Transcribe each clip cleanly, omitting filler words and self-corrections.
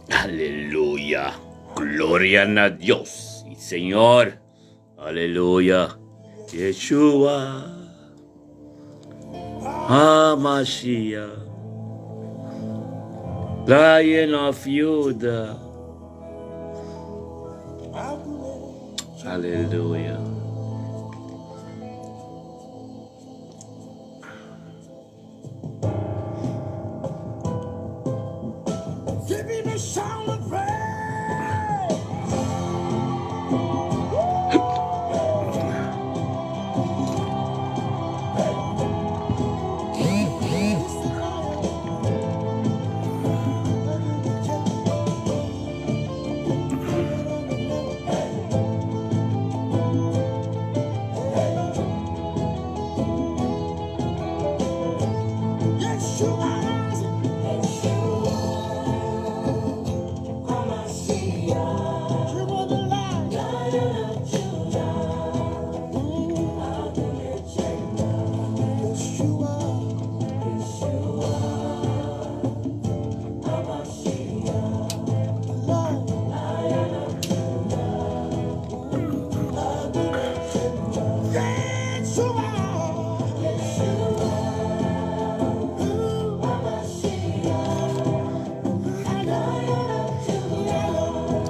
Aleluya. Gloria a Dios. Sí, Señor. Aleluya. Yeshua. HaMashiach. Lion of Judah. Aleluya. Give me the sound of praise.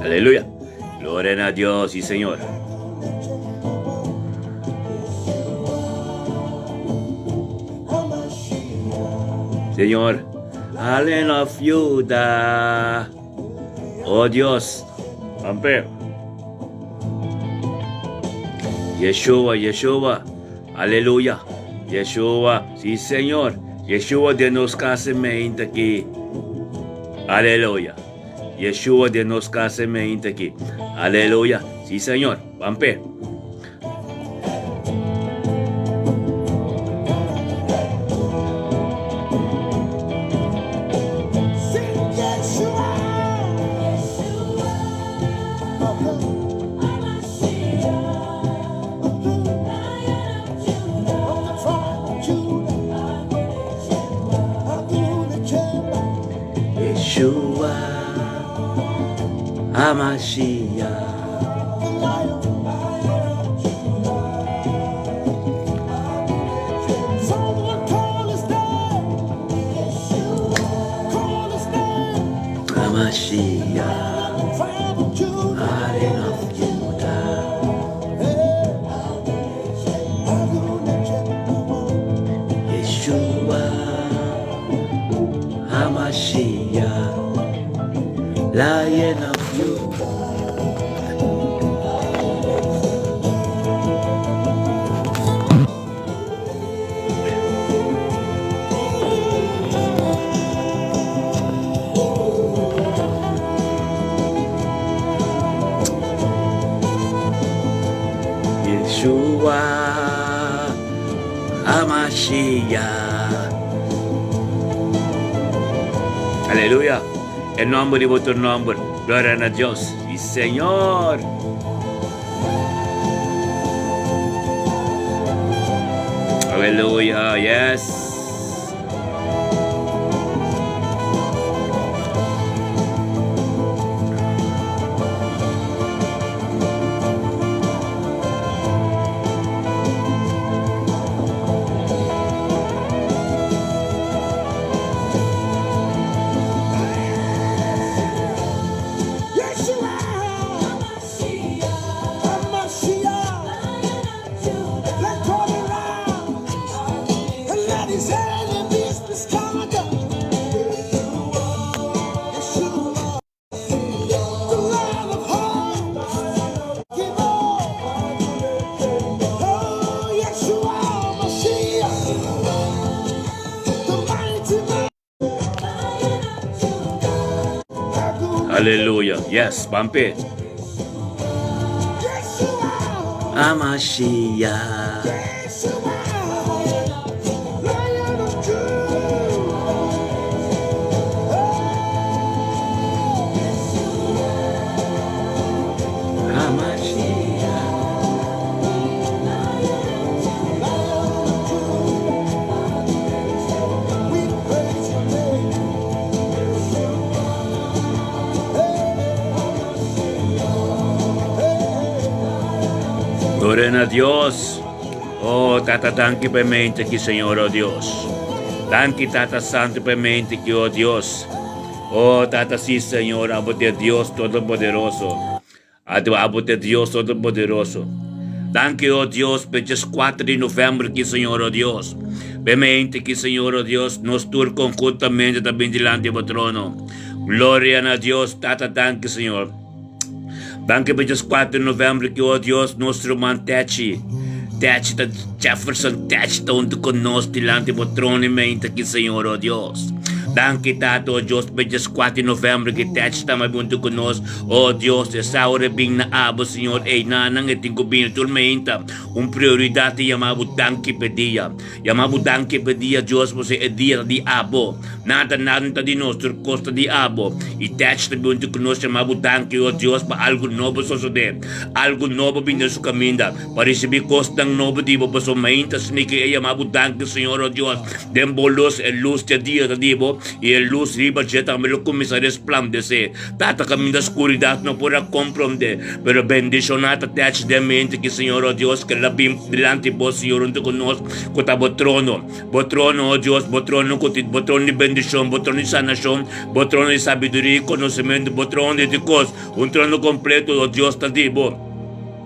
Aleluya. Gloria a Dios, sí, Señor. Señor. Lion of Judah. Oh Dios. Amén. Yeshua, Yeshua. Aleluya. Yeshua, sí, Señor. Yeshua de nos casemente aqui. Aleluya. Yeshua de nos casemente aqui. Aleluya. Sí, Señor. Vampe. Yeshua HaMashiach. HaMashiach, Lion of Judah. Yeshua HaMashiach, Lion of Judah. Yeshua HaMashiach. Aleluya. El nombre de vuestro nombre. Gloria a Dios. Sí, Señor. Aleluya. Yes. Aleluya. Yes, Vampe. HaMashiach. Gloria a Dios. Oh, Tata, danke per mente che Signore, oh Dios. Danke, Tata Santo, per mente che, oh Dios. Oh, Tata, sí, Señor, abo de Dios Todopoderoso. Abo de Dios Todopoderoso. Danke, oh Dios, per il 4 di novembre che, Signore, oh Dios. Per mente che, Signore, oh Dios, nos tur conjuntamente também delante do trono. Gloria a Dios, Tata, danke, Signor. Danke per il 4 di novembre che, oh Dios, nostro man Techi da Jefferson Techi da unto con nos delante do trono in mente che, Signore, oh Dios. Danke, Tato, oh Dios, per il 4 di novembre che Techi da mai bunto con nos. Oh Dios, essa hora bing na abo, Signor, e nanang e tingubino tulmenta. Un priorità ti yamabu danke per dia. Yamabu danke per dia, Dios, você é dia di abo. Nada di nostro costa di abo. I Techi da bunto con nos, yamabu danke, oh Dios, pa algo novo sosode. Algo novo binda su caminda. Para receber costa novo di bo, paso mainta snike e yamabu danke, Signor, oh Dios. Den bolos e luz te dia da dibo. E a luz riba jeta me lo comienza a resplandecer. Tata caminho da escuridão não podrá compreender. Pero bendicionata Techi de mente que, Senhor, oh Deus, que lá bem delante vos, Senhor, junto conosco, com o botrono, oh Deus, botrono de bendição, botrono de sanação, botrono de sabedoria, conhecimento, botrono de coisas, trono completo, oh Deus, tá dibo.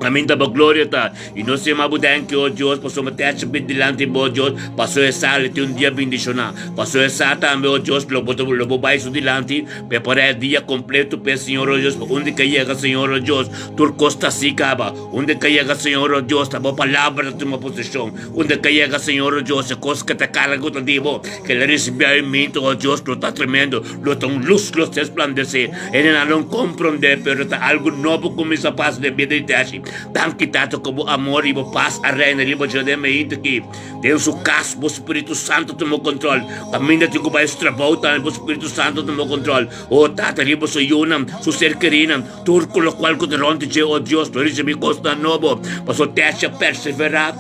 Amin da glória tá. E nós se mabudan que, oh Deus, passou uma teste bem delante, oh Deus, passou essa lite dia bendicionar. Passou essa também, oh Deus, lobo baixo delante, preparar o dia completo para o Senhor, oh Deus, onde que chega, Senhor, oh Deus, tu costa se acaba, onde que chega, Senhor, oh Deus, a boa palavra da tua posição, onde que chega, Senhor, oh Deus, a coisa que te carrega do dibo, que ele recebeu em mim, oh Deus, lo está tremendo, lo está luz, lo está resplandecer, ele não compreende, pero está algo novo começa a passar de vida e teste. Danke, Tato, como amor e paz a reina liba de mente que tem o caso, o Espírito Santo tomou controle. Caminha que vai extravoltar, o Espírito Santo tomou controle. Oh, Tata, liba so yunam, so ser querina, turco lo qual que ronte de, oh Deus, lo recebi costa novo. Passo teste a perseverar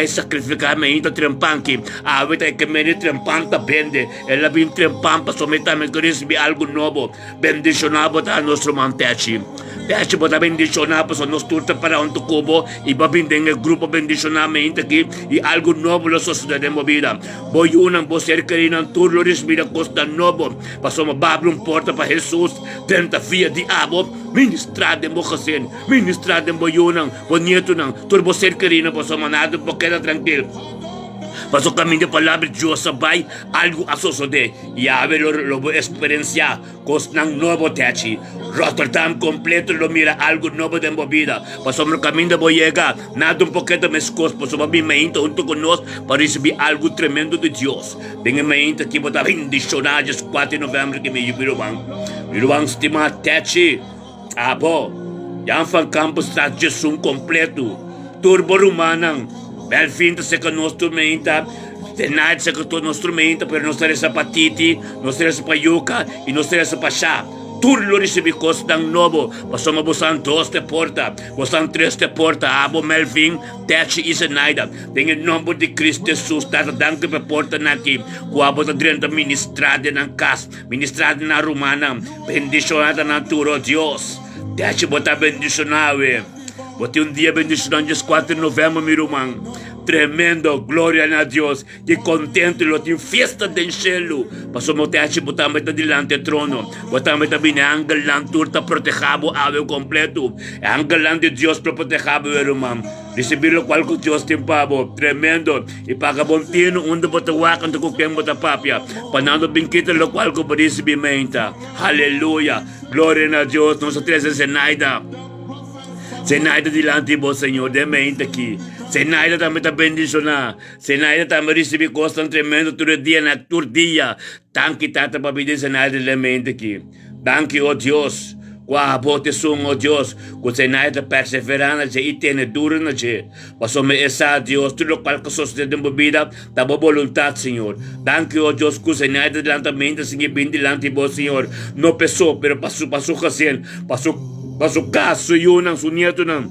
e sacrificar mente trempanque. A vita é que me trempanta bende, ela bem trempampa, sometamente que recebi algo novo. Bendicionado a nosso mantechi. Techi bota bendicionar, passo nos turta para um cubo e babindeng el grupo bendicionamento aqui e algo novo na sociedade movida. Boyunam, ser querina, turlo respira costa novo. Passo uma babla porta para Jesus, tenta via diabo, ministrado em bocasen, ministrado em boyunam, bonito não, turbo ser querina, passo manado, porque tranquilo. Paso caminho de palavra de Deus sabay, algo a suceder. E a ver lo experiencia, cos nang novo Techi. Rotterdam completo lo mira algo novo de vida. Paso no caminho de boyega, nada um pouquinho mais cos, paso babi mente junto con nós, para receber algo tremendo de Deus. Tenha mente que bota bendicionar de 4 de novembro que me yubiruang. Yubiruang estima Techi. Abo, yan fan campus está Jesus completo. Turbo rumanang. Bel finta se che nostro menta, tenai se che tu nostro menta per nostra sapatiti, nostra sapayuca e nostra sapasha. Turlo recebi costa novo, passamos bosan 2 de porta, bosan 3 de porta, abo Melvin, Techi e Zenaida. Tem o nome de Cristo Jesus, tata danke per porta naki, kuabo ta drenta ministrada ng kas, ministrada na romana, bendicionada na turo Dios. Techi bota bendicionawe. Botei dia bendicionado dia 4 de novembro, meu irmão. Tremendo, glória a Deus. Que contente, lo tem festa del cielo. Passou meu teatro, botamos delante do trono. Botamos também angel lang turta protejado, ave completo. Angel lang de Deus para protejado, meu irmão. Receber lo qual que Deus tem pavo. Tremendo. E paga bontino, onde botawakan to kukem botapapia. Panando bingkita lo qual que recebimenta. Aleluia. Glória a Deus. Nossa treze Zenaida. Zenaida delante de vos, Senhor, de mente aqui. Zenaida também está bendicionada. Zenaida também recebe costa tremendo todo dia, na todo dia. Tanque tata para pedir Zenaida de mente aqui. Tanque, oh Deus. Qua bote sung, oh Deus. Com Zenaida perseverando, e tem duro na je. Passou me essa, Deus, tudo qual que sociedade de vida, tá boa vontade, Senhor. Tanque, oh Deus, com Zenaida delante da mente, assim, bem delante de vos, Senhor. Não pessoa, pero passou assim, passou caso yun ang sunyeto ng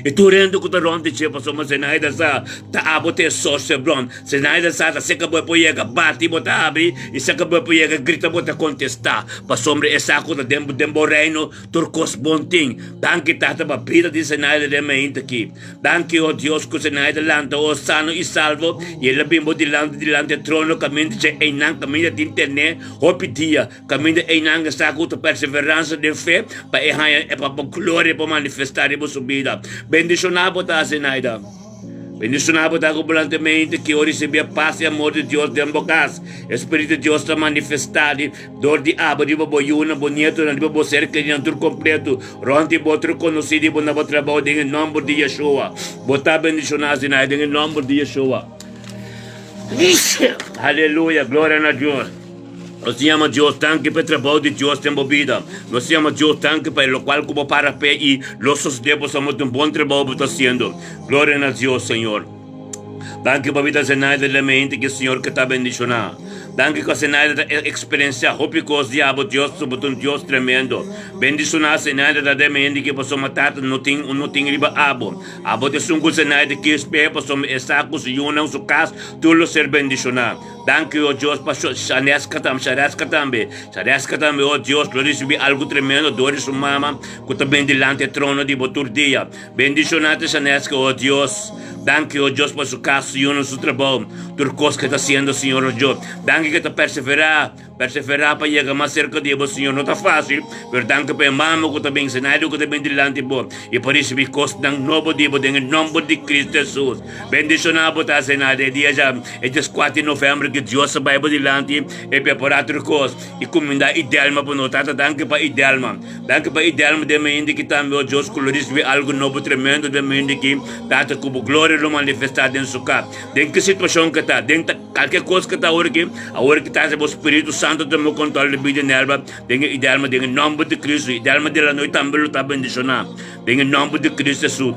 Iturendo ko taron ti Che pasoma senaida sa taabo te sosya bron. Senaida sa ta seka boy poyega bati mo tabi, isaka boy poyega grita mo ta contesta. Pasomre esako ta dembo reino turcos bonting. Danke tata ba pida di senaida de meinta ki. Danke o Dios ko senaida lanta o sano e salvo. E la bimbo dilante trono caminho che einang caminho di interne hopidia. Caminho einang sako ta perseveranza de fé pa e haya e pa gloria pa manifestare mo subida. Bendicionado ta Zenaida. Bendicionado ta abundantemente que ora recebia paz e amor de Deus dentro do casa. Espírito de Deus está manifestado. Dor de aba de boiuna bonito na de bo cerca de tur completo. Ronti botro conhecido bo na bo trabalho em nome de Yeshua. Bota bendicionado Zenaida em nome de Yeshua. Aleluia, glória a Deus. Nós chamamos Deus tanque para o trabalho de Deus em vida. Nós chamamos Deus tanque para o qual como para pé e nós devemos somos um bom trabalho está sendo. Glória a Deus, Senhor. Danke para a vida Zenaida da mente que o Senhor que está bendicionado. Danke que a Zenaida da experiência hopicos diabo Deus sobre um Deus tremendo. Bendicionar Zenaida da mente que posso matar não tem riba abo. Abo de sungo Zenaida que espera posso esacos e unam su casa tudo ser bendicionado. Danke o Deus para charesca também, o Deus glória receber algo tremendo dores sua mama que está bem delante do trono de botur dia. Bendicionar charesca o Deus. Danke o Deus por su casa e su trabalho. Turcos que está sendo Senhor o Deus. Danke que está perseverar para chegar mais cerca de você, Senhor. Não está fácil, mas danke para mama que está bem ensinado, que está bem delante de você. E por isso me costa um novo dia, em nome de Cristo Jesus. Bendicionado está Senado. É dia já, é dia 4 de novembro que Deus vai para delante e preparar turcos. E comandar idealma para nós. Danke para idealma. Danke para idealma de mim que também o Deus colorize algo novo tremendo de mim que tata como glória lo manifestar dentro do seu carro. Dentro que situação que está, dentro qualquer coisa que está a hora que está o Espírito Santo tomou controle da vida nela, dentro idealma, dentro nome de Cristo, idealma dela noite também está bendicionado, dentro nome de Cristo Jesus.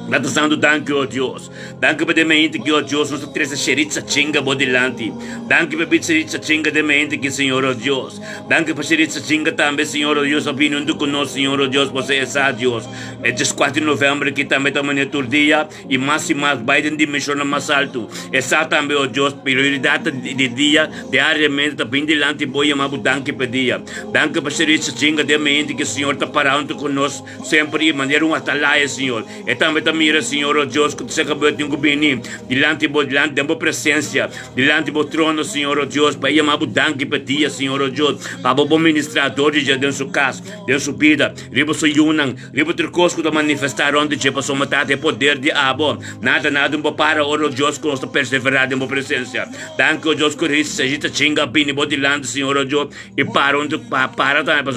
Nada santo danke o Deus. Danke para mente que o Deus nos traz a xeritza chinga bodilante. Danke para a xeritza chinga de mente que Senhor o Deus. Danke para a xeritza chinga também Senhor o Deus opinião conosco Senhor o Deus você é essa Deus. É dia 4 de novembro que também está monitor dia e mais Biden dimensão mais alto. Essa também o Deus prioridade de dia diariamente está bem delante boia mas danke para dia. Danke para a xeritza chinga de mente que Senhor está parando conosco sempre de maneira atalaia Senhor. E também mira, Senhor, o Deus, que você acabou de engobinir, delante da tua presença, delante do trono, Senhor, o Deus, para ir a danke para ti, Senhor, o Deus, para o ministrador de dentro da sua casa, dentro da sua vida, riba sua yunang, riba ter coisas que manifestar onde te passou matar, é poder de abo, nada, não para, o Deus, que nós perseverar na tua presença. Danke, o Deus, que isso, a gente chinga bem, delante, Senhor, o Deus, e para onde, para também,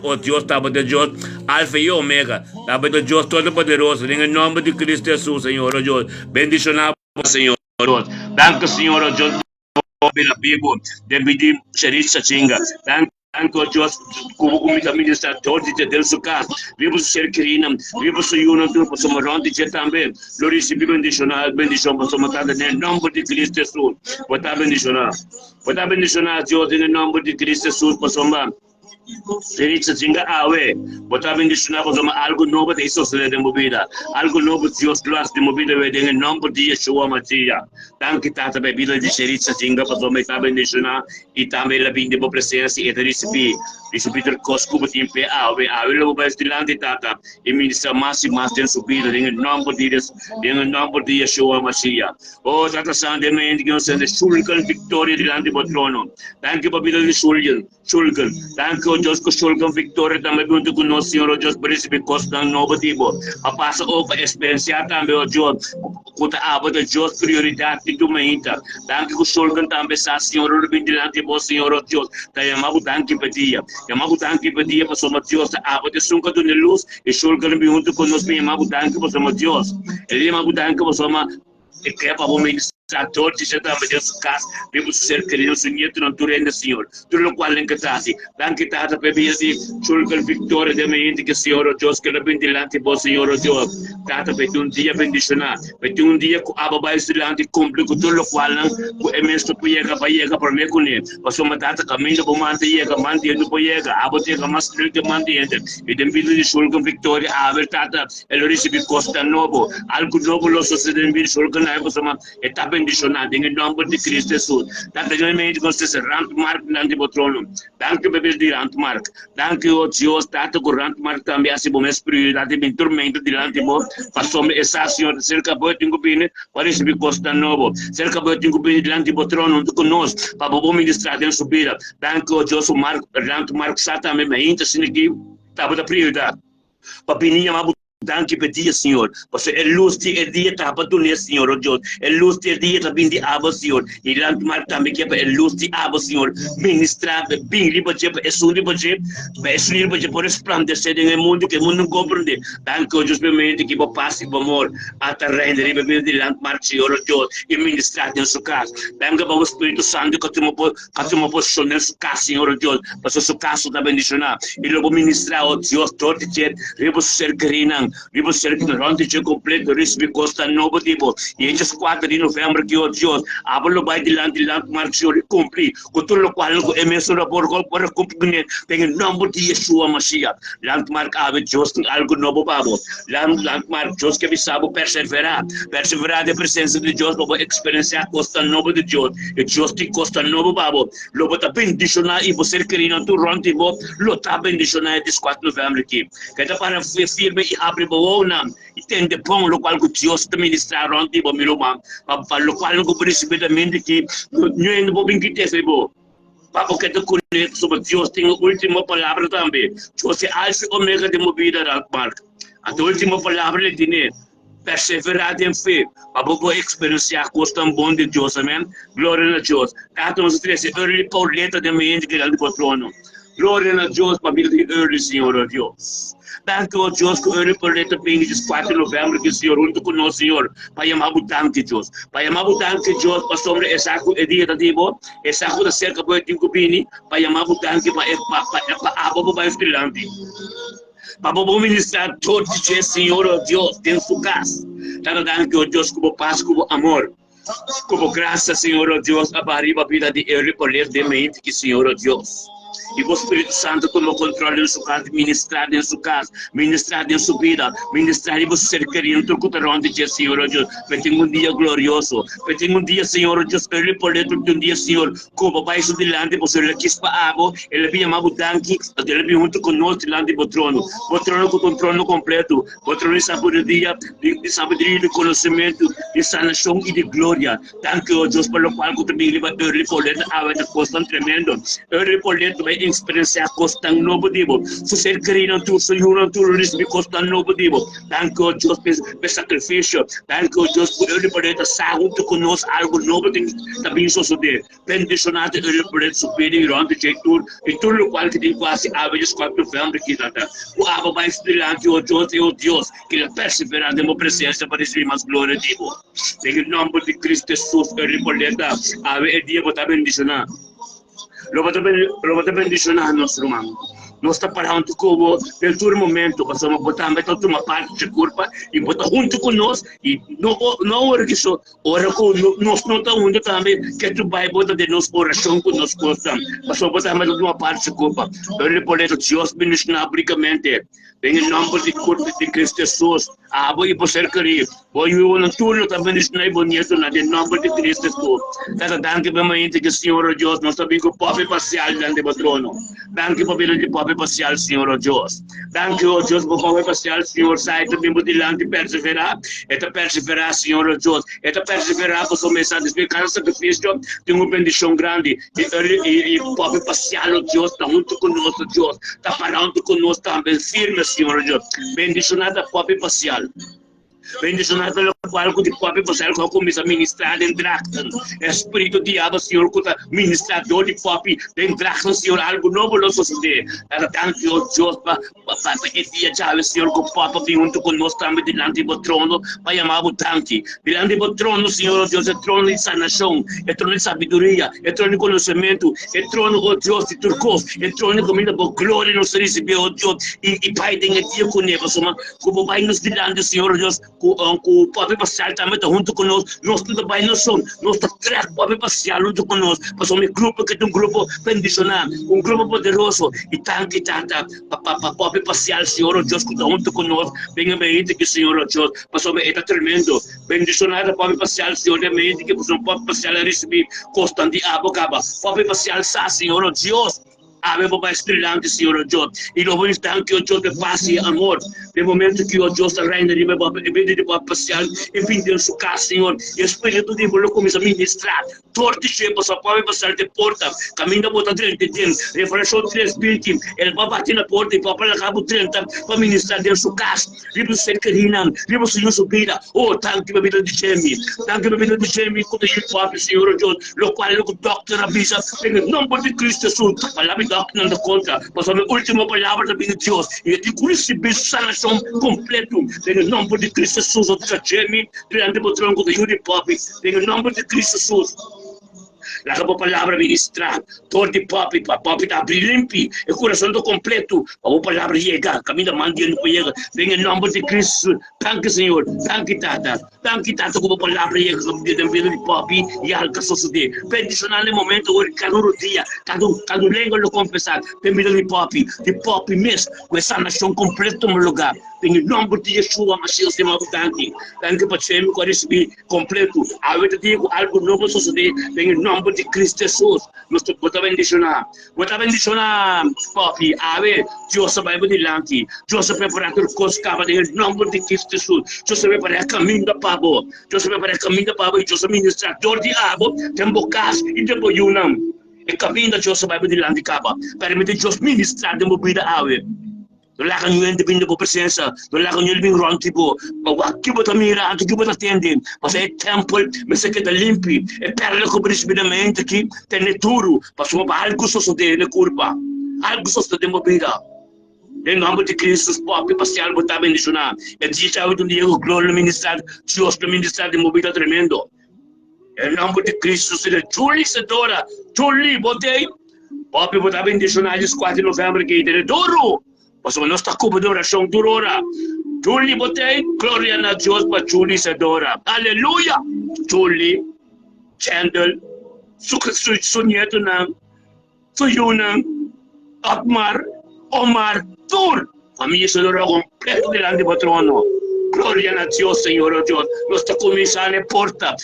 o Deus, estava de Deus, Alfa e Omega, estava de Deus Todo-Poderoso, em nome de Cristo Jesus, Senhor, oh Deus. Bendicionado, Senhor, oh Deus. Danke, Senhor, oh Deus, pela Bíblia, de xeritza chinga. Danke, oh Deus, como comida ministrador de Deus, seu caso. Viva o ser querido, viva o Senhor, tu, para somos ronde também. Glória e bendicionado, bendição, para somos dados em nome de Cristo Jesus. Bota bendicionado, Deus, em nome de Cristo Jesus, para somos. Xeritza chinga awe, botar bendicionado para algo novo de isso se de movida, algo novo Deus glória de movida em nome de Yeshua Messias. Danke tata bebida de xeritza chinga para somos bendicionado e também a vinda de presença e de receber cosco para tempo awe lo vai delante tata e ministra mais dentro subida em nome de Yeshua Messias. Oh tata santo mente que nós temos shulkan vitória delante do trono. Danke bebida de shulkan. Danke o Deus que shulkan vitória também junto com nós Senhor o Deus por receber costa novo tipo. A passa over experiência também o Deus kuta aba de Deus prioridade do meinta. Danke que shulkan também sa Senhor o delante do Senhor o Deus. Tayo mabu danke pedia. Yamabu danke pedia para somos Deus aba de sunca do luz e shulkan junto com nós bem mabu danke para somos Deus. Ele mabu danke para somos e que para o ministro ministrar todos e também Deus casa, devemos ser queridos, Senhor, não tu renda, Senhor, tudo o qual em que trasi, danke tata bebia de chulca vitória de mente que Senhor, o Deus que ele vem delante, bom Senhor, o Deus, tata vai ter dia bendicionar, vai ter dia que ababai delante, cumpre com tudo o qual é mesmo que pega por mim com ele, passou uma tata caminho para manter do poiega, abote que mais que manter, e tem vídeo de chulca vitória, a verdade, ele recebe costa novo, algo novo lo sucede em vídeo chulca na época, está bendicionado, em nome de Cristo Jesus, tata de mente com esse Randmark nanti botrono, danke bebê de Randmark, danke o Deus, tata com Randmark também assim bom espírito, de tormento de Randmark, passou essa senhora cerca boa tinha bem, para receber costa novo, cerca boa tinha bem de Randmark tu conosco, para bom ministrar em subida, danke o Deus o Randmark sata me ainda assim aqui, tava da prioridade, papininha mabu danke pedia, Senhor, porque é luz de dia tapa tu nesse Senhor, o Deus, é luz de dia também de aba, Senhor, e Randmark também que é luz de aba, Senhor, ministrar, bem liba de é suri baje por resplandecer em mundo que o mundo não compreende, danke o Deus permite que o passe o amor a terreno de bebê de Randmark, Senhor, o Deus, e ministrar em sua casa, danke para o Espírito Santo que tu me posicionar em sua casa, Senhor, o Deus, para sua casa da bendicionar, e logo ministrar o Deus todo dia, rebo ser querido Vivo cerca de ronde de completo recebi costa novo tipo e esses 4 de novembro que o Deus abalo vai de Randmark Senhor cumprir com tudo o qual é mesmo por cumprir tem nome de Yeshua Mashiach Randmark ave Deus tem algo novo babo Randmark Deus que sabe perseverar de presença de Deus para experienciar costa novo de Deus e Deus tem costa novo babo lobo tá bendicionar e você querendo tu ronde bo lo tá bendicionar esses 4 de novembro aqui que tá para firme e abre bawona itende pong lo qual Dios te ministraron di bo miluma pa lo qual ko principalmente que nyo bo bingite se bo pa porque te conecto sobre Dios tem a última palavra também Dios é alfa e omega de minha vida Randmark a última palavra ele tem perseverar em fé para poder experienciar coisa tão bom de Deus, amém? Glória a Deus. Tanto nós temos early pauleta de mente que ele patrono. Glória a Deus para vir de early, Senhor, ó Deus. Danke, ó Deus, que early pauleta vem de 4 de novembro, que o Senhor, junto com nós, Senhor, para chamar o tanque, Deus. Para chamar o tanque, Deus, para sobre essa dia da Dibo, essa coisa cerca para o Cubini, para chamar o tanque para a Bobo para escrilante. Para o ministrar todo dia, Senhor, ó Deus, dentro da sua casa. Tanto danke, ó Deus, como paz, como amor. Como graça, Senhor, ó Deus, a barriga vida de early pauleta de mente, que Senhor, ó Deus. E o Espírito Santo toma controle em sua casa, ministrar em sua casa, ministrar em sua vida, ministrar e você ser querido, tu cutarão de Deus, Senhor, ó Deus. Vai ter dia glorioso, vai ter dia, Senhor, ó Deus, ele pode ter dia, Senhor, como vai isso delante, você ele quis para abo, ele vem amar o tanque, ele vem junto conosco delante do trono com o trono completo, o trono de sabedoria, de conhecimento, de sanação e de glória. Tanque, ó Deus, pelo qual tu também leva ele pode haver de coisa tremendo, ele pode vai experienciar coisa tão novo dibo. Se ser querido tu, Senhor, tu recebi coisa tão novo dibo. Danke, ó Deus, pelo sacrifício. Danke, ó Deus, por ele poder estar junto conosco, algo novo tem também suceder. Bendicionado ele poder subir e ronde de tudo, e tudo o qual que tem quase a vez 4 de novembro que data. O aba mais brilhante, ó Deus, e ó Deus, que ele perseverar de minha presença para receber mais glória dibo. Em nome de Cristo Jesus, ele poder estar a ver dia para bendicionar. Lo vou bendicionar nosso irmão. Nós estamos parando como pelo todo momento, passamos a botar uma parte de culpa e botar junto conosco e não hora que só hora que nós não estamos junto também que tu vai botar de nossa oração com nós gostamos, passamos a botar uma parte de culpa. Ele pode Deus bendicionar publicamente. Em nome de Cristo Jesus, abo e você querer, vou eu não tudo também bendicionar bonito na nome de Cristo Jesus. Cada danke bem que Senhor Deus nós também com pobre parcial diante do trono. Danke para de pobre parcial Senhor Deus. Danke ó Deus por pobre parcial Senhor sai também por diante perseverar. Eta perseverar Senhor Deus. Eta perseverar por sua mensagem explicar sacrifício tem uma bendição grande e pobre parcial Deus está junto conosco Deus. Está parando conosco também firme Senhor Deus. Bendicionada pobre parcial. Bendicionado o algo de pobre, você algo começa a ministrar em Dracton. Espírito diabo, Senhor, que ministrador de pobre, em Dracton, Senhor, algo novo não sucede. Era tanto, Deus, para esse dia, Senhor, que o Papa vem junto conosco também diante do trono, para chamar o tanque. Diante do trono, Senhor, Deus, é trono de sanação, é trono de sabedoria, é trono de conhecimento, é trono, oh Deus, de turcos, é trono de comida por glória, nos receber, oh Deus, e Pai, tem dia com ele, como vai nos diante, Senhor, Deus, o pobre parcial também está junto conosco, nós tudo vai no som, nós está três pobre parcial junto conosco, mas um grupo que é um grupo bendicionado, um grupo poderoso, e tanto, pobre parcial, Senhor, Deus, que está junto conosco, venha bem, que Senhor, Deus, mas é tremendo, bendicionado, pobre parcial, Senhor, bem, que um pobre parcial receber constante abocaba, pobre parcial, Senhor, Deus, Ave Baba estrelante, Senhor Deus. E logo está que o Deus de paz e amor. No momento que o Deus reina de Baba, de Baba parcial, e vem de sua casa, Senhor. E o Espírito de Deus começa a ministrar. Torte cheio, para pobre passar de porta. Caminho bota 30 dias. Reflexão 3 bilhões. Ele vai bater na porta e papai acaba 30 para ministrar de sua casa. Livro sem querina, livro sem subida. Oh, tanto bebida de gemi. Tanto bebida de gemi, quando ele papai, Senhor Deus. Lo qual o doctor avisa, em nome de Cristo Jesus. Palavra não dá conta, mas a última palavra da vida de Deus, e de receber sanação completa, em nome de Cristo Jesus, o Tchachemi, diante do tronco de Yuri Popi, em nome de Cristo Jesus. La palavra ministrar, todo de papi, papi da abrir limpi, e coração do completo, a palavra chega, caminho mandia no chega, vem em nome de Cristo, tanque Senhor, tanque tata, como a palavra chega, de vida de papi, e algo suceder. Bendicionar no momento, hoje, cada dia, cada língua lo confessar, tem vida de papi mesmo, com essa nação completa no lugar. Em nome de Yeshua, Mashiach, Senhor, tanque para sempre, com receber completo, a vida de algo novo suceder, em nome de Cristo Jesus, nós vamos bendicionar, papi, ave, Deus vai adiante, Deus vai preparar tudo coisa em nome de Cristo Jesus, Deus vai preparar caminho da pabo, e Deus ministrador de água, tem bocas e tem boiunam, e caminho da Deus vai adiante, permite Deus ministrar de movida ave. Dola kan yun depende po presença, dola kan yun bing ronti po, pawaki po tamira, ati po tatendin, pasa temple, mesa que limpi, e perla ko brisbidamente aqui, tem turo, passo pa algo sucede na curva, algo sucede mo vida. Em nome de Cristo, papi, passear, botar bendicionar, e diz ao do Diego, glória ministrar, Deus para ministrar de movida tremendo. Em nome de Cristo, seja Julie Sedora, Julie, botei, papi, botar bendicionar, 4 de novembro, que é duro. Mas nós está com a oração durora. Julie botei, glória a Deus para Julie Sedora. Aleluia! Julie, Chandel, Sunyeto Nang, Suyunang, Akmar, Omar, Tur. Família Sedora completo delante do trono. Glória a Deus, Senhor, oh Deus. Nós está começando a porta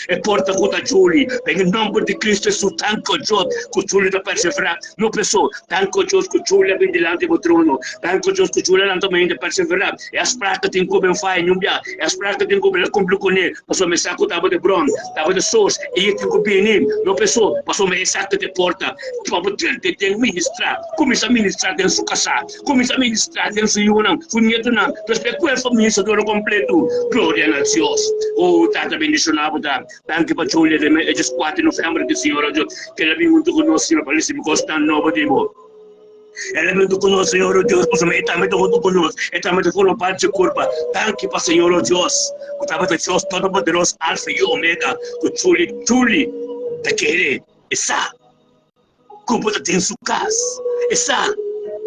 com a Julie. Em nome de Cristo Jesus, tanto Deus, que Julie está perseverando. Não pessoa, tanto Deus que Julie vem delante do trono. Tanto Deus que Julie não também está perseverando. E as pratas têm como faz, não é? As pratas têm como cumprir com ele. Passou me saco estava de bronze, estava de sos, e tem como bem. Não pessoa, passou me saco de porta. Para tem que ministrar. Começa a ministrar dentro da sua casa. Começa a ministrar dentro da sua unão. Funheto não. Respeito a família, se dura completo. Glória a Deus. Oh, Tata bendicionado, tanto para Julia, é 4 de novembro, que Senhor, que ela vem junto conosco, Senhor, para esse constante novo tempo. Ela vem junto conosco, Senhor, Deus, pois ela também junto conosco, ela também formou parte de curva. Tanto para Senhor, Deus, o trabalho de Deus, todo poderoso, Alfa e Ômega, que Julie, te querer, essa, como tem em sua casa, essa,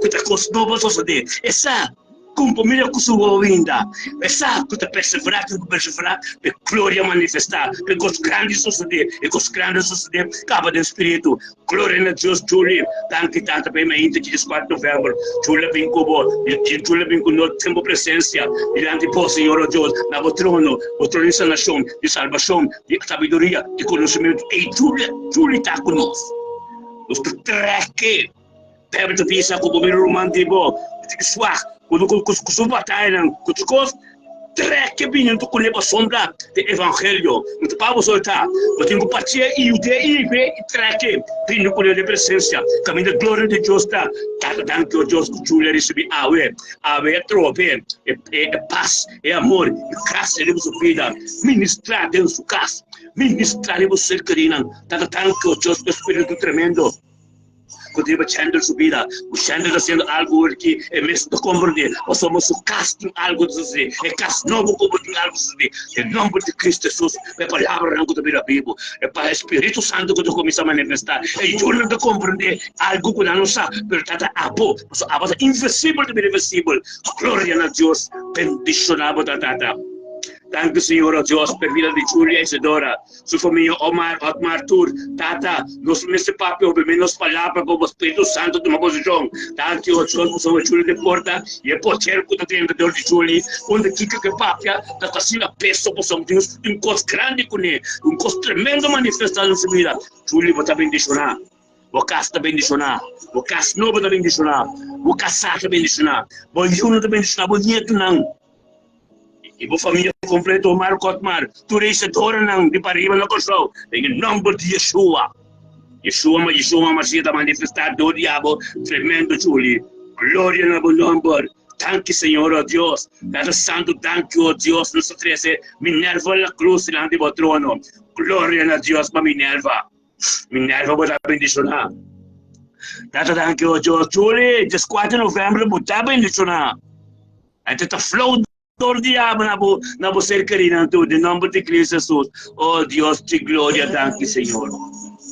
que te costumou suceder, essa, com família com sua vinda, essa que te perseverar, para glória manifestar, para os grandes suceder, e os grandes suceder, acaba do Espírito, glória a Deus, Julie, tanto bem, mas ainda que 4 de novembro, Julie vem com o tempo presença, diante do Senhor Deus, na trono de sanação, de salvação, de sabedoria, de conhecimento, e Julie está conosco. Nós treque, perto de isso, como o meu romântico, de suar, quando batalha, treque bem tu colhe a sombra do evangelho muito para você tá eu tenho partir e o de e treque bem tu colhe a presença caminho da glória de Deus tá danke o Deus que Julia recebi ave trope e paz e amor e graça de sua vida ministrar dentro sua casa ministrar de você querida tá danke o Deus Espírito tremendo continua echando su vida, usando haciendo algo que é mesmo de compreender, nós somos o casting algo de você, é cast novo como de algo de você, em nome de Cristo Jesus, é palavra não que tu vira Bíblia, é para o Espírito Santo que tu começa a manifestar, é ajuda de compreender algo que não sabe, pero tata abo, a voz invisível de invisível, glória a Deus, bendicionado tata. Danke, Senhor, Deus, pela vida de Julia e Isadora. Sua família, Omar, Tur, Tata, nós nesse papel, menos palavras como o Espírito Santo de uma posição. Danke, o Deus, por sua Julia de porta, e é poder que tem dentro de Julia, onde fica que papia, da casina peso, por sua Deus, coisa grande com ele, coisa tremenda manifestada na sua vida. Julia vai estar bendicionar. O casa está bendicionar. O casa novo está bendicionar. O casar está bendicionar. O Juno está bendicionar. O nieto não. E a família completa, o Marco Otmar, tu reis não, de para riba na construção, em nome de Yeshua. Yeshua, mas está manifestado do diabo, tremendo, Julie. Glória no nome. Danke, Senhor, oh Deus. Dado santo, danke, oh Deus, nos 13, Minerva la cruz delante do trono. Glória a Deus para Minerva. Minerva vai bendicionar. Dado danke, oh Deus, Julie, 4 de novembro, vai bendicionar. Até está flow. Todo diabo na você querida tudo, em nome de Cristo Jesus. Oh Deus, te glória, danke, Senhor.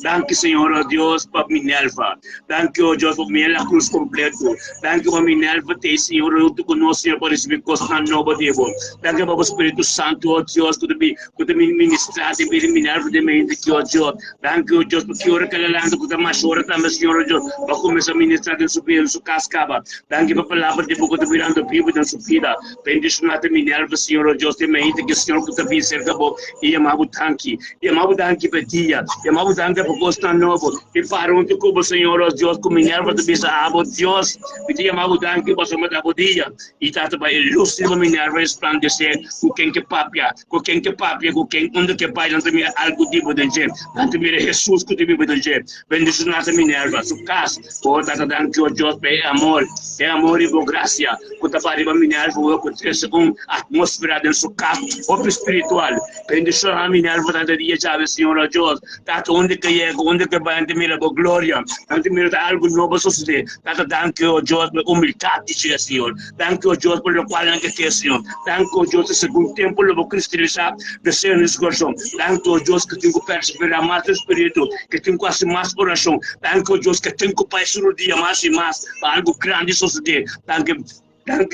Danke, Senhor, oh Deus, para Minerva. Danke, oh Deus, por minha cruz completo. Danke, para Minerva, te, Senhor, tu conosco, Senhor, para receber coisas na nova devo. Danke, para o Espírito Santo, oh Deus, que tu me ministrar, de Minerva, de mente, que, oh Deus. Danke, oh Deus, porque ora que ela landa, que tu mais ora também, Senhor, oh Deus, para começar a ministrar de sua cascaba. Danke, para a palavra de boca, de virando vivo, de sua vida. Bendicionado, Minerva, Senhor, oh Deus, de mente, que o Senhor, que tu me cerca, e amava tanque para dia, e amava tanque gosta novo e para onde como Senhor oh Deus como Minerva de bisa abo Deus pedi amado danke para somos abo dia e tata para ilustre Minerva resplandecer com quem que papia com quem onde que pai não tem algo tipo de gente tanto mira Jesus que tipo de gente bendicionada Minerva su casa por tata danke oh Deus é amor e boa graça quando para Minerva o que atmosfera dentro sua casa o espiritual bendicionada Minerva tata dia já Senhor oh Deus tata onde que vai ante mira com glória, ante mira algo novo suceder. Tata danke o Deus por humildade, Senhor. Danke o Deus por o qual não quer, Senhor. Danke o Deus segundo tempo logo cristalizar de ser nesse coração. Danke o Deus que tem que perseverar mais no espírito, que tem quase mais oração. Danke o Deus que tem que passar o dia mais e mais para algo grande suceder. Danke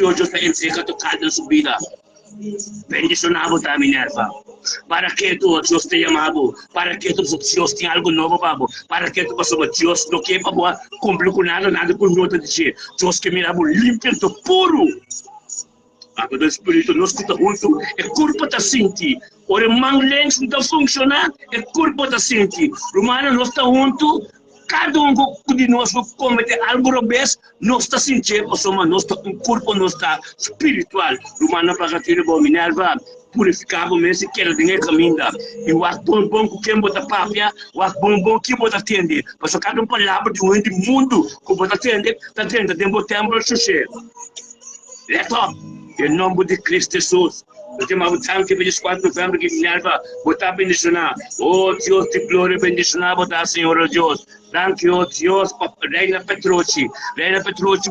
o Deus para encerrar tocar na sua vida. Bendicionado da Minerva. Para que tu, Deus, te amado, para que tu, Deus, tenha algo novo, Pabo, para que tu, Deus, não quer, Pabo, cumprir com nada com nota de ti. Deus, que me lavo limpo, puro. Pabo do Espírito, nós que estamos juntos, é corpo da senti. Ora, mão lente não está funcionando, é corpo da senti. Romano, nós estamos juntos. Cada de nós que comete algo robês, nós está sentindo, nós está um corpo, nós está espiritual. Romano, para que tu, Minerva, purificar o mês que ela tem caminho e o ato bom que quem bota papia o ato bom que bota atender mas cada palavra de mundo que bota atender está tendo tempo sossego leto em nome de Cristo Jesus eu tenho uma tanque para 4 de novembro que Minerva botar bendicionar oh Deus de glória bendicionar botar Senhor oh Deus danke oh Deus para Reina Petrucci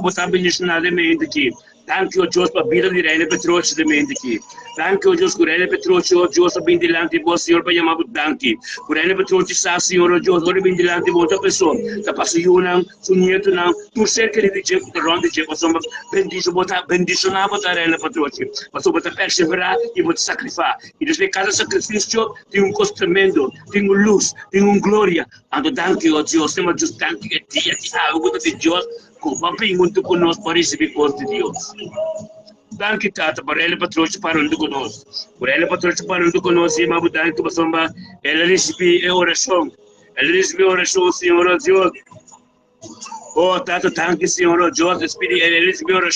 botar bendicionar de mente aqui. Danke o Deus para a vida de Reina Petrucci de mente aqui. Danke o Deus por Reina Petrucci, o Deus bem delante de você, Senhor, para chamar o danke. Por Reina Petrucci, sabe, Senhor, o Deus, bem delante de outra pessoa. Está passando não, seu nieto não, tu ser que ele diz, que ronde diz, você bendicionar a Reina Petrucci. Você vai perseverar e vai sacrificar. E desde cada sacrifício tem um custo tremendo, tem uma luz, tem uma glória. Ando danke o Deus, temos just danke que dia de algo de Deus. Papai muito conosco para receber coisas de Deus. Danke tata para ela Petrucci parando conosco. Por ela Petrucci parando conosco, irmã danke para samba. Ela recebe oração. Senhor Deus. Oh, Tata, thank you, Senhor, oh Deus, Espírito, eles me oram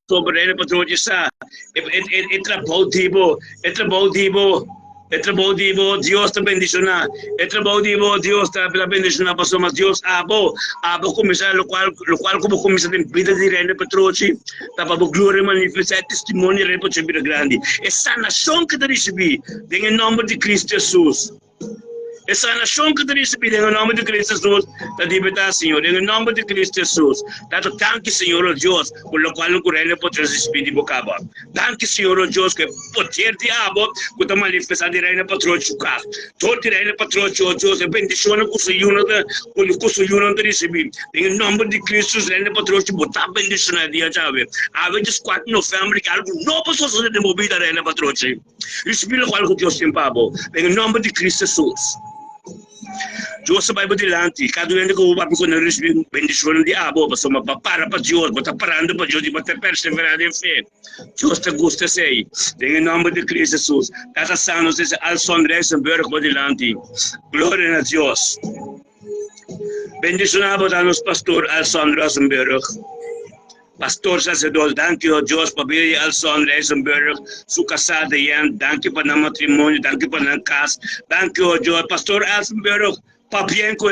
sobre ele, patrão, de sa. É trabalho divo, Deus te bendiciona. É trabalho divo, Deus te bendiciona, pastor, mas Deus abo começar, lo qual como começar a vida de reino, patrão, tava a glória manifestar testemunho, repo, vida grande. Essa nação que te recebi, em nome de Cristo Jesus. Essa nação que te recebi, em nome de Cristo Jesus, te libertar, Senhor, em nome de Cristo Jesus. Tanto tanque, Senhor, oh Deus, por lo qual o reino pode receber de bocaba. Tanque, Senhor, oh Deus, que poder de abo, que te manifestar de reino patrão de chucar. Todo reino patrão de Deus, e bendição com o Senhor, te recebi. Em nome de Cristo Jesus, reino patrão de botar bendição na dia, sabe? A 24 de novembro, que algo novo sucede de movida, reino patrão de. Recebi o qual Deus tem pabo. Em nome de Cristo Jesus. Deus vai por delante, cada um que o papo quando recebe bendição de abo, mas uma para Deus, bota parando para Deus, bota perseverar em fé. Deus te gosta sei, em nome de Cristo Jesus. Cada santo esse Alson Reisenberg por delante. Glória a Deus. Bendição a nos pastor Alson Reisenberg. Pastor sacerdote, danke o Deus para ver Alson Reisenberg, sua casada yan, danke para o matrimônio, danke para a casa, danke o Deus, pastor Reisenberg, para bem com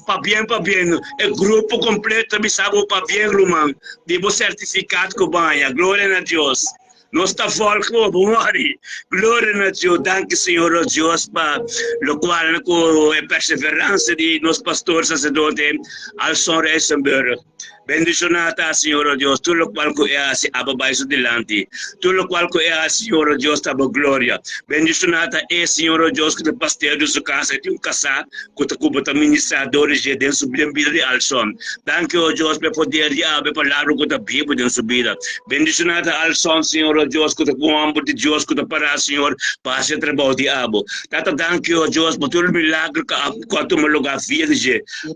para bem, é grupo completo, me sabe para bem, Roman, devo certificado que banha, glória a Deus. Nossa folk morre. Glória a Deus. Danke, Senhor, oh Deus, para o qual com a perseverança de nosso pastor sacerdote Alson Reisenberg. Bendicionata, Senhor, oh Deus, tudo o qual é assim, abaixo delante. Tudo o qual é assim, Senhor, oh Deus, está glória. Bendicionata é, Senhor, oh Deus, que o pastor de sua casa tem casar, que o ministrador de dentro da vida de Alson. Danke, oh Deus, para poder diabo, para lá, que o Bíblia dentro da vida. Bendicionata, Alson, Senhor, oh Deus, que o amor de Deus, que o para, Senhor, para ser trabalho de diabo. Tata, danke, oh Deus, por todo o milagre que tu me lugar fiel.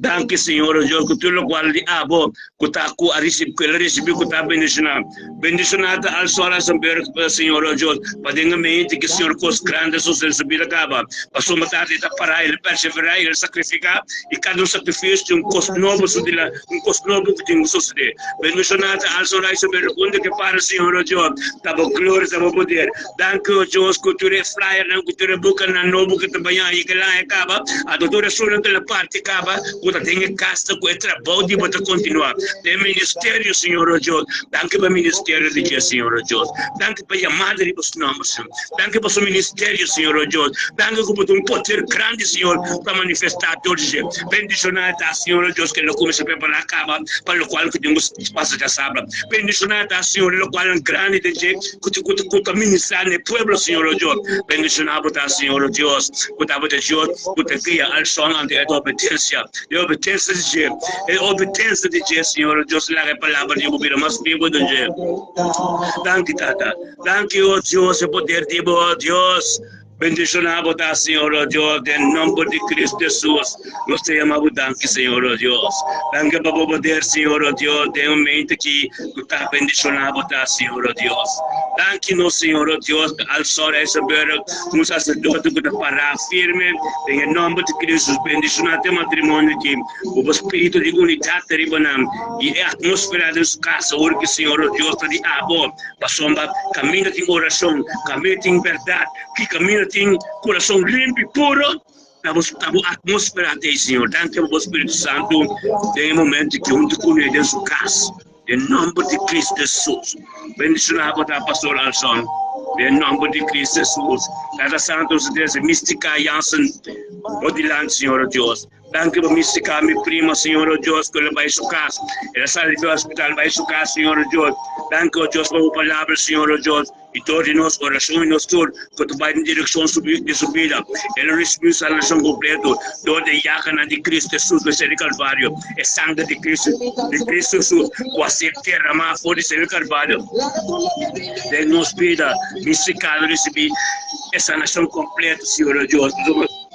Danke, Senhor, oh Deus, que tudo o qual de diabo, Kutaku arisip ko recebi ko ta bendicionada al sora samber Senhor oh Deus padinga mente que Senhor cos grande social subir acaba passou matar de para ele perseverar ele sacrificar e cada sacrifício tem cos novo sudila cos novo que tem suceder bendicionada al sora samber onde que para Senhor oh Deus tava glória tava poder danke oh Deus que tu re flyer não que tu re boca na novo que tu banha e que lá acaba a doutora só na parte acaba que tem casta com trabalho de botar continuar de ministério, Senhor oh Deus. Danke para o ministério de Deus, Senhor oh Deus. Danke para a chamada de os nomes, Senhor. Danke para o ministério, Senhor oh Deus. Danke por um poder grande, Senhor, para manifestar todo dia. Bendicionada, Senhor oh Deus, que não começa a preparar acaba, para o qual que temos espaço de sabra. Bendicionada, Senhor, o qual é grande de dia, que ministrar no povo, Senhor oh Deus. Bendicionada, Senhor oh Deus. Que estava de Deus, que te guia ao som de obediência. De obediência de dia. De obediência de dia, Senhor, Deus, lá é a palavra de ouvir, mas vivo do dia. Danke, Tata. Danke, oh Deus, o poder de Deus. Bendicionado, Senhor, oh Deus, em nome de Cristo Jesus. Nós te amamos, danke, Senhor, oh Deus. Danke para poder, Senhor, oh Deus, de momento que está bendicionado, Senhor, oh Deus. Danke, no Senhor, oh Deus, al sol receber um sacerdote que está para firme, em nome de Cristo, bendicionado o matrimônio que o espírito de unidade ribanam e a atmosfera de sua casa, porque, Senhor, oh Deus, está de amor, passou caminho de oração, caminho de verdade, que caminho tem coração limpo e puro, a atmosfera de Senhor. Danke ao Espírito Santo, tem um momento que junto com ele em sua casa, em nome de Cristo Jesus. Bendicionado para o pastor Alson, em nome de Cristo Jesus. Cada santo Deus, mística Jansen, odilante, Senhor Deus. Danke para mística, minha prima, Senhor Deus, que ela vai em sua casa. Ela sai do hospital, vai em sua casa, Senhor Deus. Danke, Deus, para a palavra, Senhor Deus. E todos nós, oração e nós todos, que tu vai em direção de subida. Ele recebeu salvação completa. Toda a iacana de Cristo Jesus, do Senhor Calvário. É sangue de Cristo Jesus. Com a certeza, mas foi de Senhor Calvário. De nos vida, mysticado, recebi essa nação completa, Senhor Deus.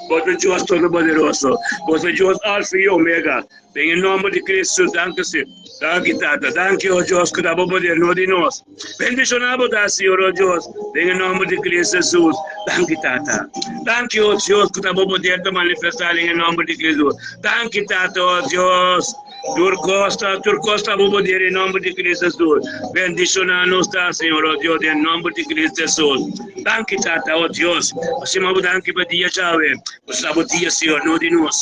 Você Deus Todo-Poderoso. Você Deus Alfa e Omega. Em nome de Cristo, danke-se. Danke, Tata. Danke, oh Deus, que dá poder no de nós. Bendicionado, Senhor, oh Deus. Em nome de Cristo Jesus. Danke, Tata. Danke, oh Deus, que dá poder de manifestar em nome de Cristo. Danke, Tata, oh Deus. Turcosta, vou poder em nome de Cristo Jesus. Bendicionar-nos, Senhor, ó Deus, em nome de Cristo Jesus. Danke, Tata, ó Deus. Acima do danke para dia, Chave. Você dia, Senhor, não de nós.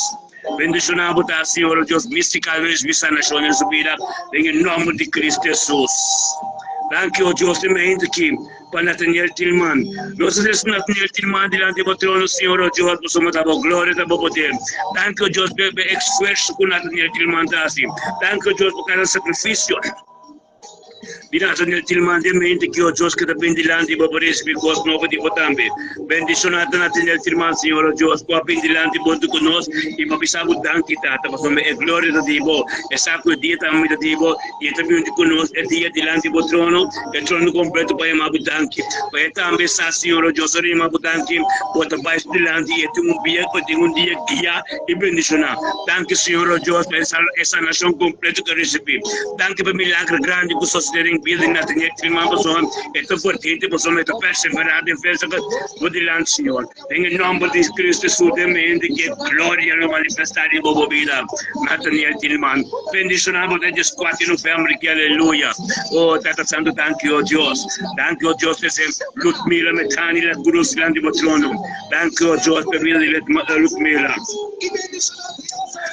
Bendicionar, Senhor, ó Deus, misticalmente, vista nações subida, em nome de Cristo Jesus. Danke, ó Deus, também aqui. Para Nathaniel Tillman. Nós somos Nathaniel Tillman diante do trono, Senhor, ó Deus, por sua glória e poder. Danke, ó Deus, pelo esforço que Nathaniel Tillman dá. Danke, ó Deus, por cada sacrifício. Nathaniel Tillman de mente que ó Deus que também diante do poder espiritual novo de botambe. Bendicionado Nathaniel Tillman, Senhor, ó Deus, com a diante do conosco e para pisar o danke tata, para a glória de Deus. Essa que o dia também de Deus e também de conosco é dia diante do trono, o trono completo para amar o danke. Para também sa Senhor, ó Deus, amar o danke, para baixo diante e tem um dia guia e bendicionar. Danke, Senhor, ó Deus, essa nação completa que recebi. Danke para milagre grande que sostenem vida de Nathaniel Tillman, pessoal, é forte, pessoal, é perseverante em festa do dilante, Senhor. Em nome de Cristo Jesus, que glória no manifestar em boa vida, Nathaniel Tillman. Bendicionamos desde 4 de novembro, que aleluia. Oh, Tata Santo, danke, oh Deus. Danke, oh Deus, esse Ludmila Metani, la cruz grande do trono. Danke, oh Deus, per vida de Ludmila.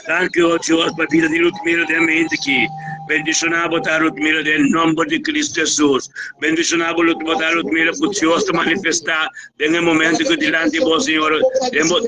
Danke, oh Deus, per vida de Ludmila, de mente aqui. Bendicionamos a Ludmila em nome de Cristo Jesus. Bendicionamos a Ludmila por Deus te manifestar em momento que diante de vós, Senhor, demo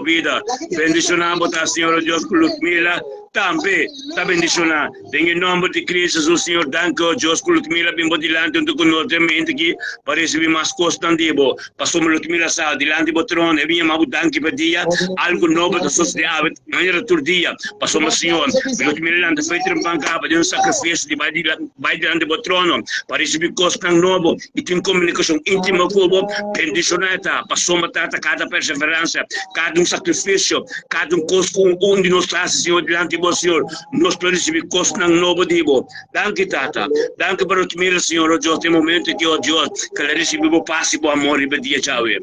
vida. Bendicionamos a Senhor Deus por Ludmila também está bendicionado. Em nome de Cristo Jesus, Senhor, danke a Deus por Ludmila bem dilante do conosco aqui para receber mais constantivo. Passou Ludmila sa dilante do trono e vinha mais danke para dia algo novo da sociedade. Maneira todo dia passou o Senhor. Ludmila anda feito em banca para um sacrifício de vai diante do trono para receber coisas novo e tem comunicação íntima com o bendicionada. Passou uma tata cada perseverança, cada sacrifício, cada coisa com de nós traz, Senhor, diante do Senhor, nós podemos receber coisas novo de Deus. Danke, Tata. Danke para o Ludmila, Senhor, ó Deus, tem momento que, ó Deus, que ela recebeu paz e amor e dia, Chave.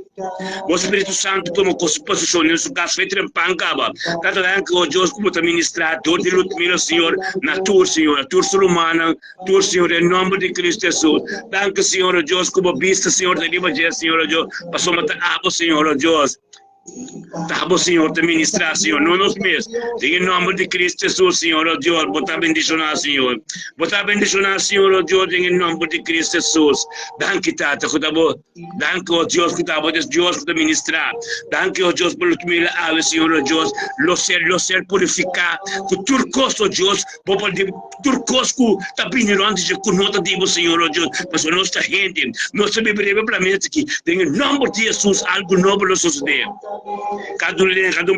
O Espírito Santo toma posição nesse caso, feito em pancaba. Tata, danke, ó Deus, como administrador de Ludmila, Senhor, na tua, Senhor, a tua humana, tua, Senhor, em nome de Cristo Jesus. Danke, Senhor, ó Deus, como vista, Senhor, da Libadia, Senhor, ó Deus, passou a matar água, Senhor, ó Deus. Tá bom, Senhor, te ministrar, Senhor, não nos mesmos. Em nome de Cristo Jesus, Senhor, ó Deus, botar bendicionar, Senhor. Botar bendicionar, Senhor, ó Deus, em nome de Cristo Jesus. Danke, Tata, que tá bom. Danke, ó Deus, que tá bom, Deus, que te ministrar. Danke, ó Deus, pelo que me ave, Senhor, ó Deus, lo ser purificar. Que turcos, ó Deus, por de turcos, que tá vindo antes de conota de Senhor, ó Deus, mas a nossa gente, nossa Bíblia, para mim, aqui, em nome de Jesus, algo novo nos suceder. Cada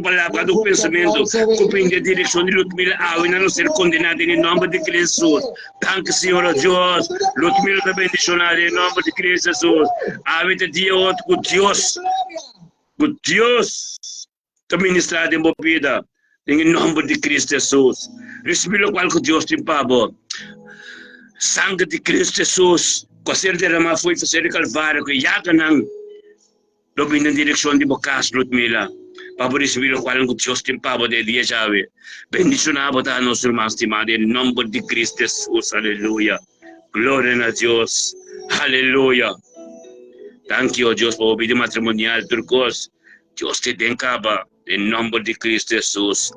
palavra, cada pensamento, compreende a direção de Ludmila e não ser condenado em nome de Cristo Jesus. Danke, Senhor, ó Deus. Ludmila está bendicionada em nome de Cristo Jesus. Ave de dia outro com Deus, está ministrado em boa vida, em nome de Cristo Jesus. Recebe o qual que Deus tem para bom. Sangue de Cristo Jesus, com a ser derramado foi fazer o calvário, que já não. Lobi na direção de Bocas, Ludmila. Para receber o qual que Deus tem para de dia, Chave. Bendicionado a nossos irmãos estimados em nome de Cristo Jesus. Aleluia. Glória a Deus. Aleluia. Thank you, Deus, por vida matrimonial, turcos. Deus te dencaba em nome de Cristo Jesus.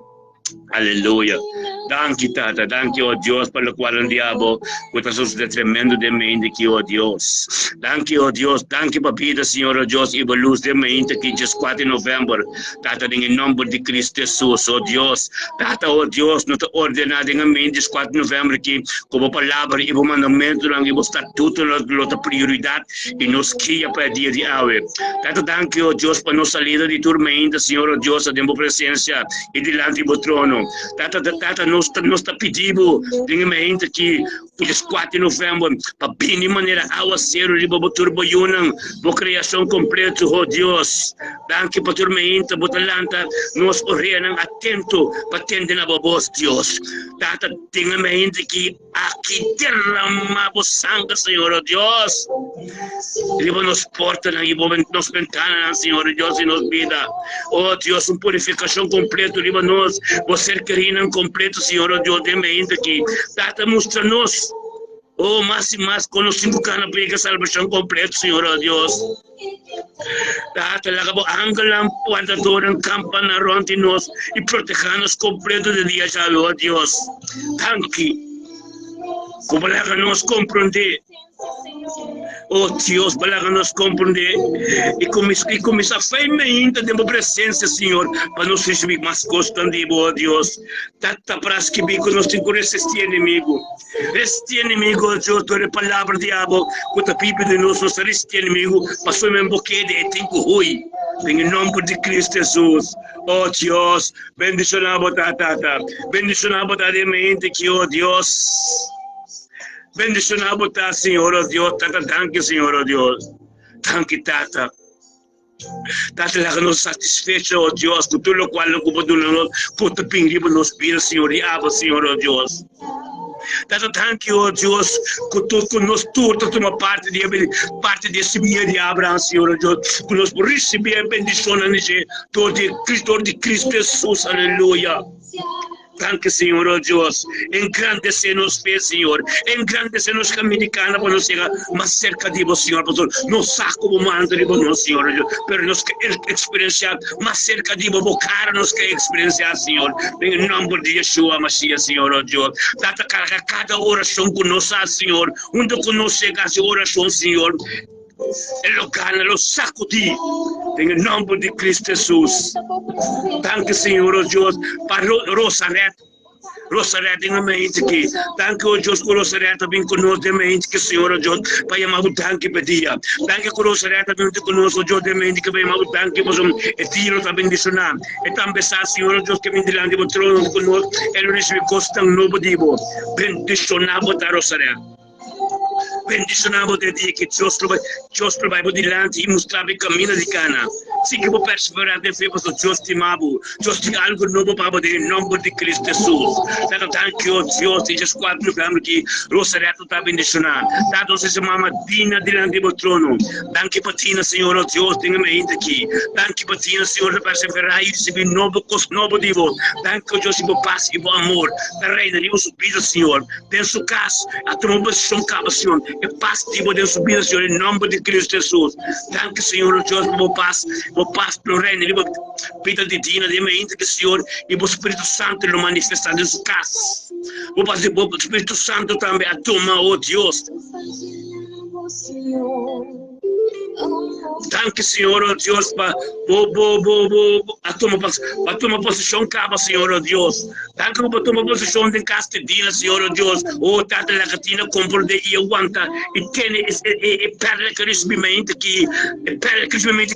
Aleluia. Danke, Tata. Danke, oh Deus, pelo qual o diabo está sucedendo tremendo de mente aqui, oh Deus. Danke, oh Deus. Danke, papita, Senhor, oh Deus, e a luz de mente aqui, dia 4 de novembro. Tata, em nome de Cristo Jesus, oh Deus. Tata, oh Deus, não está ordenado em mente, dia 4 de novembro aqui, como palavra e o mandamento, e o estatuto, a prioridade, e nos guia para o dia de hoje. Tata, danke, oh Deus, para nossa salida de tormenta, Senhor, oh Deus, a tempo presença e delante do trono. Tata, nós está pedindo, em mente aqui, dia 4 de novembro, para bem de maneira ao acero, de boa turboiuna, boa criação completa, oh Deus. Danke para tormenta, boa talanta, nós ordenam atento, para atender a voz, Deus. Tata, tenha mente que aqui derramamos sangue, Senhor, oh Deus. Liba nos portas, nos ventanas, Senhor, oh Deus, e nos vida. Oh Deus, uma purificação completa, liba nós, você querendo completo, Senhor, oh Deus, de mente aqui. Tata, mostra-nos. Oh, mais e mais, conhecendo o cana para a salvação completa, Senhor, oh Deus. Tata, laga po anggalang puantador ng kampana ronti nos e protejanos completo de dia já, oh Deus. Thank you. Como laga nos compreender. Oh Deus, para nos compreender e começar a fé ainda de uma presença, Senhor, para nos receber mais constante, oh Deus. Tata para que bico nos tem que resistir inimigo. Resistir inimigo, oh Deus, toda a palavra diabo, que a Bíblia de nós nos resistir inimigo, passou em boquete e tem que ruir. Em nome de Cristo Jesus. Oh Deus, bendicionamos Tata. Bendicionamos de mente que, oh Deus. Bendicionamos, Senhor, oh Deus, Tata, thank you, Senhor, oh Deus. Thank you, Tata. Tata, lá nos satisfecho, oh Deus, com tudo o qual não podemos puta pingibo nos vidas, Senhor, e aba, Senhor, oh Deus. Tata, thank you, oh Deus, com tudo que nos tudo, uma parte desse dia de Abraão, Senhor, oh Deus, que nos receber a bendição de Cristo Jesus, aleluia. Thank you, Senhor, oh Deus. Engrandecer-nos, Senhor. Engrandecer-nos caminhando para nos chegar mais cerca de você, Senhor. Não saco o manto de você, Senhor. Pero nos experienciar mais cerca de você, cara, nos quer experienciar, Senhor. Em nome de Yeshua, Mashiach, Senhor, oh Deus. Tata, cada oração conosco, Senhor. Onde conosco chega a oração, Senhor. Ele gana, ele sacudi. Em nome de Cristo Jesus. Thank you, Senhor, oh Deus, para Rosaret em mente aqui. Thank you, oh Deus, que Rosaret também conosco de mente que, Senhor, oh Deus, para chamar o tanque pedia. Thank you, que Rosaret também conosco, oh Deus, de mente que vai chamar o tanque, mas é tiro também bendicionar. E também, Senhor, oh Deus, que vem delante do trono conosco, ele recebe coisa tão novo de você. Bendicionamos a Rosaret. Bendicionamos de dia que Deus vai por delante e mostrar o caminho de Cana. Se que vou perseverar de fé, porque Deus te ama. Deus tem algo novo para você, em nome de Cristo Jesus. Tanto thank you, Deus, e Jesus quatro programas que Rosareto está bendicionando. Tanto se chama Dina delante do trono. Thank you, Patina, Senhor, oh Deus, tenha mente aqui. Thank you, Patina, Senhor, para perseverar e receber novo de você. Thank you, Deus, por paz e por amor. Da reina de sua vida, Senhor. Tem sua casa, a tua posição, Senhor. E paz de você, sua vida, Senhor, em nome de Cristo Jesus. Thank you, Senhor, oh Deus, por paz pelo reino, e por vida de Dina, de mente que, Senhor, e por Espírito Santo, ele manifestar em sua casa. O Espírito Santo também a toma, oh Deus. Thank you, Senhor, oh Deus, para a tua posição, caba, Senhor, oh Deus. Thank you para tomar posição de castidina, Senhor, oh Deus. Oh, tata la catina, compreende e aguanta. E tem e perde crescimento que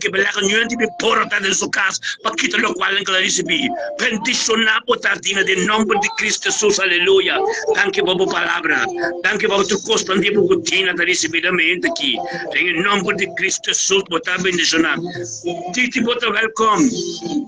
belaga nuante de porta de sua casa, para quitar o qual ela recebi. Bendicionar por tardina, de nome de Cristo Jesus, aleluia. Thank you para a palavra. Thank you para o teu constante por rotina de receber a mente aqui. Em nome de Cristo Jesus, botar bendicionar. Titi, botar welcome.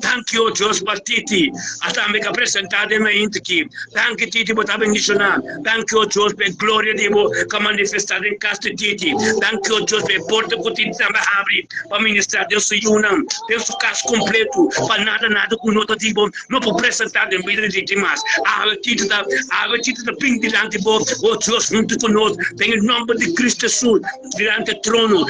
Thank you, Deus, para Titi. Até me apresentar de mente aqui. Thank you, Titi, botar bendicionar. Thank you, Deus, para glória de você, que manifestar em casa de Titi. Thank you, Deus, para porta que Titi também abre, para ministrar Deus se unam. Deus o caso completo, para nada com nota de bom. Não para apresentar em vida de Titi mais. A Titi da ping delante de você, oh Deus, junto conosco. Em nome de Cristo Jesus, delante do trono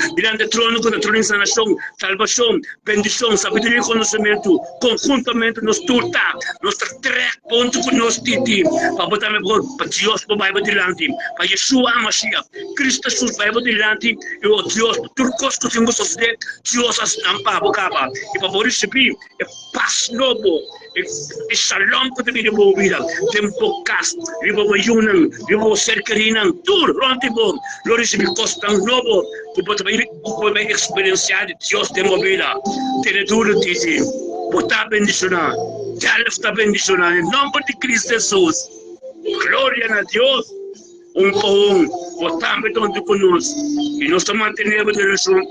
com a trono de sanação, salvação, bendição, sabedoria e conhecimento, conjuntamente nos turta, nos três pontos que nos titi, para botar para Deus, para Bible delante, para Yeshua Mashiach, Cristo Jesus, Bible delante, e o Deus, turcos que temos suceder, Deus as nampa, bocaba, e para receber, é paz novo, e shalom que tem de boa vida, tempo cas, e para unam, e para cercarinam, tudo, ronte bom, lo receber costa novo, que pode experienciar Deus de uma vida, tem tudo titi, botar bendicionar, já está bendicionar, em nome de Cristo Jesus. Glória a Deus. Por um, botamos donde conosco. E nós estamos mantendo a direção do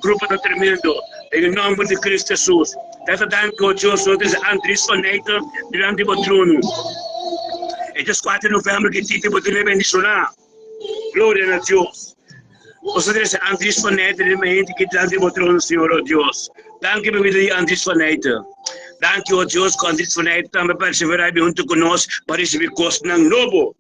grupo está tremendo. Em nome de Cristo Jesus. Dessa dança que Deus diz Andrés Foneta diante do trono. E das 4 de novembro que Titi pode bendicionar. Glória a Deus. Você diz Andrés Foneta diante do trono, Senhor, oh Deus. Danke por vida de Andrés Foneta. Danke, ó Deus, quando isso vai também perseverar junto conosco para receber costa ng novo.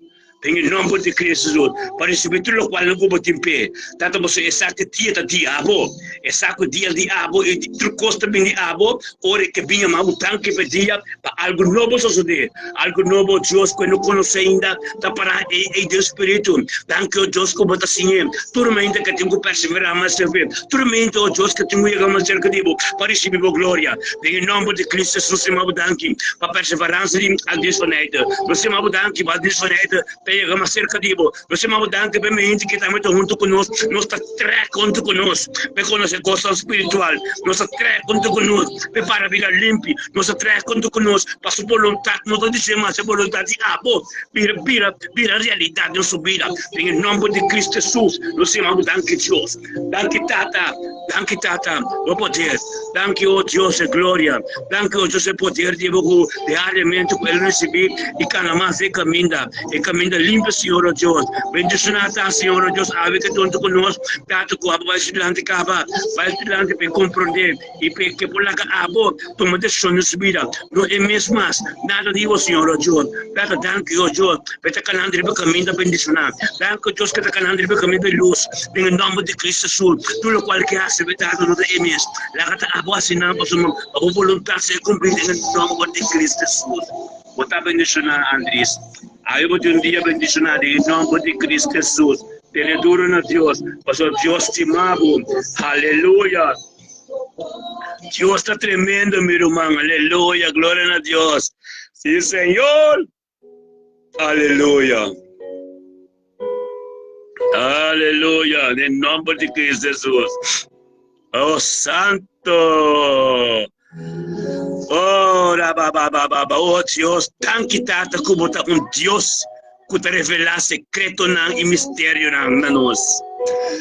Em nome de Cristo Jesus, para receber tudo o qual não vou botar em pé. Tanto você exato dia do diabo, exato dia do diabo, e tudo costa bem diabo, ora que vinha mal tanque pedia para algo novo suceder, algo novo Deus que não conhece ainda, tá para e do Espírito. Danke ó Deus que bota assim, turmenta que tenho que perseverar mais servir, turmenta ó Deus que tenho que chegar mais cerca de Deus, para receber a glória. Em nome de Cristo Jesus, você me danke para perseverança a Deus vanidade. Você me danke para Deus vanidade. Chegamos cerca de Deus. Você me danke para mim que também está junto conosco, nós está junto conosco, para conhecer coisa espiritual, nós está junto conosco, para a vida limpa, nós está junto conosco, para sua vontade, não estou dizendo a vontade de Abo, vira realidade da nossa vida. Em nome de Cristo Jesus, nós me danke Deus, danke Tata, o poder, danke ó Deus e glória, danke ó Deus e poder de alimento para ele receber e cada mais e caminha limpa, Senhor, ó Deus. Bendicionada, Senhor, ó Deus, ave que junto conosco, tato com a vai estudante cava, vai estudante para compreender e para que por lá que abo, toma decisão na sua vida. Não é mesmo mais, nada de você, Senhor, ó Deus. Tato, danke, ó Deus, para que canandre para caminho da bendicionar. Danke, ó Deus, que canandre para caminho da luz. Em nome de Cristo Jesus, tudo o qual que há se vetado no é mesmo. Lá que abo assinando a vontade se cumprir em nome de Cristo Jesus. Vou bendicionar, Andrés. Aí vou ter dia bendicionado em nome de Cristo Jesus. Tele duro na Deus, mas o Deus te ama. Aleluia. Deus está tremendo, meu irmão. Aleluia. Glória a Deus. Sim, Senhor. Aleluia. Aleluia. Em nome de Cristo Jesus. Oh, Santo. Oh, oh Deus, tanque tata como tá Deus que te revela secreto e mistério na nós.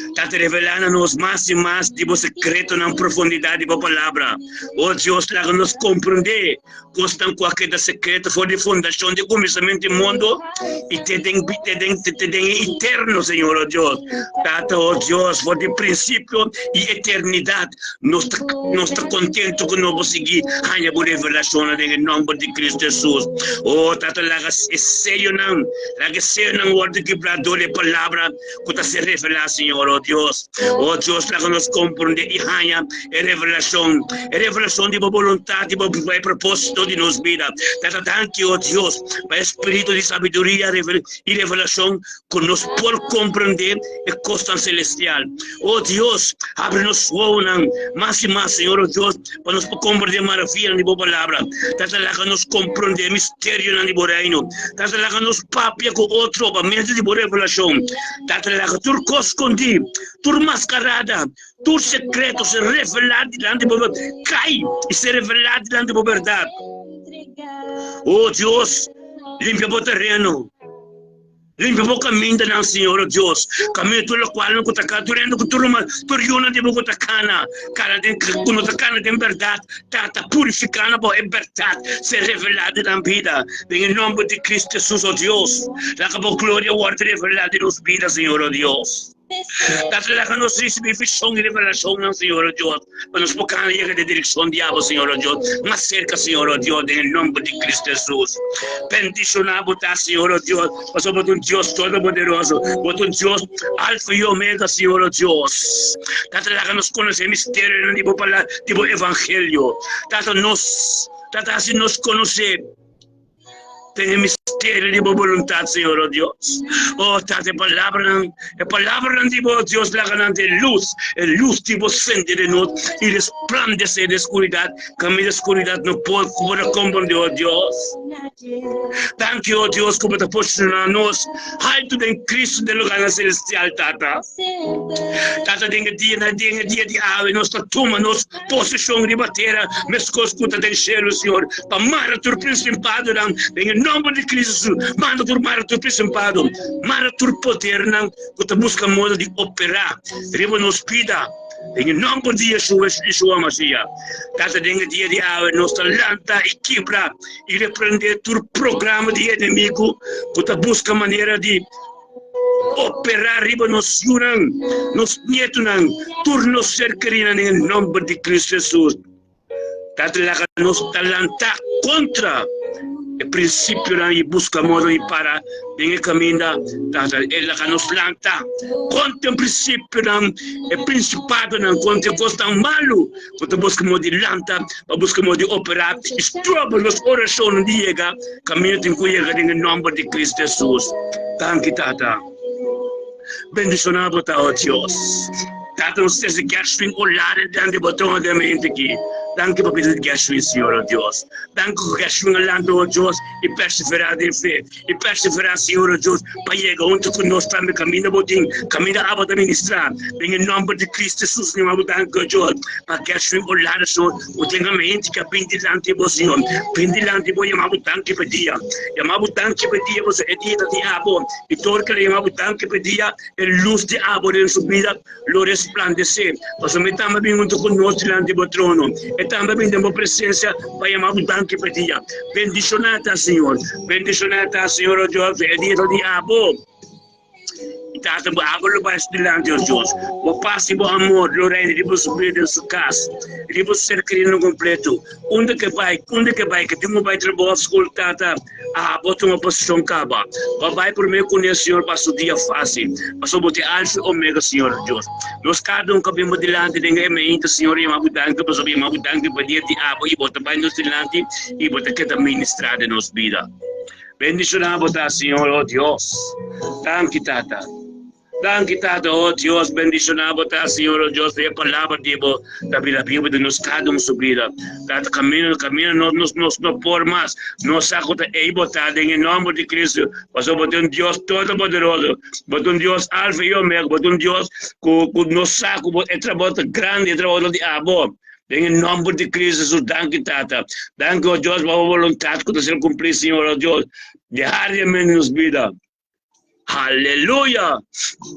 Está te revelando a nós mais e mais de o secreto na profundidade da palavra. Oh Deus, lá nos compreender constam qualquer secreto for de fundação de começamento do mundo e te den eterno, Senhor, oh Deus. Tata, oh Deus, for de princípio e eternidade. Nós está contente que nós seguir a revelação em nome de Cristo Jesus. Oh, Tata, lá que seio não word quebrador de palavra que está se revelar, Senhor, oh Deus. Oh Deus, lá que nos compreender e ganha a revelação de vontade, de propósito de nossa vida. Tata, danke, oh Deus, para o espírito de sabedoria e revelação que nos por compreender a costa celestial. Oh Deus, abre-nos mais e mais, Senhor, oh Deus, para nos compreender maravilha de boa palavra. Tata, lá que nos compreender mistério na de reino. Tata, lá que nos papia com outro, para mente de boa revelação. Tata, lá que tu escondido, tu mascarada, tu secreto se revelar diante de cai e se revelar diante da verdade. Oh Deus, limpa o terreno. Limpa o caminho da Senhor, oh Deus. Caminho pelo qual não está durando que turma de boa cana. Cara de quando está cana de verdade, tá purificando a verdade, se revelada na vida. Em nome de Cristo Jesus, oh Deus. La glória guarda revelada nos vidas, Senhor, oh Deus. Date lá que nós recebemos visão e revelação, Senhor, oh Deus. Para nos focar na direção diabo, Senhor, oh Deus. Mais cerca, Senhor, oh Deus, em nome de Cristo Jesus. Bendicionado, Senhor, oh Deus. Mas somos Deus todo-poderoso. Somos Deus alfa e omega, Senhor, oh Deus. Date lá que nós conhecemos mistério do evangelho. Date assim nos conhecer. Tem mistério de boa vontade, Senhor, oh Deus. Oh, Tata, a palavra de Deus, lá ganante luz de você de nós, e resplandece de escuridade, caminho de escuridade não pode compreender, oh Deus. Danke, oh Deus, como te posicionar nós, alto em Cristo, de lugar celestial, Tata. Tata, dia de ave, nós toma nos posição de bater, mas escuta do céu, Senhor, para mara tu principado, em nome de Cristo, manda tu mara tu principado, mara tu poder, que te busca modo de operar, riba nos pida. Em nome de Yeshua Mashiach. Tata, dia de ave, nós lanta e quebra e repreender tu programa de inimigo, que te busca maneira de operar riba nos yunan, nos nietunan, turnos cercarina em nome de Cristo Jesus. Tata lá que nós talanta contra o princípio lá e busca modo e para bem caminhar, tata ela que nos planta contra o princípio lá o principado não contra gosta malo, quando busca modo de lanta, busca modo de operar, estroba nos orações de chega, caminho tem que chegar em nome de Cristo Jesus. Thank you, tata. Bendicionado tá o Deus. Tata nos seja gasting olhar dentro do botão da mente aqui. Danke por pedir gasting, Senhor Deus. Danke por gasting olhando o Deus e perseverar em fé. E perseverar, Senhor Deus, para chegar onde que nós estamos caminhando, botim, caminho a aba da ministrar. Em nome de Cristo Jesus, não há danke Deus. Para gasting olhar Senhor, o tenha mente que pendilante bo Senhor. Pendilante bo chamado danke pedia. Chamado danke pedia você é dia de abo. E todo que chamado danke pedia, é luz de abo em subida, lo resplandecer. Nós metamos bem junto com nós diante do trono. E também bem demos presença para chamar o tanque para dia. Bendicionata, Senhor. Bendicionata, Senhor Deus. É dia de abo. E tá também agora vai estudar Deus. O passe do amor, o reino de subir de sua casa. De ser criado completo. Onde que vai, que tu vai trabalhar escutar a botar uma posição caba. Vai por meio com o Senhor para o dia fácil. Passou botar alfa e ômega, Senhor Deus. Nós cada cabemos delante de ninguém, Senhor, e mabudanque, para subir mabudanque para dia de abo e botar bem nos delante e botar que também ministrar de nossa vida. Bendicionamos, Senhor, oh Deus. Thank you, Tata. Danke, Tata, oh Deus, bendicionamos, Senhor, oh Deus, a palavra de Deus, da Bíblia de nos cada subida. Tata, caminho, nos não por mais, nos saco de botar em nome de Cristo, mas eu botar um Deus todo poderoso, botar um Deus alfa e ômega, botar um Deus com nos saco, é trabalho grande, é trabalho de amor. Em nome de Cristo Jesus, danke, Tata. Danke, oh Deus, para a vontade que você cumprir, Senhor, oh Deus, diariamente nos vida. Aleluia!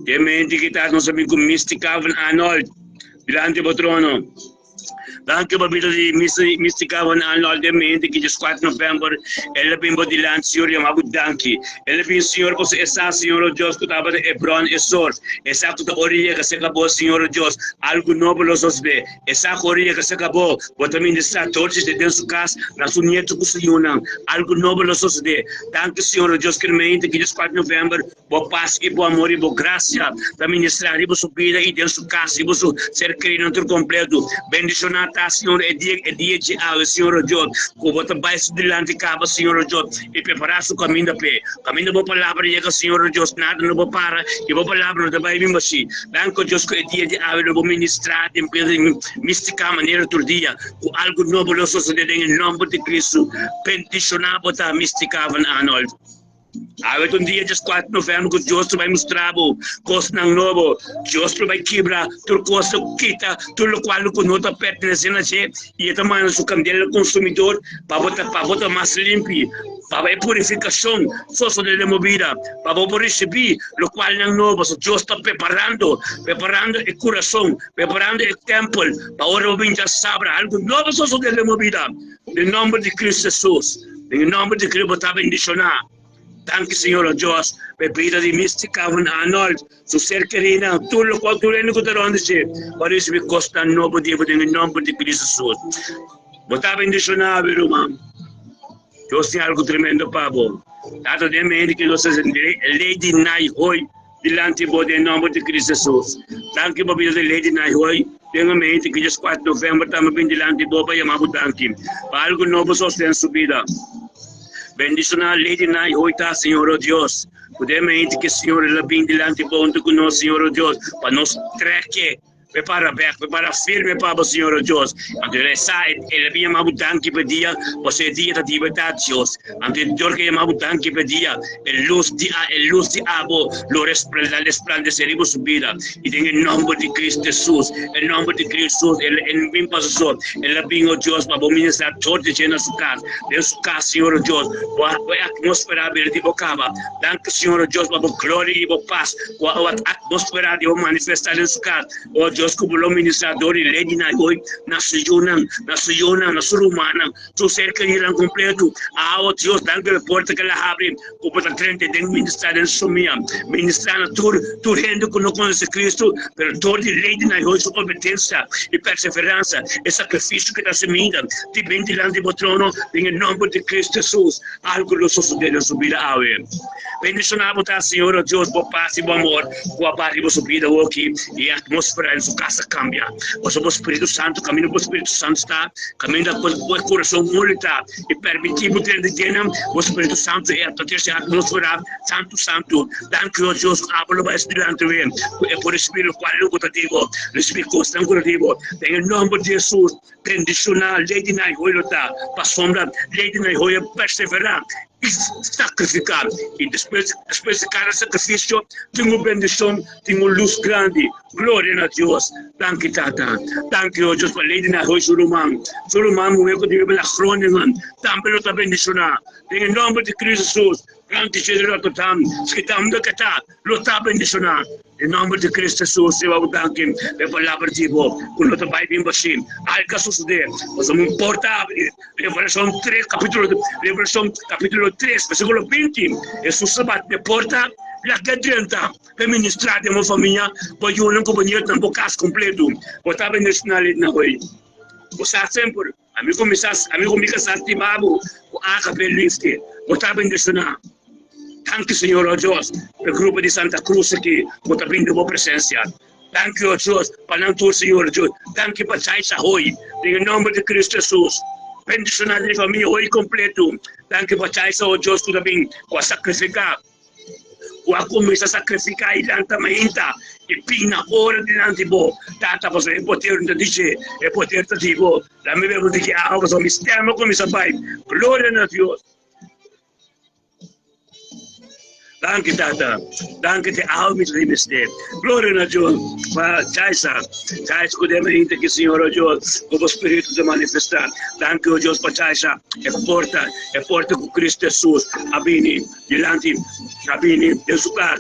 Demente que está nosso amigo Mística Arnold, diante do trono. Danke por vida de Mística Arnold, demente que dia 4 de novembro, ela vem por diante, Senhor, e amado danke. Ela vem, Senhor, você essa, Senhor, Deus, que estava de Hebron e Sor. Essa que orilla que se acabou, Senhor, Deus, algo novo nos vê. Essa orilla que se acabou, vou também estar todos dentro de sua casa, na sua nieto que se unam. Algo novo nos vê. Danke, Senhor, Deus, que mente que dia 4 de novembro, boa paz e boa amor e boa graça, para ministrar e boa subida e dentro de sua casa, e boa ser querido por completo. Bendicionado, Senhor, é dia de água, Senhor Deus, que você vai se delante de cabo, Senhor Deus, e preparar seu caminho da pé. Caminho da boa palavra, chega, Senhor Deus, nada não vai parar, e boa palavra não vai vir assim. Danke, Deus, que é dia de água, eu vou ministrar, de mística maneira todo dia, com algo novo, nós suceder em nome de Cristo. Bendicionado, tá, mística Arnold. Aí um dia, dia 4 de novembro, que Deus vai mostrar coisa novo. Deus vai quebrar tudo coisa quita, tudo qual não está pertencendo a você. E também o candeeiro consumidor para botar mais limpo, para a purificação, só de movida, para receber o qual não novo. Deus está preparando o coração, preparando o templo, para o Robin já sabe algo novo, só de movida. Em nome de Cristo Jesus, em nome de Cristo, está bendicionado. Danke, Senhor Deus, bebida de mística, Arnold, su ser querida, tudo o qual tu lendo que te dizer, para isso me custa novo dia, em nome de Cristo Jesus. Você bendicionado, irmão. Deus tem algo tremendo para você. Tanto de mente que nós somos Lady Nai Hoi, diante de você, em nome de Cristo Jesus. Danke por vida de Lady Nai Hoi. Tenha mente que dia 4 de novembro estamos bem diante de você, e amamos danke. Para algo novo, só tem subida. Bendicionar Lady Nai Hoita, Senhor oh Deus. Podemos que Senhor ela vem diante de nós, Senhor oh Deus, para nos treque. Prepara firme para o Senhor oh Deus. Ante ele vem chamado tanque para dia, você dia da liberdade, Deus. Ante Deus que chamado tanque para dia, luz de abo, lo resplandecer e subida. E em nome de Cristo Jesus, em nome de Cristo Jesus, ele vem para o ele vem oh Deus para ministrar todo dia na sua casa, Senhor oh Deus, a atmosfera de bocava. Danke, Senhor oh Deus, para a glória e a paz, a atmosfera de manifestar em sua casa. Oh Dios, como los ministradores, lady na hoy, nacional, humana, tu cerca de irán completo. Oh Dios, dando la puerta que la abre, como la 30 de ministrar en su mía, ministrar tu reino que no conoce Cristo, pero todo de lady na hoy, su competencia y perseverancia, el sacrificio que da semilla, te bendirán de trono, en el nombre de Cristo Jesús, algo lo sucede en su vida a ver. Bendicionamos a Señor Dios por paz y por amor, por abrir su vida aquí y la atmósfera en su casa cambia. O sea, Espíritu Santo, camino por Espíritu Santo está, camina por el corazón molita y permitimos que o Espíritu Santo é a terceira atmosfera, santo, danke Dios, hablo para Espírito bien, por Espírito qual curativo, Espírito curativo, em nome de Jesus, bendicionar, lei na hoilota, para sombra, lei na hoia perseverar, e sacrificar, e depois de cada sacrifício, tenho bendição, tenho luz grande, glória a Deus, danke Tata, danke Deus, para lei na hoia surumang, mo eu digo pela crônica, também outra bendicionar, em nome de Cristo Jesus, grande Jesus, que estamos do que está, lutar bendicionar. Em nome de Cristo Jesus, eu vou dar aqui a palavra de Deus, quando eu vai vir assim, algo suceder, mas não importa, Revelação 3, capítulo 3, versículo 20, Jesus bate na porta, lá que adianta, para ministrar de uma família, para eu não companhia também caso completo, botar bem na rua. Você sempre, amigo me estimado, o acapelista, botar bem na Thank you, Senhor Deus, pelo grupo de Santa Cruz aqui, por estar vindo a presença. Thank you, Deus, para não ter, Senhor Deus. Thank you, para sair hoje, em nome de Cristo Jesus. Bendicionar a família hoje completo. Thank you, para sair, Deus, tudo bem, para sacrificar. Para começar a sacrificar e também, e pina hora diante de você. Tata, você é poder de dizer, é poder de dizer, da minha vida que há, você me estima como isso vai. Glória a Deus. Danke Tata, danke te almi trimeste. Glória a Deus. Chaisa, cuidadamente que Senhor Deus, como Espírito de manifestar. Danke o Deus para Chaisa. É porta com Cristo Jesus. Abini, dilante, abini, Deus lugar.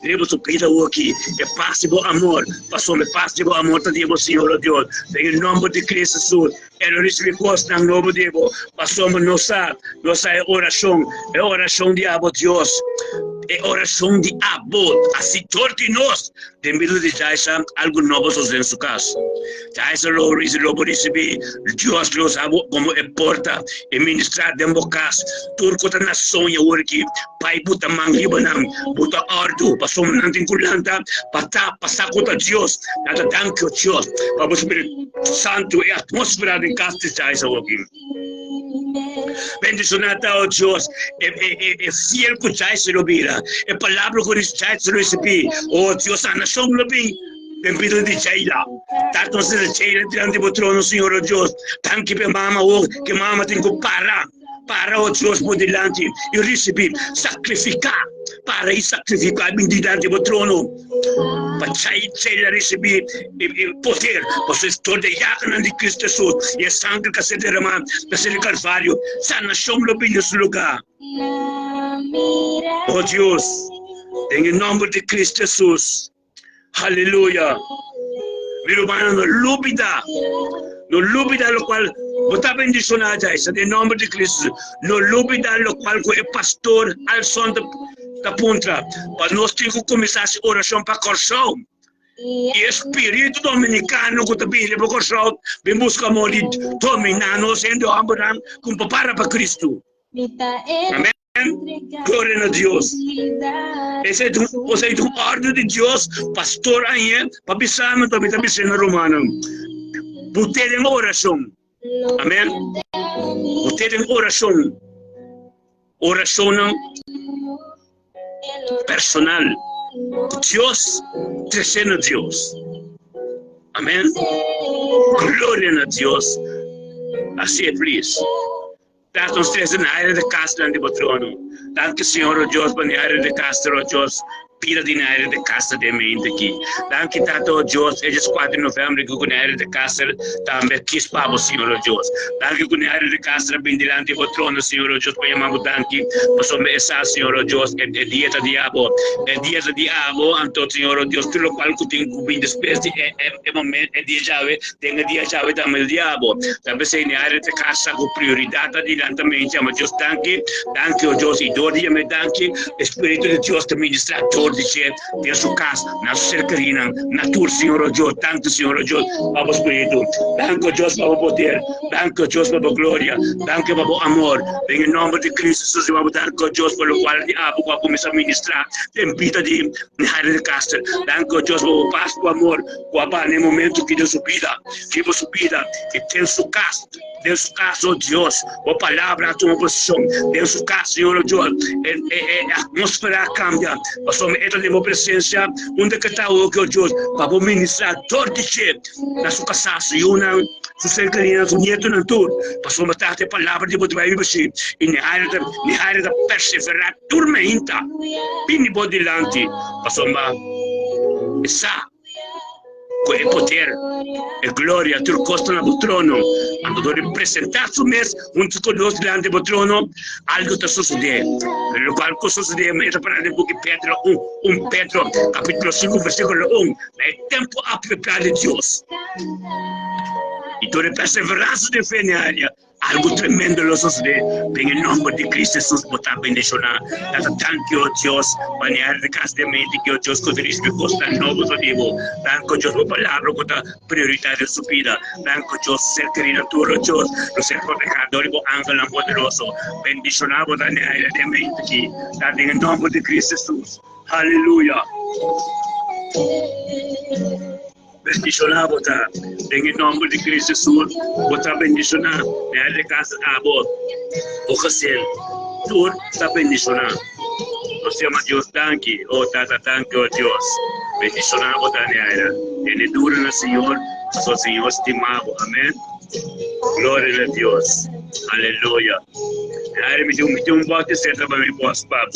Deus o vida aqui, é paz e bom amor, passou me paz e bom amor, tá Deus Senhor Deus, em nome de Cristo Jesus, ele recebe costa em nome de Deus, passou me nossa oração de abo Deus, é oração de abo, assim torte nós, de medo de Jaisa, algo novo em sua casa, Jaisa lo receber, Deus lo sabe como é porta, e ministrar de casa, turco da nação e aqui, pai buta mangibanam, buta ordo, passou nanti kulanta pata pasakota Dios nada danke o Dios para o Espírito Santo e a atmosfera de casa de Jaisa aqui. Bendicionada o Dios é fiel com Jaisa lo vira é palavra com Jaisa lo recebi o Dios a nação lo bem Bem-vindo de Jaila. Tanto se de Jaila diante do trono, Senhor Deus. Tanque para mama que mama tem que para o Deus por delante e receber, sacrificar, para ir sacrificar diante do trono. Para Jaila receber poder, você toda a de Cristo Jesus e a sangue que se derrama, que se de Calvário, sana somos bem nesse lugar. Oh Deus, em nome de Cristo Jesus. Aleluia. Meu irmão, no lúbida lo qual botar bendicionar Jaisa, em nome de Cristo. No lúbida lo qual é pastor al som da punta. Para nós temos que começar a oração para coração. E espírito dominicano que também leva coração, vem buscar de dominar nós sendo ambulan com para Cristo. Amém. Glória a Deus. Esse é um ordem de Deus, pastor aí, para bisama também está bisama romano. Botar em oração. Amém. Botar em oração. Oração personal. Deus, terceiro Deus. Amém. Glória a Deus. Assim é, please. Dados três na área de casa de trono. Danke Senhor Deus para a área de casa, Deus. pira de na área de casa de mente aqui. Danke Tato Deus, é 4 de novembro que na área de casa também quis para o Senhor Deus. Danke que na área de casa bem delante do trono, Senhor Deus, para chamar danke, para somente essa Senhor Deus, é dia do diabo, então Senhor Deus, tudo o qual que tem que bem despesa é momento, é dia chave, tem dia chave também o diabo. Também se na área de casa com prioridade diretamente, mas Deus danke o Deus e dor dia me danke, Espírito de Deus te ministrar todo dia, de sua casa, na sua cercaria, na tua Senhor Deus, danke Senhor Deus, para o Espírito, danke Deus para o poder, danke Deus para a glória, danke para o amor, em nome de Cristo Jesus, vamos dar com Deus pelo qual o diabo vai começar a ministrar, tem vida de área de casa, danke Deus para o paz, para o amor, para o momento que Deus subida, que tem sua casa. Deus su casa, oh Deus, a palavra, a tua posição, Deus su casa, Senhor, Deus, a atmosfera cambia, mas somos entra na presença, onde que está o que Deus, para ministrar todo dia, na sua casa, su cercaria, su nieto na tur, para somos estar a palavra de Deus, vai vir e na área da perseverar, tormenta, pini bodilante, para somos essa com o poder e glória tu costa no trono quando tu representar su mês junto com Deus diante do trono algo está sucedendo o qual que sucede é para o que Pedro 1 Pedro capítulo 5 versículo 1 é tempo apropriado de Deus e tu perseverança de fé na área algo tremendo lo sucede em nome de Cristo Jesus botar bendicionar thank you Deus para de casa de mente que Deus que te me costa novo vivo thank you Deus por palavra com a prioridade de sua vida thank you Deus ser querido tu Deus o ser protegido e ángel poderoso bendicionar por a área de mente que em nome de Cristo Jesus aleluia bendicionar botar em nome de Cristo Jesus botar bendicionar na de casa abo o José tu está bendicionar o Senhor Deus danke o tata danke o Deus bendicionar botar na área ele dura no Senhor o Senhor estimado amém glória a Deus aleluia área me deu bote certo para me postar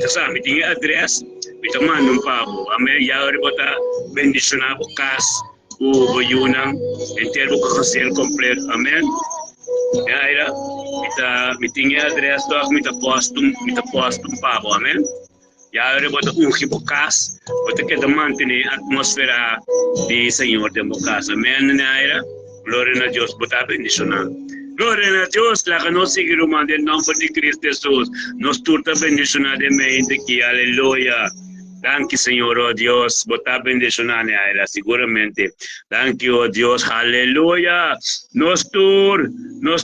Kasa mi tinha address, mi taman ng pabo. Ame yari bota bendicionar o cas, o yunang, entero ko kasi completo. Amen. Yaira, mi tinha address to mi postum pabo. Amen. Yari bota ungi cas, bota que mantene atmosfera de Senhor de casa. Amen. Yaira, gloria a Deus, bota bendicionar. Glória a Deus, la que nos sigue rumando en nombre de Cristo Jesús. Nos turta bendicionadamente aquí, aleluya. Danke, Señor, oh Dios, bota bendicionar a seguramente. Danke, oh Dios, aleluya. Nos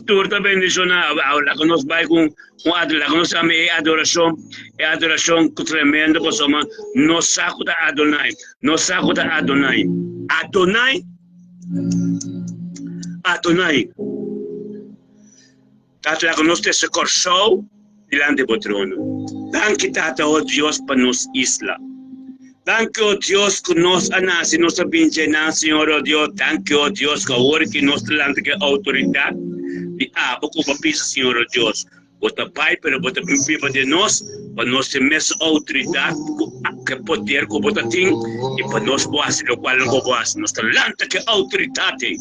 turta bendicionar. La que nos va con la que nos llama adoración tremenda, pues somos, nos saco de Adonai. Adonai. Tata la conosce se corso delante do trono. Danke Tata oh Deus para nos isla. Danke oh Deus que nos anasi nos abinjena Senhor oh Deus. Danke oh Deus que agora que nos delante que autoridade de abo com papisa Senhor oh Deus. Bota pai pero bota pipa de nós para nós ter mais autoridade que poder que bota tem e para nós boas o qual não boas nos delante que autoridade.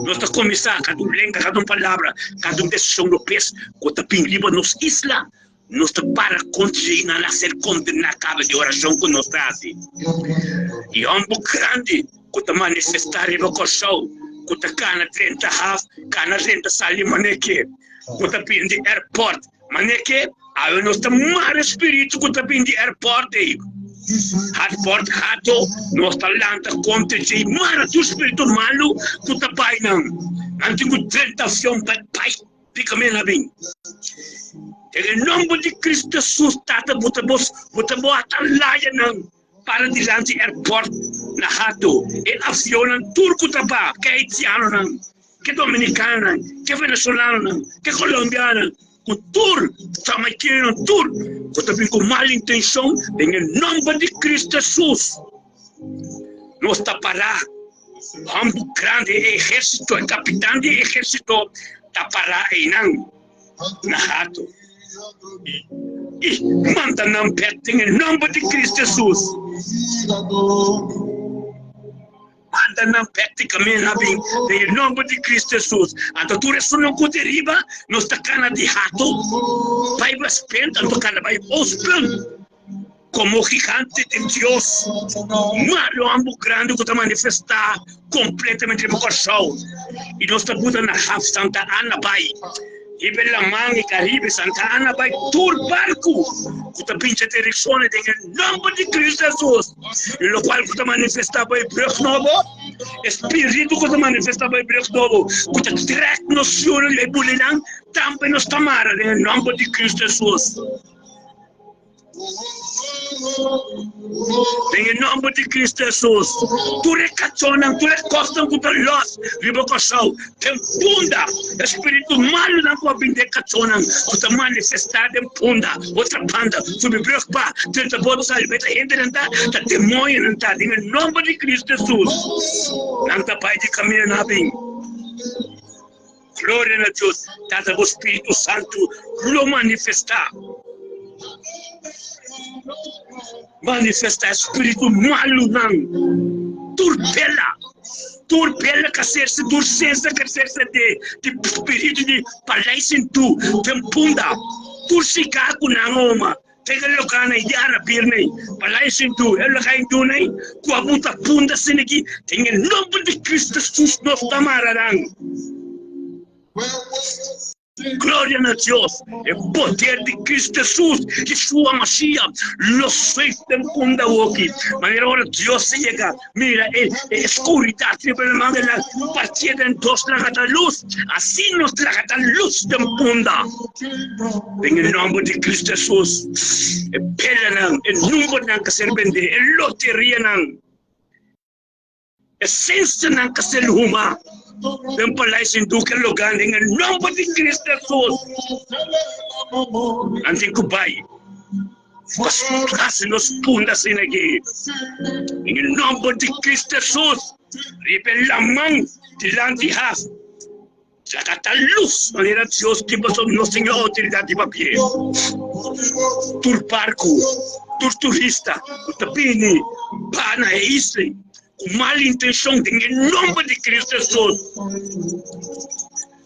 Nós estamos começando, cada lenga, cada palavra, cada decisão no pés, quando pingliba nos isla, nós estamos para construir, não ser condenar cada de oração que nós trazemos. E é um pouco grande, quando manifestar no coração, quando cana 30 half, cana 30 sali maneque, quando pindi airport, maneque, aí nós estamos mais espírito quando pindi airport aí. Hard hato nos talanta contra de mara tu espírito malo que tá pai não antigo tentação pai fica me na bem em nome de Cristo Jesus tata bota bota laia não para dilante airport na hato e avião turco tapa que haitiano não que dominicano que venezuelano que colombiano com tour, também querem tour, também com mal intenção, em nome de Cristo Jesus. Nós está para um grande exército, capitão de exército, está para aí não, na rato. E manda não petem em nome de Cristo Jesus. Manda não petem caminho em nome de Cristo Jesus. A doutora isso não deriva, não está cana de rato. Vai espenta, não cana vai ospel. Como gigante de Deus, Mário Ambo Grande que está manifestar completamente no coração. E nós estamos na Raf Santa Ana Bay. E pela Mangue Caribe Santa Ana Bay, todo barco que está pincha direzione em nome de Cristo Jesus. E o qual que está manifestar para o Break Novo, Espírito que está manifestar para o Break Novo, que está direto no Senhor e Bulinan, também nos tamara em nome de Cristo Jesus. Em nome de Cristo Jesus, tu recacionas, tu recostas contra nós, ribocossau, tem punda, espírito malo na tua vida recacionas, tu te manifestar em punda, outra banda, tu me preocupa, tenta botar salve, tá entrando, tá demônio, não tá, em nome de Cristo Jesus, não tá pai de caminho na bem. Glória a Deus, tá o Espírito Santo, lo manifestar. Manifestar espírito malo não turpela que ser-se durcença que ser-se de espírito de palácio em tu tempunda turcicaco não uma pega locana e ara pirnei palácio em tu ela cai em tu nem com a muita punda sendo aqui tem em nome de Cristo Jesus nós tamararão. Glória a Deus, o poder de Cristo Jesus, Yeshua Mashiach, los feitos de punda aqui. Mas agora Deus chega, mira, escuridade, tribunal la partida en dos traga a luz, assim nos traga a luz de punda. Em nome de Cristo Jesus, pela não, número não que ser vende, loteria não, essência não que ser uma. Tem palácio em duque lugar em nome de Cristo Jesus. Antes que vai, faz nos pundas aqui. Em nome de Cristo Jesus, revela a mão de landias. Traga a luz, maneira Deus que você não tem autoridade de papel. Tur parco, tur turista, tapini, pana e isla. Com mal intenção, em nome de Cristo Jesus.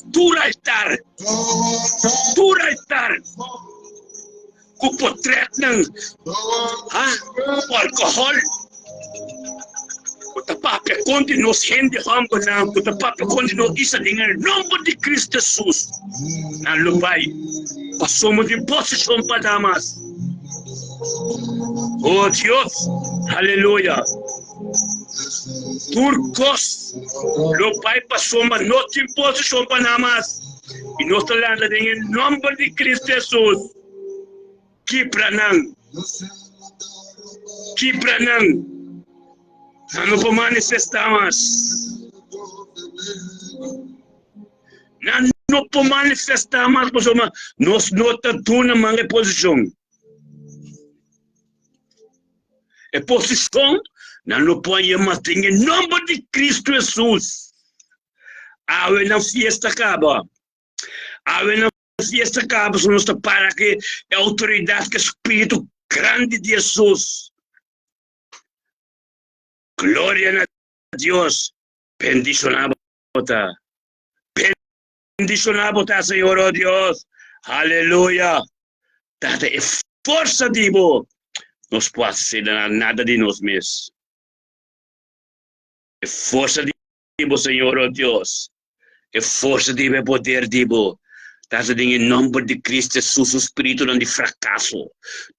Dura estar, com portreto, o álcool, o tapapé continua sendo rambo, o tapapé continua isso, em nome de Cristo Jesus. Não vai, passamos em posição para damas. Oh Deus, aleluia. Turcos, o Pai passou uma noite em posição para nós. E nós estamos em nome de Cristo Jesus. Que para não. Não nos manifestamos. Não nos manifestamos, nós não estamos na posição. A posição não podemos ter em nome de Cristo Jesus. A fiesta acaba. Só nos para que a autoridade, que o Espírito grande de Jesus. Glória a Deus. Bendicionado, Senhor, oh Deus. Aleluia. Dada a força de Deus. Não pode ser nada de nós mesmos. É força de Deus, Senhor, oh Deus. É força de Deus, poder de Deus. Estás em nome de Cristo Jesus, o Espírito não de fracasso.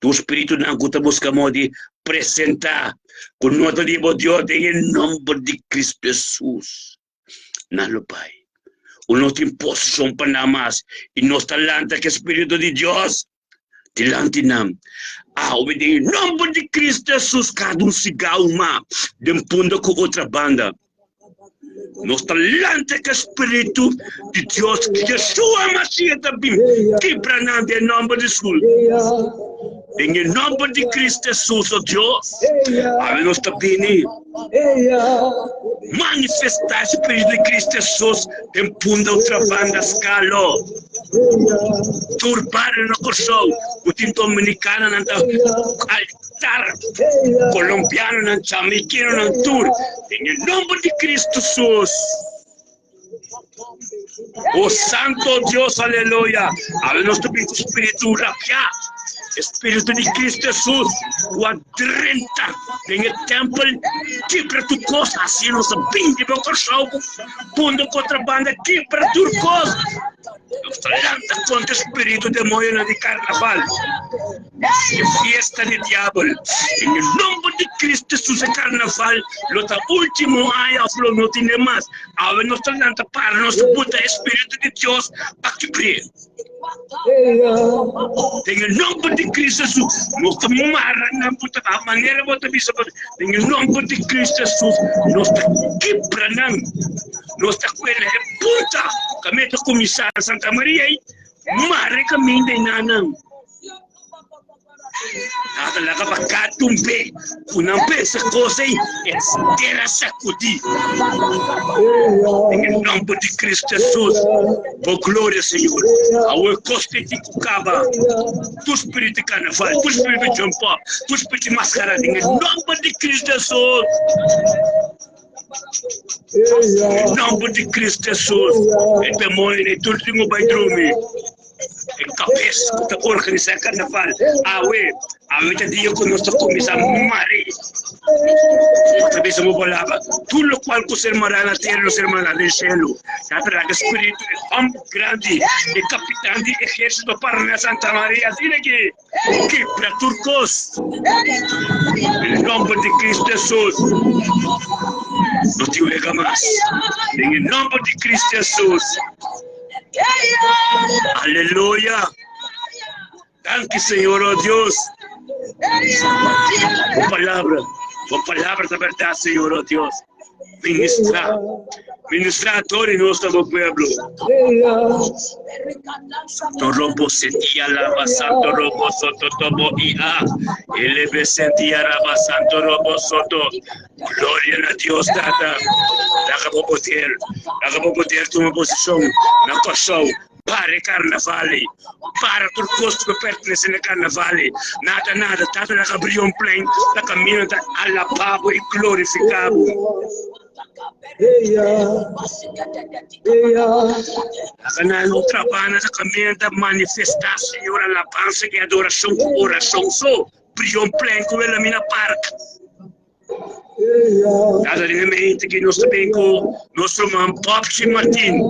O Espírito não que buscamos de apresentar. Com nota de Deus, em nome de Cristo Jesus. Não, Pai. O nosso imposição para nós. E nós talanta que o Espírito de Deus. Dilante nam, em nome de Cristo Jesus, cada cigarro de punda com outra banda. Nós talante que o Espírito de Deus, que Yeshua Mashiach também, que para nós em nome de Jesus. Em nome de Cristo Jesus, oh Deus, a nós também manifestar o Espírito de Cristo Jesus, em punda outra banda escalo. Turbar na Kosovo, butin Dominicana ng altar, Colombiano ng Jamaican ng tour. Em nome de Cristo Jesus. Oh Santo Dios, aleluya. Abre nuestro espíritu rapia. Espíritu de Cristo Jesus, o adrenta em templo, quebra tu coisa, assim nossa bem de meu cachorro, pondo contrabanda, quebra tu coisa. Lanta contra o espírito demônio de carnaval, de fiesta de diabo. Em nome de Cristo Jesus, é carnaval, lota último ano, falou não tem mais. Abre nossa lanta para nosso puta espírito de Deus para quebrar. Em nome de Cristo Jesus, nós estamos marrando puta a maneira bota bisa. Em nome de Cristo Jesus, nós estamos quebrando, nós estamos com ele puta. Kami itu komisar Santa Maria, mari kami di nanang. Talaga pagkatumbe, kunang pesa cosa entera sacudi. Em nome de Cristo Jesus, por glória, Senhor. Ao coste de Cucaba, tu espírito carnaval, tu espírito de Jumpa, tu espírito mascarado. Em nome de Cristo Jesus. Em nome de Cristo Jesus, o demônio é tudo que vai dormir. É cabeça que está organizando carnaval. A dia que nós começamos a morrer. Outra vez eu falava, tudo o qual você mará na terra, você mará no céu. Já terá que espírito de homem grande, de capitão de exército para na Santa Maria. Assim aqui, que para turcos. Em nome de Cristo Jesus. Não te uega mais. Em nome de Cristo Jesus. Aleluia. Danke, Senhor, oh Deus. Tua palavra da verdade, Senhor, oh Deus. Ministrar a todo nuestro pueblo. Torobo sentia lava santo robo soto tobo ia. Eleve sentia lava santo robo soto. Glória a Deus, Tata. Acabou poder tomar posição na coção. Para carnaval, para tudo que pertence ao carnaval, nada, tanto na abriu pleno, na caminho da alabado e glorificado. Na outra banda, na caminho da manifestar, Senhor, alabança e adoração com oração só, brilhou pleno com ela minha parte. Cada mente que nós também com nosso irmão Popsi Martin.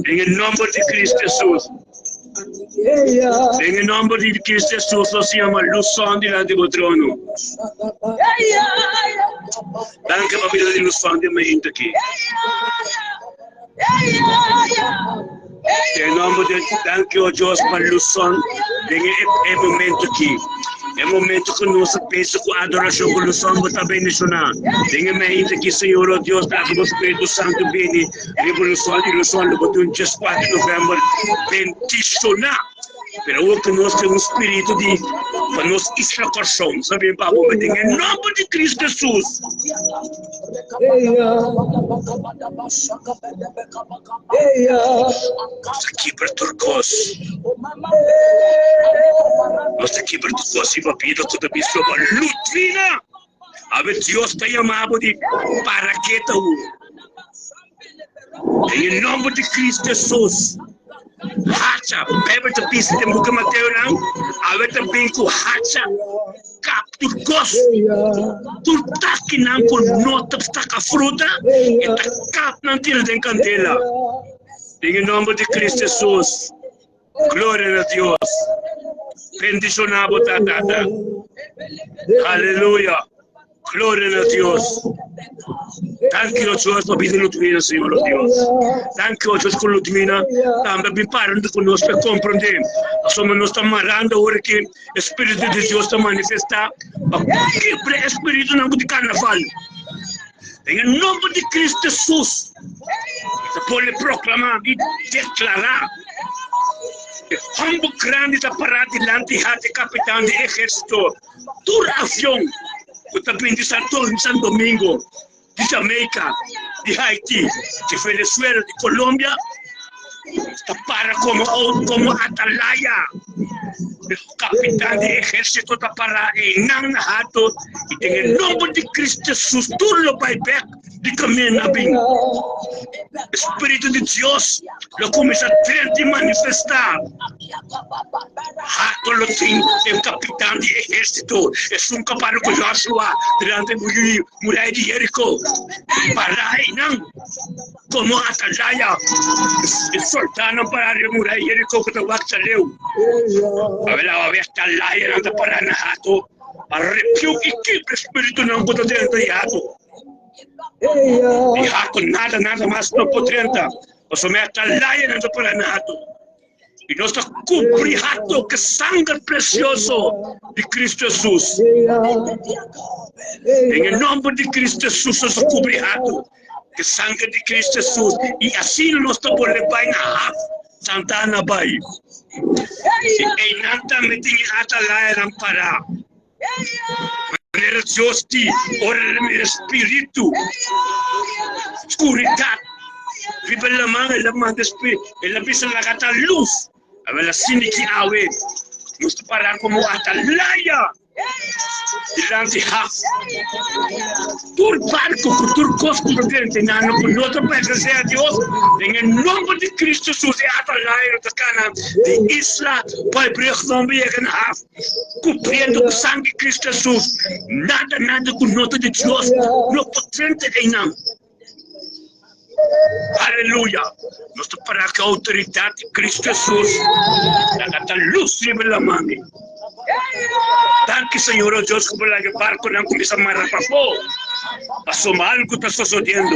Em nome de Cristo Jesus. Em nome de Cristo Jesus, nós chamamos Luzão diante do trono. Danke para a vida de Luzão de mente aqui. Em nome de danke a Deus para Luzão. É momento aqui. É momento que nós pensamos com a adoração que nós vamos também mencionar. Tenha mente que Senhor, oh Deus, dá o Espírito Santo bem, revolução e ilusão, no botão de 4 de novembro, bendicionar. Pero o que nós temos um espírito de, para nós extracoração, sabe, Pablo? Mas em nome de Cristo Jesus. Nós aqui para turcos. Nós aqui para turcos e papiro toda a pessoa Lutvina. A ver, Deus está chamando de paraqueta. Em nome de Cristo Jesus. Hacha, bebe te pisa de muka Mateo não, ave também com hacha, captur gos, tu taque não com nota taca fruta, e ta cap não tira de candela. Em nome de Cristo Jesus, glória a Deus, bendicionado tata, aleluia, glória a Deus. Danke a Deus por vida Lutvina, Senhor Deus. Danke a Deus por Lutvina, também me parando conosco para compreender. Somos nós estamos marando agora que o Espírito de Deus está manifestando. Que é Espírito não de carnaval. Em nome de Cristo Jesus, você pode proclamar e declarar. O homem grande está parado diante do capitão de exército. Toda avião, que também de Santo Domingo. De Jamaica, de Haiti, de Venezuela, de Colômbia, Está para como atalaya. O capitão de exército está para enang na hato. E tem o nome de Cristo Jesus. Tudo vai back de caminho na bem. Espírito de Deus, lo começa a manifestar. Hato lo tem o capitão de exército. É um caparo com Joshua durante a muralha de Jerico. Para enang como atalaya. Soltaram para a muralha de Jerico que estava saleu. Avela atalaya nanda para na hato. A rebuke equipe espírito não pode dentro de hato. E hato nada mais não pode entrar. O som é atalaya nanda para na hato. E nós está cobrir hato que sangue precioso de Cristo Jesus. Em nome de Cristo Jesus, nós cobrir hato que sangue de Cristo Jesus. E assim nós estamos levando na Santana Bay. E nanta me tinha atalaya não para. Maneira justi, ora meu espírito. Escuridade. Viva la mão do espírito. Ela pisa la gata luz. Ela sindi que awe. Nós parar como atalaya. Durante tur barco, tur costo dentro nano con outro para agradecer a Deus em nome de Cristo Jesus e atalaya da cana de isla vai brechão bem na cumprindo o sangue de Cristo Jesus nada com nota de Deus no potente em não. Aleluia! Nós estamos para a autoridade de Cristo Jesus da luz revela mami. Danke Senhor oh Deus que por lá o barco não começa a marrar para fora. Passou mal que está sucedendo.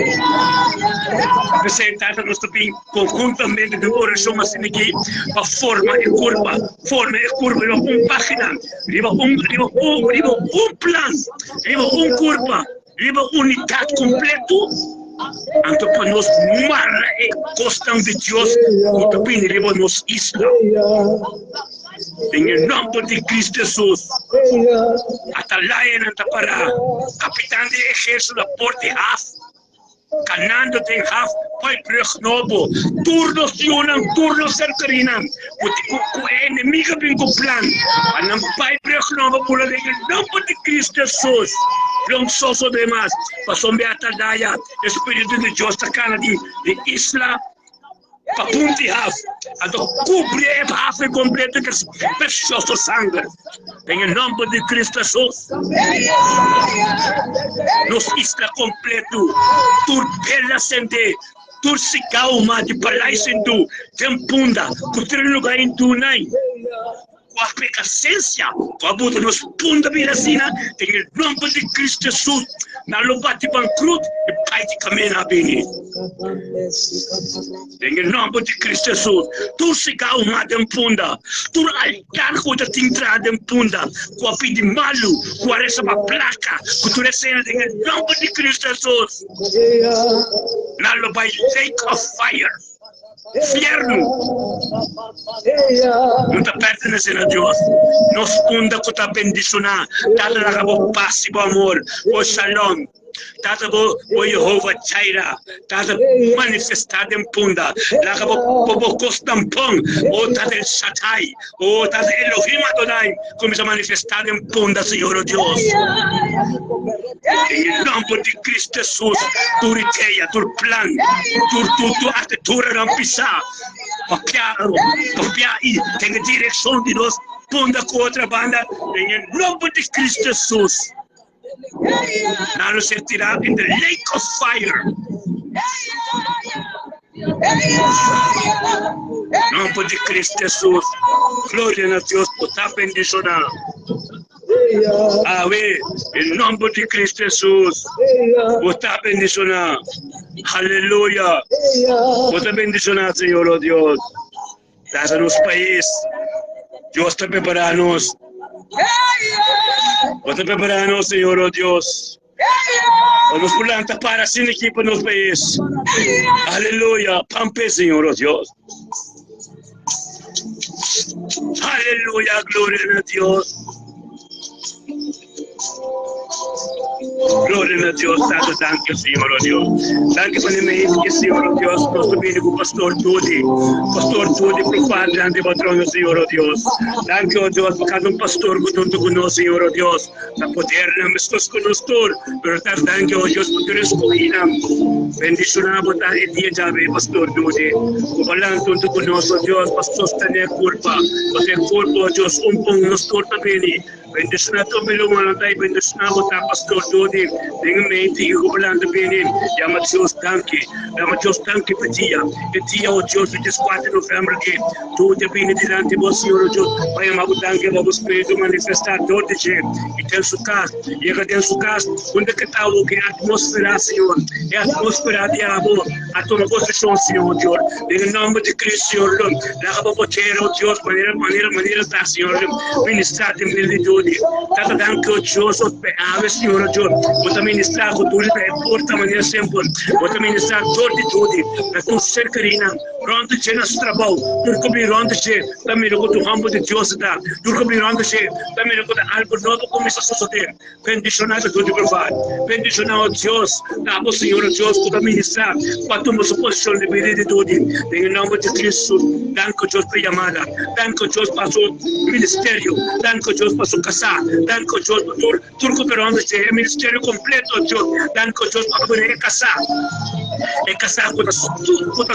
Apresentado nós também conjuntamente de oração assim aqui para forma e curva, uma página, riba um plano, riba curva, riba unidade completo. Então para nós marra e costão de Deus, o também riba nos isla. Em nome de Cristo Jesus, atalaya nanta para capitão de exército da Porte Haf, canando tem Haf, vai prechnobo, turno sionam, turno cercarinam, o inimigo vem com plano, anam vai prechnobo por em nome de Cristo Jesus. Não só demais, passou me atalaya, Espírito de Deus está cana de isla. Para punti Haf, a do cobrir Haf e completo que é precioso sangue. Em nome de Cristo Jesus, nos isla completo, tur bela sende, tur se calma de palai sendu, tempunda, cutir lugar em tunai. Com a precacência, com a buta nos punda viracina, em nome de Cristo Jesus, na lobate bancruto e pai de caminho a bini. Em nome de Cristo Jesus, tu se calma de punda, tu altar com a tintrada de punda, com a pide malu, com a essa placa, com tu recena em nome de Cristo Jesus. Na lobate lake of fire. Fierno não está pertencendo a Deus. Nos punda que está bendicionado, dá-lhe a paz e o amor, o shalom. Tata bo Jehovah Jireh, tata manifestado em punda, laga bo costampong, o tata el Shaddai, o tata Elohim Adonai, começa a manifestar em punda, Senhor Deus. Em nome de Cristo Jesus, tu riteia, tu plan, tu arquitetura não pisar, papiar e tem a direção de nós, punda com outra banda, em nome de Cristo Jesus. Now se tirar in the lake of fire. Nome de Cristo Jesus. Glória a Deus por estar bendicionado. Ave, em nome de Cristo Jesus. Por estar bendicionado. Aleluia. Por estar bendicionado, Senhor, oh Deus. Dá nos países. Deus está preparando-nos. Vamos preparar-nos, Senhor, oh Deus. Vamos planta para sin equipo no país. Aleluia. Pampe, Senhor, oh Deus. Aleluia. Glória a Deus. Gloria a Dios, Santo, thank you, Señor, oh Dios. Thank you for the meeting, Señor, oh Dios. Nuestro médico, Pastor Judy, pro Padre, ante patrono, Señor, oh Dios. Thank you, oh Dios, por cada pastor que junto con nosotros, Señor, oh Dios. La poder, nuestros conocidos, pero thank you, oh Dios, por tu escogida. Bendicionamos el día ya, Pastor Judy. Ojalá junto con nosotros, Dios, para sostener culpa. Porque culpa, Dios, nos corta bene. Bendicionado pelo manatay, bendicionado ta Pastor Judy. Dengan mente ko balanda bene. Yama Dios tanki petia. Petia o Dios de 4 de novembro que tu te bene dilante vos Senhor Deus. Pai amado tanki vamos espírito manifestar todo de je. E tem su casa, chega tem su casa, onde que tá o que atmosfera Senhor. É atmosfera de amor. A tua construção Senhor Deus. Em nome de Cristo Senhor. Lá para poder o Deus maneira tá Senhor. Ministrar de militude. Tata danke o Deus os peaves Senhor Deus. Bota ministrar com tudo é porta maneira sempre. Bota ministrar todo de tudo. Na tua cercarina, pronto de nosso trabalho. Tudo que pronto de também o do rambo de Deus dá. Tudo que pronto de também o do algo novo começa a suceder. Bendicionado tudo por favor. Bendicionado Deus. Dá Senhor Deus para ministrar. Para tomar sua posição de vida de tudo. Em nome de Cristo, danke Deus para chamada. Danke Deus para o ministério. Danke Deus para sua casa. Danke Deus para tudo que pronto de ministério completo Deus. Danke Deus para poder casar. E casar para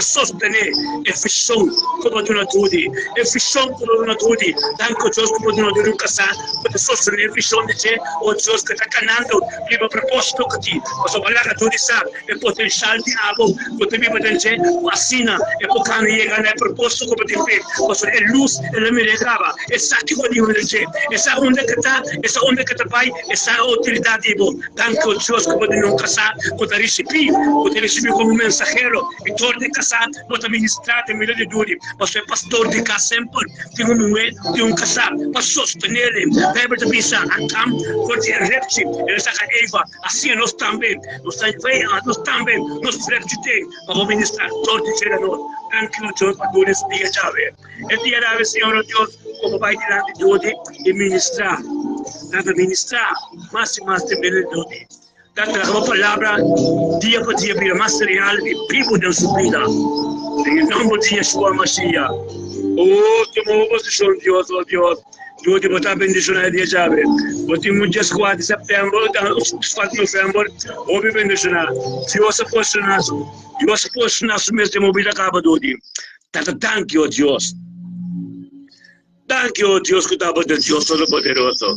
sostener a fissão como de tudo. A fissão como de tudo. Danke Deus como de casar para sostener a fissão de ser o Deus que está canando. Viva propósito que ti. Mas o valor que tudo sabe é potencial de água. Porque viva dizer vacina é porque não chega no propósito como de fé. Mas é luz, ela me regava. Essa que eu digo dizer. Essa onda que está pai, essa autoridade bom. Danke Deus como de não casar, porque recebi como mensageiro e todo de casar, pode ministrar de milho de dúvida. Mas é pastor de casa sempre, tem um casar para sostener ele. Deve de pensar, a campo, porque é repte, ele saca Eva, assim nós também, nós também, nós repte para ministrar todo de gerador. Danke Deus para todo esse dia chave. É dia da Senhor Deus, como vai tirar de tudo e ministrar. Nada ministrar, mais e mais de milho de dúvida. Tanta uma palavra, dia por dia, vira mais real e vivo da sua vida. Em nome de Yeshua Mashiach. Oh, tomou posição, Deus, oh Deus. Deus te botar bendicionar dia chave. Botei muitas 4 de setembro, 4 de novembro, ouve bendicionar. Se você posicionar, o mês de mobília acaba do dia. Tanta thank you, Deus. Thank you, Deus, que estava de Deus Todo-Poderoso.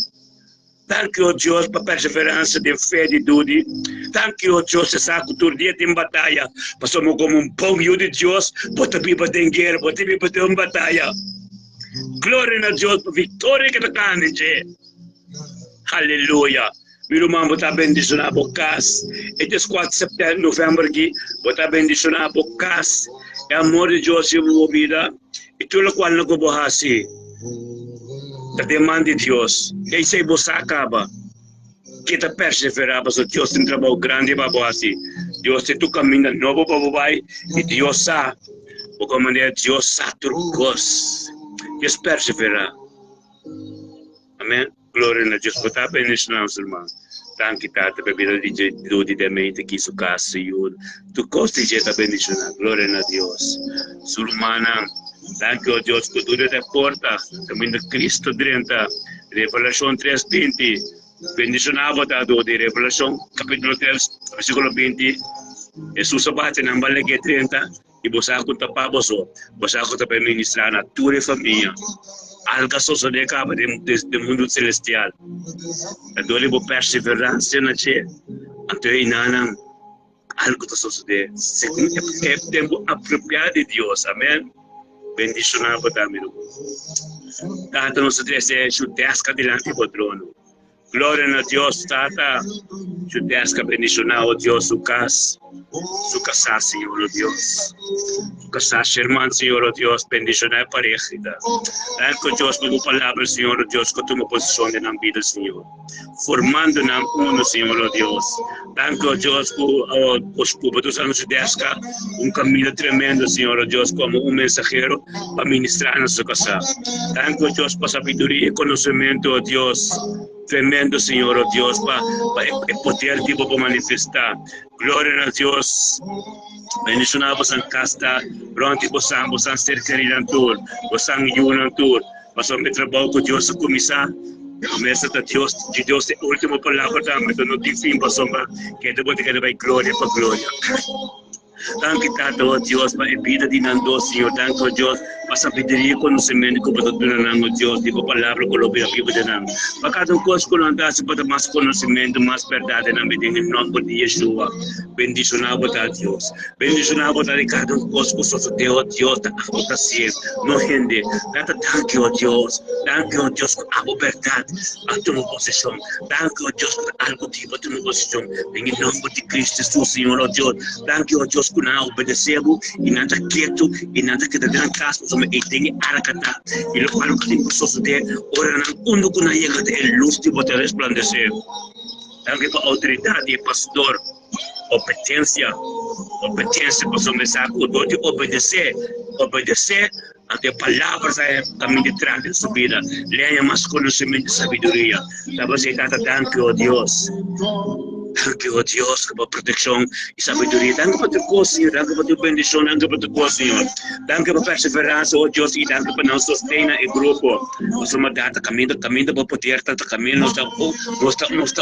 Thank you, Deus, para perseverança de fé de tudo. Thank you, Deus, essa cultura dia tem batalha. Passamos como pão de Deus, bota pipa de guerra, bota pipa de uma batalha. Glória a Deus, por vitória que está ganhando. Aleluia. Meu irmão, botar bendicionar a bocas. Estes 4 de setembro, novembro aqui, botar bendicionar a bocas. É amor de Deus em minha vida. E tudo o qual não coborrasse. Da demanda de Deus, e aí você acaba, que está perseverando, porque Deus tem um trabalho grande para você, Deus tem um caminho novo para você, e Deus sabe, porque maneira Deus sabe tudo coisa, Deus persevera, amém, glória a Deus, por estar bem nesse nosso irmão, tanto que a bebida de mente que isso caso, Senhor, tu gosta de estar bendicionado, glória a Deus, Sulmana. Thank you, Deus, que tudo é porta, também de Cristo dentro, Revelação 3:20, bendicionava dado de Revelação, capítulo 3, versículo 20, Jesus abate na balé 30, e você conta você conta ministrar na tua família, algo só de acaba do mundo celestial, então ele vai perseverança na che, até inanam, algo que sucede, segundo é tempo apropriado de Deus, amém. Bendicionar para mim. Tata nos treze chutesca diante do trono. Glória a Deus, Tata. Chutesca bendicionar o Deus su casa, Senhor o Deus. Su casa, irmão, Senhor o Deus, bendicionar para ele. Danke Deus por tua palavra, Senhor o Deus, que toma posição na vida, Senhor. Formando na uno, Senhor o Deus. Danke Deus por tus anos chutesca, caminho tremendo, Senhor o Deus, como mensageiro para ministrar na sua casa. Danke Deus por sabedoria e conhecimento, Deus. tremendo, Senhor, oh Deus, para poder tipo para manifestar. Glória a Deus. Bendicionamos a casta, pronto, possamos ser queridos tour, possamos ir tour, possamos trabalhar com Deus a começar. Promessa de Deus é a última palavra, mas não tem fim, possamos que depois que vai glória para glória. Danke Tata, oh Deus, para a vida de Nando, Senhor. Danke, oh Deus, para a sabedoria e conhecimento que você dá, oh Deus, de palavra que você vive de nós. Para cada coisa que nós damos, para mais conhecimento, mais verdade, na medida em nome de Yeshua. Bendicionado, Deus. Bendicionado, cada coisa que você tem, oh Deus, da afocacia, no rende. Danke, oh Deus. Danke, oh Deus, por a verdade, a tua posição. Danke, oh Deus, por algo de a tua posição. Em nome de Cristo Jesus, Senhor, oh Deus. Danke, oh Deus, que nós obedecemos e nada quieto e nada que dá caso, somos e tem aracata. E lo qual que tem pessoas de ora não uno que não chega de luz de poder resplandecer. Danke para a autoridade e pastor. Obediência para começar o dom de obedecer até palavras é caminho de trás da subida, leia mais conhecimento e sabedoria. Estava aceitado, danke, oh Deus. Danke, oh Deus, por proteção e sabedoria. Danke por tua coisa, Senhor. Danke por tua bendição. Danke por tua coisa, Senhor. Danke por perseverança, oh Deus. E danke por nos sustentar e grupo. Nós uma data, caminho para poder tanto caminho. Nós está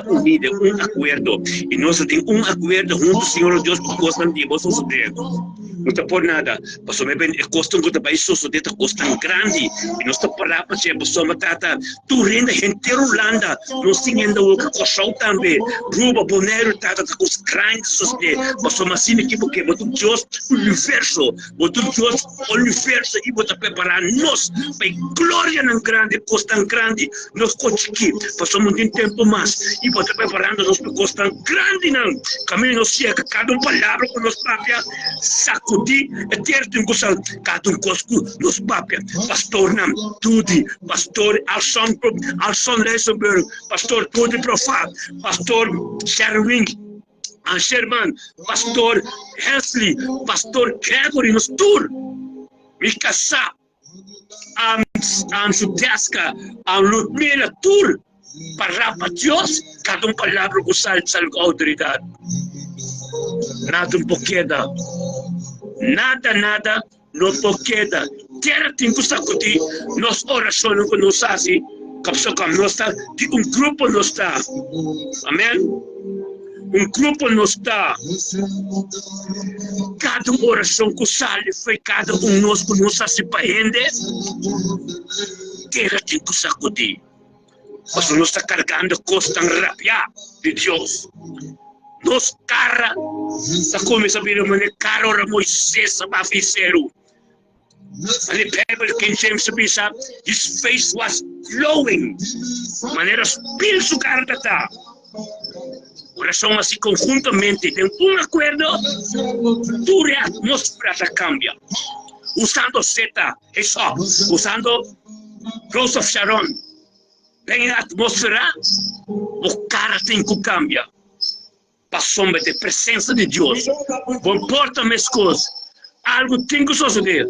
unidos, acordo. E nós temos acordo juntos, Senhor, oh Deus, por coisa de você suceder. Não está por nada. Passou me bem, custa que vai suceder, custa grande. E nós está para para ser, passou uma data, tu renda inteiro Holanda. Nós temos o coxão também. Ruba, Bonero, tata, com os grandes suceder. Passou uma cena aqui porque botou Deus universo, e botou preparar nós para glória não grande, custa grande. Nós cochiqui, passou muito tempo mais e botou preparando nós para custa grande não. Caminho nós chega, cada palavra com nós própria sacudi, eterno gosal, cada cosco nós própria. Pastor Nam, Tudi, Pastor Alson Leisenberg, Pastor Tudi Profat, Pastor Sherwin, Sherman, Pastor Hensley, Pastor Gregory, nos tour, Mikasa, Sudeska, Ludmila, tour, para Deus, cada palavra que sai com autoridade. Nada poqueda, nada, não poqueda. Terra tem que sacudir, nós orações que nós fazemos, nós está, de grupo nós está, amém? Grupo nós está, cada oração que sai, foi cada nós que nós fazemos para render, terra tem que sacudir, mas nós está carregando costa rabia de Deus. Nos cara, sa começa a vir uma cara ora Moisés a fazer. And the Bible King James bisa, his face was glowing. Maneira espírito cara tá. Oração assim conjuntamente tem acordo, toda a atmosfera cambia. Usando seta, usando Rose of Sharon, tem a atmosfera, o cara tem que cambiar. Para a sombra da presença de Deus. Não importa mais coisas. Algo tem que suceder.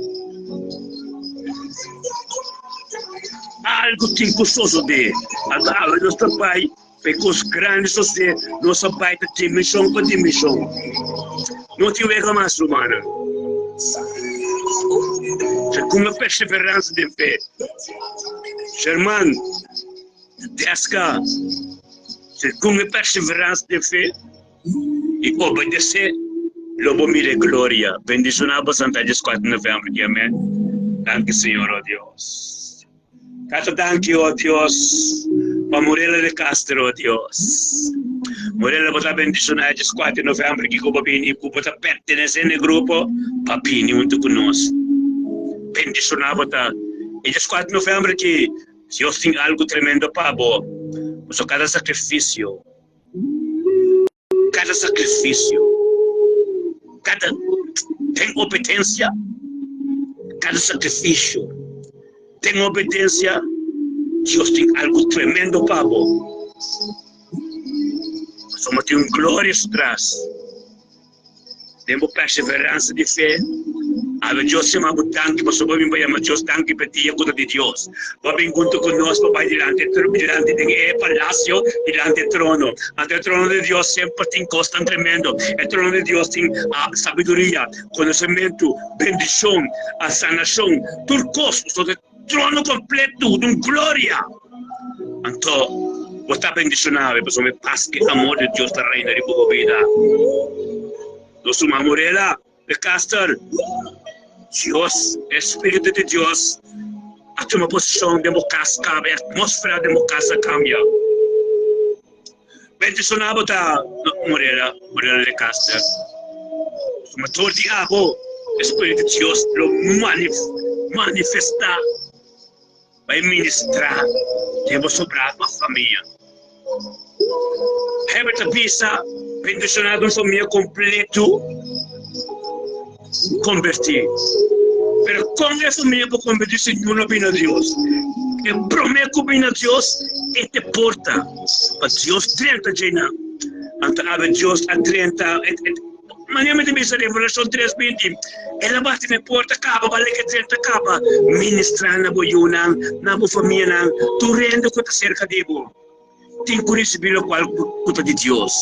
Algo tem que suceder. Agora, nosso Pai, pelos grandes suceder, nosso Pai de dimensão para dimensão. Não tem erro mais humana. Com uma perseverança de fé. Sherman, Deska, com uma perseverança de fé. E obedecer, lobo mire glória. Bendicionado Santa de 4 de novembro, amém. Danke, Senhor, oh Deus. Cato danke, oh Deus. Para Morela de Castro, oh Deus. Morela bota bendicionado de 4 de novembro, que como bem, bota pertenecendo ao grupo, papini junto conosco. Bendicionado bota. E de 4 de novembro, que Deus tem algo tremendo para vós. Mas cada sacrifício. Cada sacrifício, tem obediência, cada sacrifício tem obediência, Deus tem algo tremendo para vós. Somos glória atrás, temos perseverança de fé, Ave Deus se ama tanque para subir para chamar Deus tanque para ti conta de Deus. Vai bem junto conosco vai diante de palácio, diante do trono. Ante o trono de Deus sempre tem costa tremendo. O trono de Deus tem sabedoria, conhecimento, bendição, a sanação, tudo costo, o trono completo de glória. Então, você bendicionado, pessoal, me paz que amor de Deus está reina de boa vida. Nós somos Morela, de Castor. Deus, Espírito de Deus, a tua posição democrática, a atmosfera democrática cambia. Bendicionado está Morela de Castor. Como todo diabo, Espírito de Deus lo manifesta, vai ministrar, devo sobrar para a família. Herbert Pisa, bendicionado uma família completo, convertir. Pero com a família para convertir, Senhor, não vem a Deus. Eu prometo que vem a Deus e te porta. Para Deus 30 jena. Então, a Deus a 30. Maneira de pensar, Revelação 3:20. Ela bate na porta, acaba, balik que 30 acaba. Ministrar na boyunan, na boa família, tu rendo que está cerca de você. Tem que receber o qual cuta de Deus.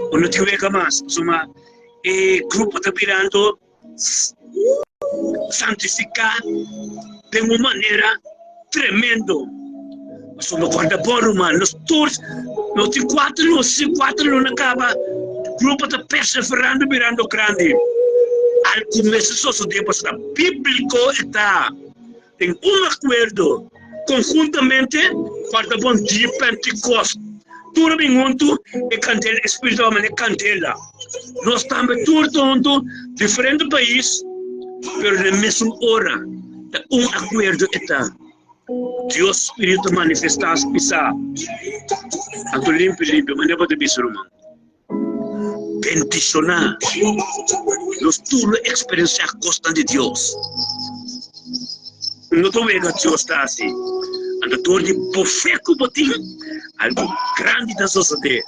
Quando te vê mais, suma grupo está virando santificar de uma maneira tremenda. Suma guarda bom, mano. Nos tours, nos tem 4 não acaba. O grupo está perseverando, virando grande. Al começo, só tempo está bíblico, está. Tem acordo. Conjuntamente, guarda bom dia Pentecostes. Tudo bem junto e cantela espiritualmente cantela. Nós estamos tudo junto, diferente país, mas na mesma hora, acordo está. Deus Espírito manifestar-se, pisar. Anto limpo, mas não pode ser humano. Bendicionar. Nós tudo experienciar a costa de Deus. Não estou vendo que Deus está assim. Ando todo de profeco botim, algo grande da sociedade.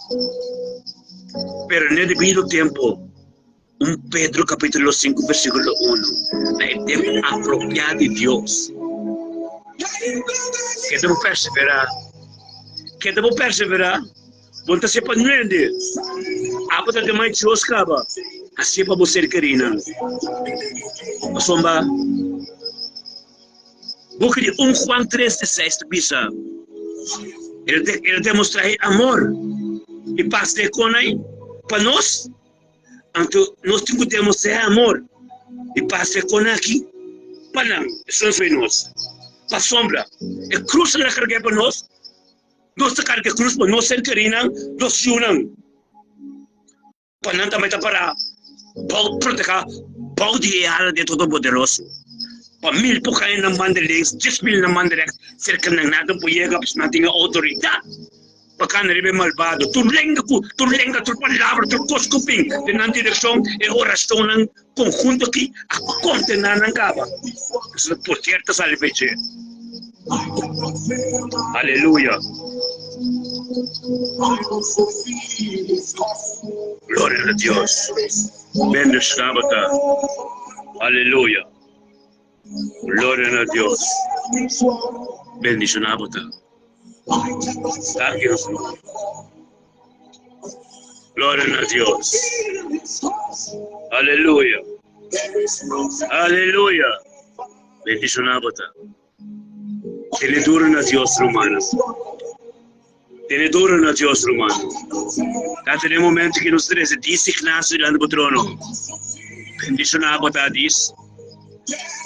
Pero no devido tempo, Pedro capítulo 5, versículo 1, é tempo apropriado de Deus. Que devemos perseverar, volta se para nele. Apesar de mais Deus acaba, assim para você querida. Somba. Book de Juan 3:16 bisa. Ele demonstra amor e paz de conai para nós. Então nós temos que demonstrar amor e paz de conai aqui para nós. Para sombra. A cruz na carga para nós. Nós carga a cruz para nós ser querida, nós unam. Para não também para proteger o dia de todo poderoso. Para 1000 por causa na manderex, 10.000 na manderex, cerca de nada por chegar, porque não tem autoridade. Para cá não é malvado. Tu lenga, tu palavra, tu coscupim, de na direção e oração conjunto aqui, a condenar na cava. Isso por certo sabe pedir. Aleluia. Glória a Deus. Bendicionado. Aleluia. Glória a Deus. Bendicionado. Gracias. Glória a Deus. Aleluia. Aleluia. Bendicionado. Tiene duro na Deus romano. Tiene duro na Deus romano. Tanto no momento que nós três designados diante do trono. Bendicionado a Deus.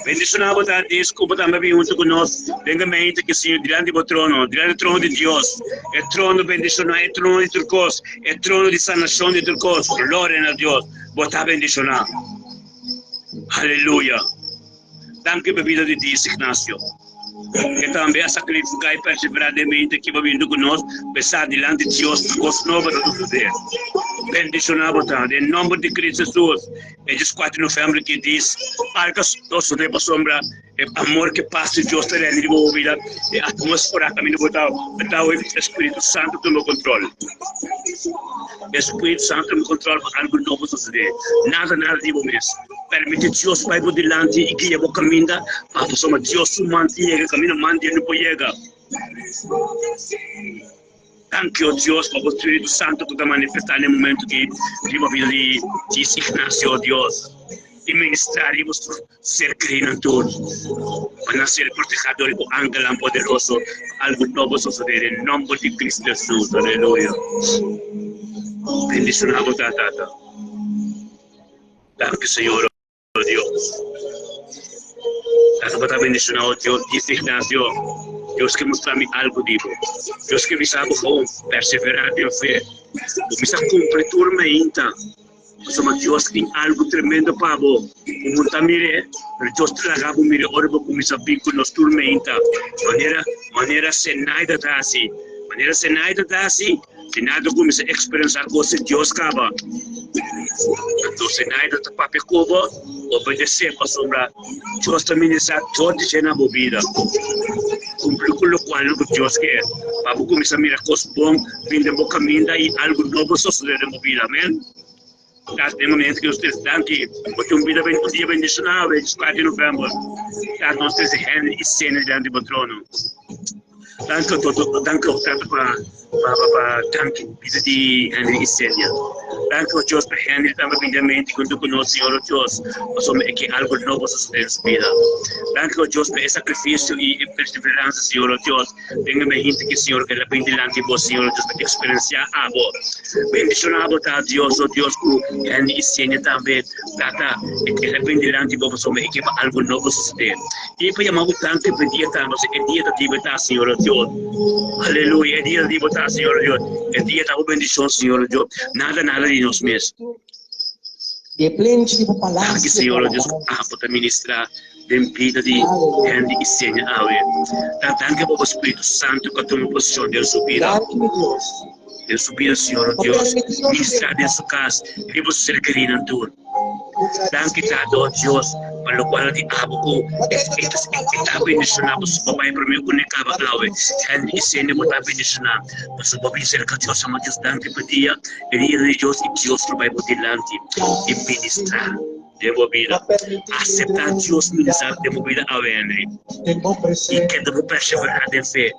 Bendicionado a Deus, como também junto conosco, lentamente que Senhor, diante do trono de Deus, é trono bendicionado, é trono de turcos, é trono de sanação de turcos, glória a Deus, botar bendicionado. Aleluia. Danke a vida de Deus, Ignacio. Que também a sacrificar e perseveradamente que vai vindo conosco, pensar diante de Deus, coisa nova do poder. Bendicionado, em nome de Cristo Jesus. É 4 de novembro que diz, algas nosso tempo sombra, é amor que passa de Deus terreno de boa vida, é atmosfera caminho botar o Espírito Santo no controle. Espírito Santo no controle para algo novo suceder. Nada de bom mesmo. Permite Dios Pai por delante y que llevo caminda. Papo somos Dios su mantiene, camino mantiene no llega. Thank you, Dios, por o Espírito Santo que manifestar no momento que viva a vida de Ignacio, Deus. E ministraremos ser creyendo para ser protegido por ángel poderoso. Algo novo suceder em nome de Cristo Jesus. Aleluia. Bendicionado, Tata. Thank you, Senhor, oh Deus. Tata, para bendicionar o Deus, diz Ignacio. Deus que mostrar-me algo disso. Deus que me sabe como perseverar em fé. Me sabe cumprir tudo ainda. Mas Deus tem algo tremendo para você. O mundo mire, Deus traga o mire ora para começar bem com nós tudo ainda. Maneira sem nada tá assim. Maneira sem nada tá assim. Se nada começa a experienciar coisas Deus acaba. Então se nada tá para pecoba, obedecer para sombra. Deus também está todo cheio na vida. Cumprir com o qual Deus quer. Para começar a mirar coisas bom, vindo em boca minda e algo novo suceder na vida. Amém? Neste momento que vocês estão aqui, porque um dia bendicionado, 24 de novembro, nós temos Henry e cena diante do trono. Danke auch para vida de Henry e Célia. Danke a Deus para Henry também lindamente junto com nós, Senhor Deus, nós somos aqui algo novo suceder em sua vida. Danke a Deus para esse sacrifício e perseverança, Senhor Deus. Tenha-me gente que, Senhor, que ela vem delante de vós, Senhor Deus, para experienciar a vós. Bendicionado está Deus, oh Deus, com Henry e Célia também, Tata, ela vem delante de vós, somos aqui para algo novo suceder. E para chamar o tanque para dia também, é dia da libertar, Senhor Deus. Aleluia, é dia de botar, Senhor Deus. É dia da bendição, Senhor Deus. Nada de nós mesmos. Aqui, Senhor Deus, para ministrar a vida de Henry e Célia. Danke para o Espírito Santo que toma posição de sua vida. De sua vida, Senhor Deus. Ministrar de sua casa. E você ser querido em tudo. Danke, Deus, para o qual de abo está bendicionado, o papai para mim conectava ao Henry e Célia está bendicionado, mas o papai cerca de Deus, ama Deus, danke por dia, dia de Deus e Deus vai por delante e ministrar de minha vida, aceitar Deus ministrar de minha vida ao Henry e que devo perseverar em fé.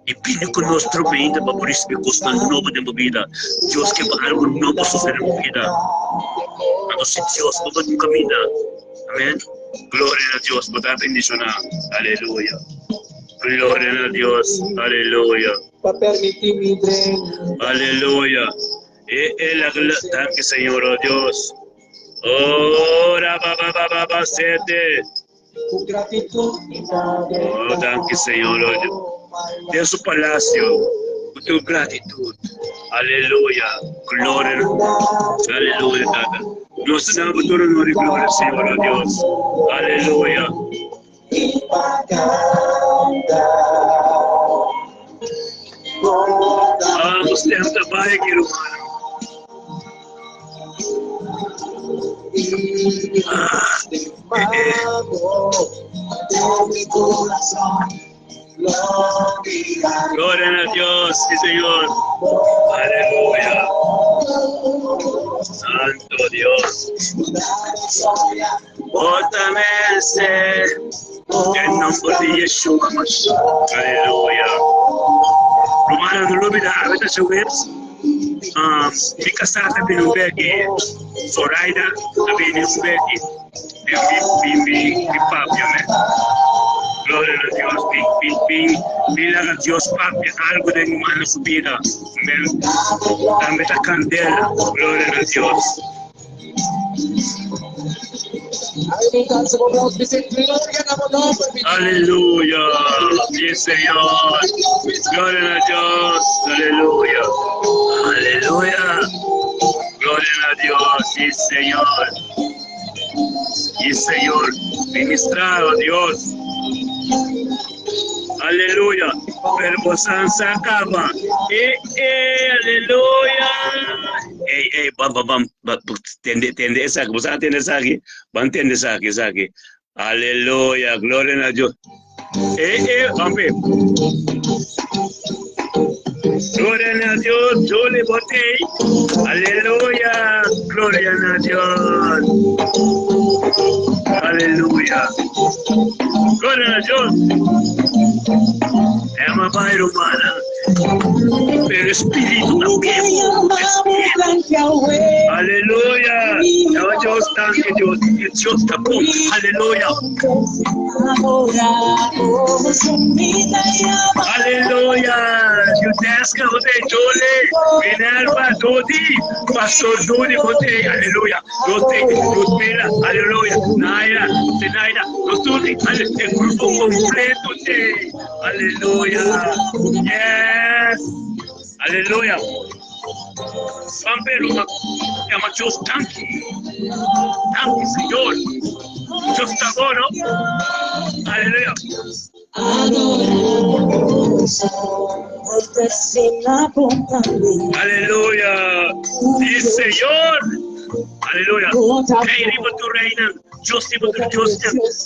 E pedi conosco ainda para por isso que gosta novo de minha vida. Deus quer algo novo suceder na minha vida. Mas Deus não vai caminhar. Amém? Glória a Deus por dar bendição. Aleluia. Glória a Deus. Aleluia. Aleluia. E la danke Senhor, oh Deus. Ora baba sete. Oh, danke Senhor, oh Deus. Deus o palácio, com tua gratitude. Aleluia. Glória. Aleluia, Tata. Nós damos todo o honor e glória, Senhor, oh Deus. Aleluia. Vamos ter um trabalho aqui, irmão. Glória a Deus, Senhor. Aleluia. Santo Deus. Fortalece em nome de Jesus. Aleluia. Romana do Lube da Aveta Chewebs. Fica sata binubegi. Soraida binubegi. Bimbi papia, né? Glória a Deus, pila a Deus, papi, algo de humana subida, também da candela, glória a Deus. Aleluia, sim Senhor, glória a Deus, aleluia, aleluia, glória a Deus, sim Senhor, sim Senhor, ministrar a Deus. Aleluia. Perposança acaba. Aleluia. Vamos entender isso aqui. Você entende isso aqui? Vamos entender isso aqui. Aleluia. Glória a Deus. Vamos ver. Glória a Deus. Eu lhe botei. Aleluia. Glória a Deus. Aleluya. Gloria a Dios. É uma bairro humana. Pero espírito también. Aleluya. Dios tanque Dios. Dios está bom. Aleluya. Aleluya. You deska hote jole. Minerva dodi. Pastor dodi hote. Aleluya. Rote. Rotela. Aleluya. Naira. Tenaira. Rotuli. El grupo completo de. Aleluya. Yes. Aleluya. Pampero. Llama Dios tanque. Tanque, Señor. Dios está bueno. Aleluya. Aleluya. Sí, Señor. Aleluya. Hey, viva tu reina. Dios, viva tu Dios.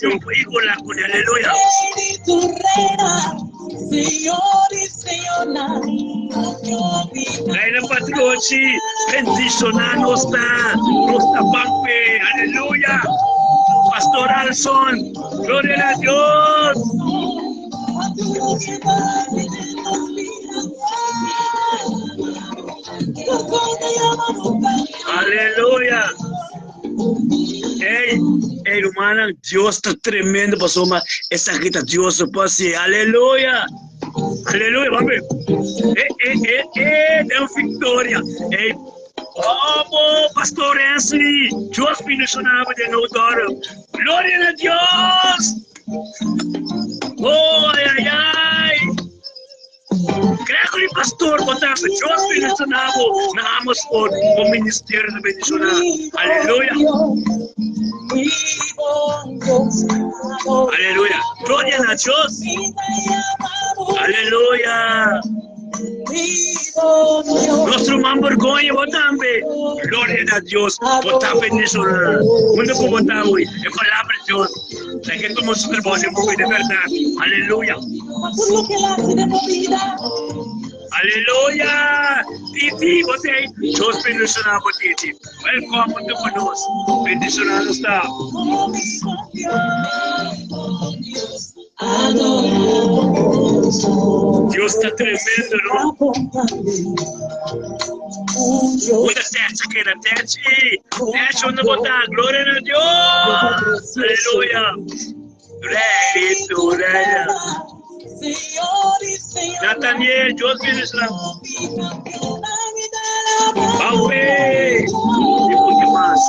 Yo hijo la con aleluya. Tu reina, Señor y Señora. Reina patroci, bendicionar nossa pampe. Aleluya. Pastor Alson. Gloria a Dios. Aleluya. Ei, hermana, Dios está tremendo, pastor. Essa grita Dios se pase. Aleluya. Aleluya, vamos ver. Deu vitória. Ei, vamos, pastor Ansley. Deus bendicionava de novo. Glória a Deus. Oh, ai, ai, ai. Gregory pastor, botava Deus bendicionava. Namos por o ministério de bendicionar. Aleluia. Aleluia. Glória a Deus. Aleluia. Nosso irmão vergonha, também. Glória a Deus. Botar bendicionar. Quando eu botar hoje, eu palavra de Deus. É que todo mundo se trabalha de verdade. Aleluia. Aleluia. Titi, você. Deus bendicionar por Titi. Welcome to conosco. Bendicionar está. Deus está tremendo, não? Muita teste aqui na teste. Teste onde botar. Glória a Deus. Aleluia. Glória. Nathaniel, Deus bendicionar. Vamos ver. E muito mais.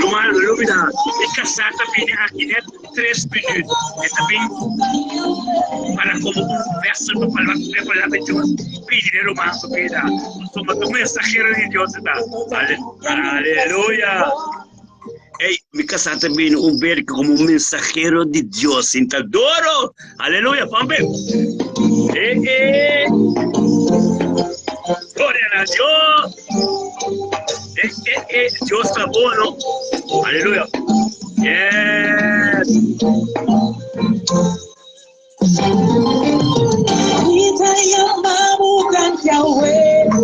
Rumah dulu bida, ikasar tapi aqui dentro 3 minutos. E também para como verso para falar de Deus. Pedir rumah bida. Somos um mensageiro de Deus da. Aleluia. Ei, me casar também ver como um mensageiro de Deus. Então, adoro. Aleluia, vamos ver. Glória a Deus. Deus está bom, não? Aleluia. Yes.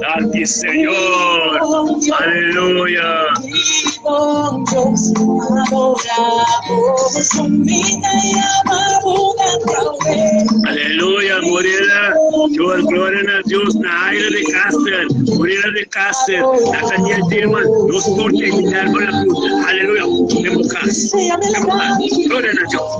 Santo Senhor. Aleluia. Aleluia, Morena. Glória a Deus na área de Cáceres. Morena de Cáceres. Nathaniel Dilman. Nos corte e mirar para a cruz. Aleluia. Democas. Glória a Deus.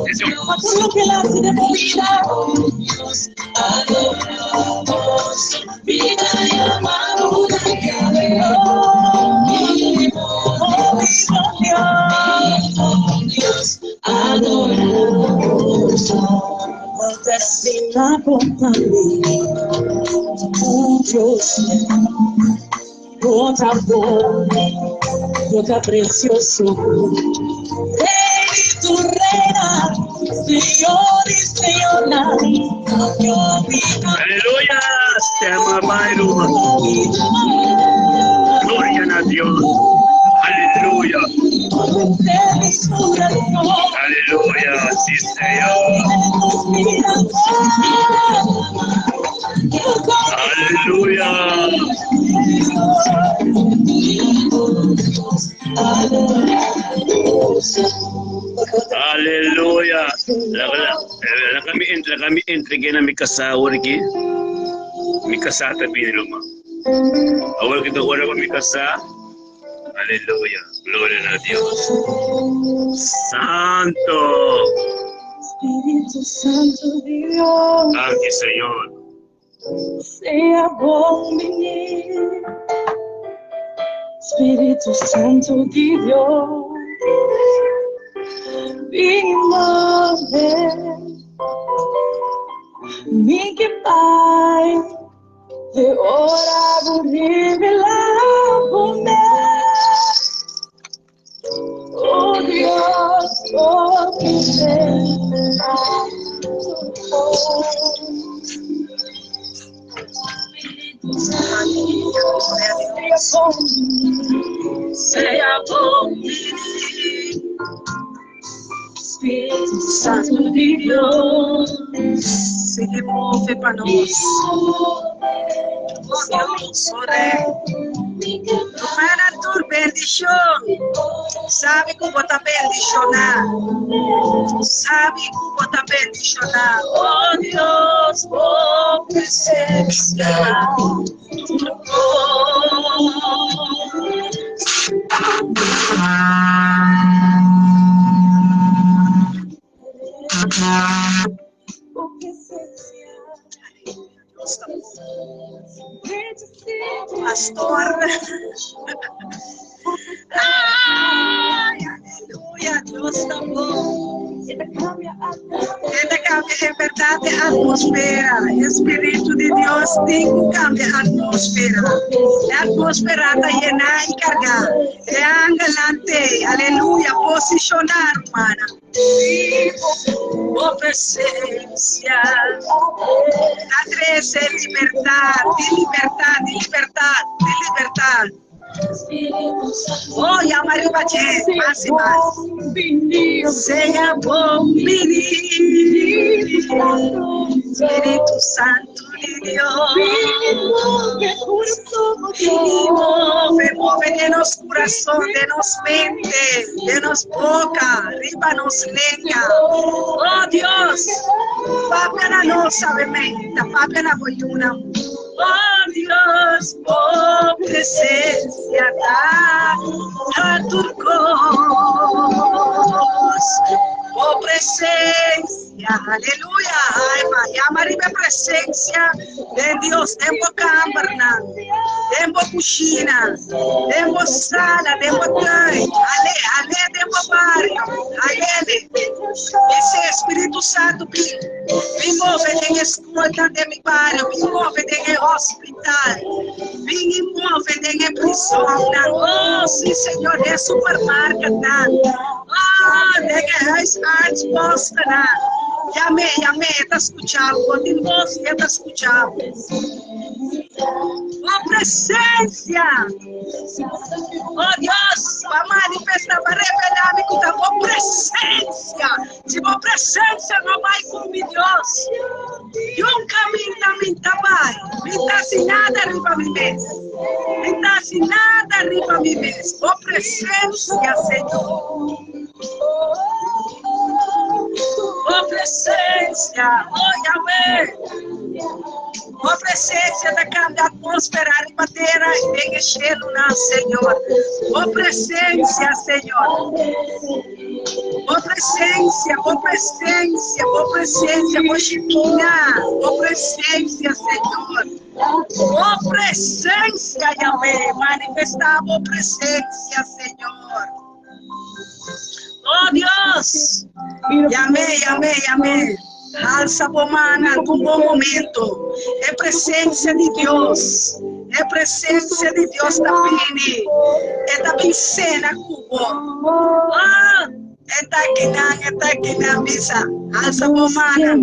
Toca precioso, Rey tu reina, Señor y Señora, aleluya, se llama Bairo. Gloria a Dios, aleluya, aleluya, sí Señor, aleluya. Haleluya. Kami entregué na mi kasawa lagi. Mi kasata piniluma. Awal kita ora ko mi kasa. Haleluya. Gloria a Dios. Santo. Espíritu Santo de Dios, Gracias, Señor. sea conmigo. Espíritu Santo de Dios, vino mi que Pai, de hora revelar con oh Dios, oh sea conmigo, Espíritu Santo de Dios, se move para nós. Oh Deus, para tua bendição, sabe como está bendicionar, sabe como está bendicionar. Oh Deus, oh presença. Pastor, ai, aleluia, Deus está bom. Ele cambia em verdade a atmosfera. Espírito de Deus tem que cambiar a atmosfera. A atmosfera está llena e cargar. É angelante, aleluia, posicionar, humana. Oh presencia, trae libertad, de libertad, de libertad, de libertad. Oh, ya María Bache, más y más. Sea conmigo, Espíritu Santo de Dios. Move de nos corazón, de nos mente, de nos boca, arriba nos lengua. Oh Dios, papi na nossa mente, papi na boiuna. Oh Dios, oh presencia da a tu cruz. Oh presencia, aleluya. Ay, María, María, presencia de Dios. Tempo cámara, tempo cochina, tempo sala, tempo tanque. Ale, tempo barrio. Ale, esse Espírito Santo me move em escola de mi barrio, me move em hospital, me move em prisão. Oh, sim, Senhor, é supermarket. Ah, de artes posta. Llame, está escuchando, continúa, está escuchando. Oh, presencia. Oh, Dios, va a manifestar, va a revelar com a tua presença. Se a presença não vai com mi Deus, nunca me vai. Me dá sem nada arriba mi mês. Me dá sem nada arriba mi mês. Oh, presencia, Senhor. Oh, presencia, oh, Yahweh. Oh, presencia da cada atmosfera e madeira em enchendo na Senhor. Oh, presencia, Senhor. Oh, presencia, oh, presencia, oh, presencia, oh, Chiquinha. Oh, presencia, Senhor. Oh, presencia, Yahweh. Manifestar, oh, presencia, Senhor. Oh, Deus. Amém. Alça a mana, um bom momento. É presença de Deus. É presença de Deus também. É também cena cubo. Ah, é aqui na mesa. Alça a mana.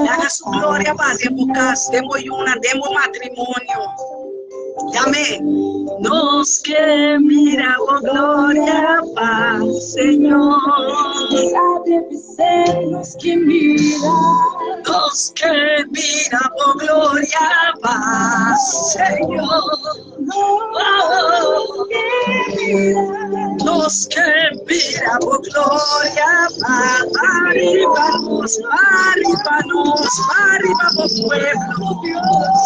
Haga sua glória para demo casa, demo yuna, demo matrimônio. Amém. Nos que mira, oh glória, paz, Senhor. Deve ser nos que mira. Los que miramos gloria va, Señor. Oh, los que miramos gloria va, arribanos, pueblo Dios.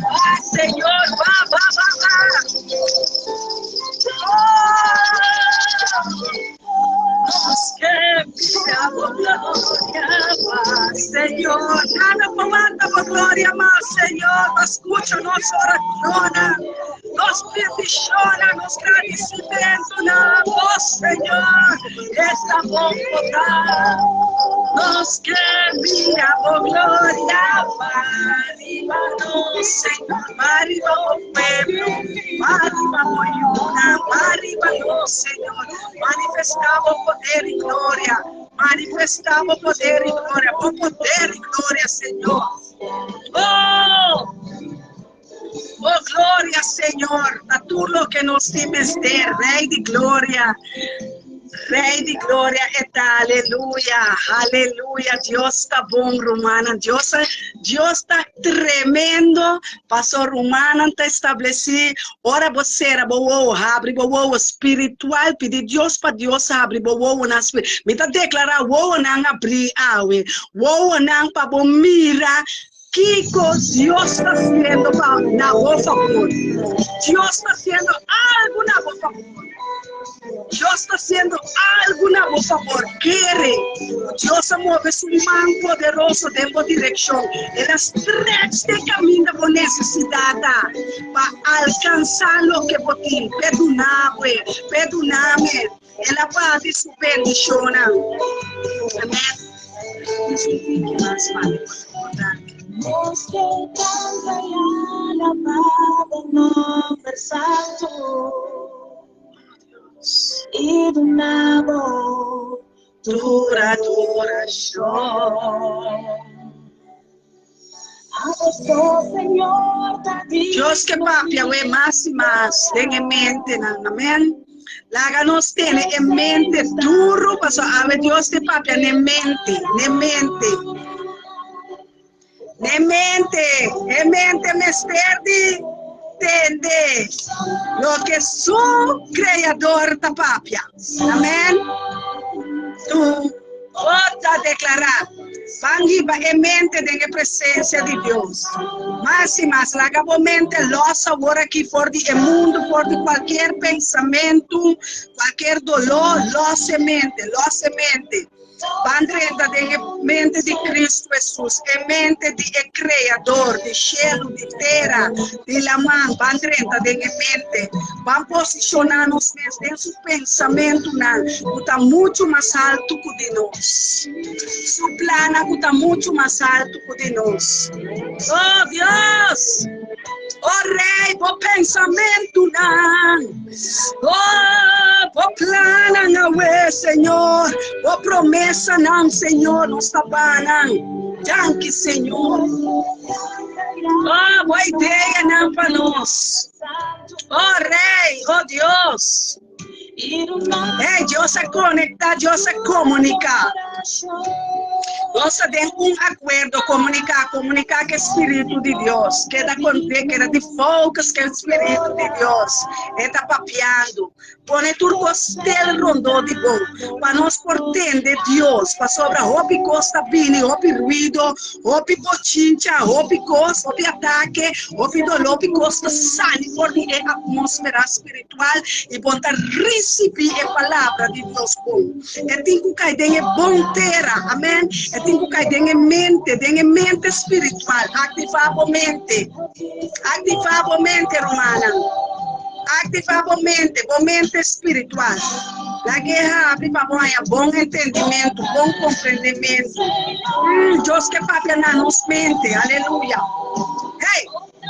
Ay, Señor, va. Los que miramos gloria más, Señor. Nada comanda por gloria más, Señor. Nos escucha, nos oraciona, nos peticiona, nos agradecimiento, nos, Señor. Esta boca, los que miramos gloria más, arribanos, Señor. Arriba, pueblo, arriba, Señor. Manifestamos poder y gloria. Manifestamos poder y gloria. Con poder y gloria, Señor. Oh, gloria, Señor. A tú lo que nos times de Rey de gloria. Rey de gloria está, aleluya, aleluya. Dios está bom, Romana. Dios está tremendo. Pastor Romana está establecido. Ora você era boa, abre boa espiritual. Pedir Deus para Deus abrir boa na espiritual. Me tá declarar boa não abrir awe. Boa não para bom mira. Que Deus está fazendo na vossa favor. Deus está fazendo algo na vossa favor. Dios está haciendo algo a por favor. Quiere. Dios mueve su mano poderoso de dirección. Él estrecha el camino por necesidad para alcanzar lo que por ti. Perdoname. Él va a dar su bendición. Amén. Los que cantan y alaban el nombre santo. Y de nuevo tu adoración. Señor, Dios que papi, más y más, ten en mente, amén. Láganos tiene en mente duro, paso a ver Dios te papi, en mente, me esterdi. Entende lo que su creador te papia. Amén. Tú vas a declarar. Vangiba en mente de la presencia de Dios. Más y más, la mente los ahora aquí por el mundo, por cualquier pensamiento, cualquier dolor, los mente. Bandrenta de mente de Cristo Jesús, en mente de Creador, de cielo, de tierra, de la mano, bandrenta de mente. Van a posicionarnos desde su pensamiento, está mucho más alto que de nosotros. Su plan está mucho más alto que de nosotros. Oh Dios! Oh Rei, por pensamento, oh, por plano, não, Senhor, por promessa, não, Senhor, não está bom, Danke, Senhor. Oh, boa ideia, não, para nós. Oh Rei, oh Deus. Hey, Dios se conecta, Dios se comunica. Nós temos acordo, comunicar com o Espírito de Deus. Queda de focos que o Espírito de Deus está papeando. Põe tudo costela rondou de bom. Para nós portender Deus, para sobre roupa costa bini, roupa ruído, roupa pochincha, roupa costa, roupa ataque, roupa dolor, costa sane por a atmosfera espiritual e ponta receber a palavra de Deus bom. É tem que cair em bom terra, amém? É tem que cair em mente espiritual. Ativar a mente, Romana. Ativar a mente espiritual. La guerra abre para bom entendimento, bom compreendimento. Deus que papi na nos mente, aleluia. Hey,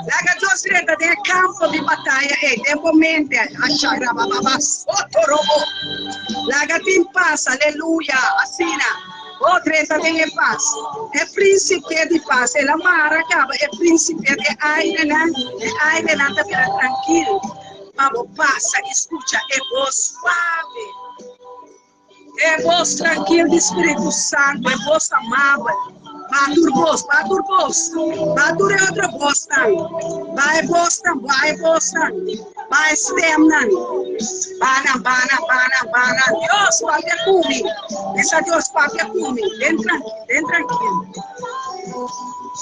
laga Deus direta de campo de batalha, de mente, achara bababa, otorobo. Laga tem paz, aleluia, assina. O treta tem paz. É príncipe de paz. Ela mara acaba, é príncipe de aire, tá tranquilo. Vamos, passa, escuta, é voz suave. É voz tranquila do Espírito Santo, é voz amável. Batur bos, batur bos. Batur é outra Boston. Vai Boston, vai Boston. Vai stem nan. Bana, bana, bana, bana. Deus, papia cumi. Essa Deus, papia cumi. Vem tranquilo.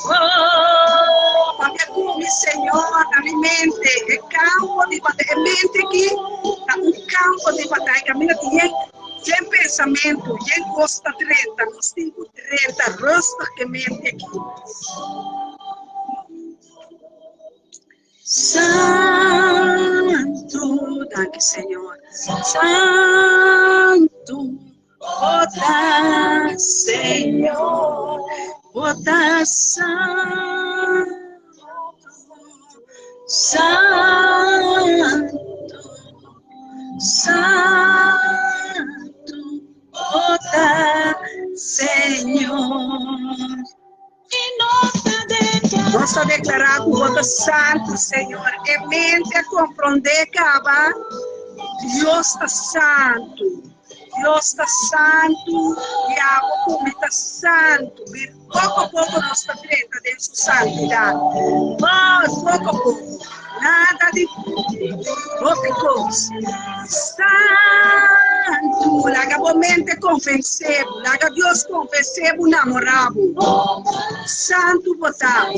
Oh, papia cumi, Senhor, na minha mente. É campo de batalha. É mente aqui. Tá um campo de batalha. Caminha sem pensamento. Sem costa 30. Nos 5:30. Rosta que mente aqui. Santo, danke Senhor. Santo, bota Senhor, bota santo, santo, santo, bota Senhor. Nós está declarado o voto santo, Senhor. É mente a compreender que Deus está santo. Deus está santo e a água está santo. Pouco a pouco nós está dentro de sua santidade. Mas pouco a pouco. Nada de outra coisa. Santo. Laga a mente convenceu. Laga Deus convenceu o namorado. Santo botar,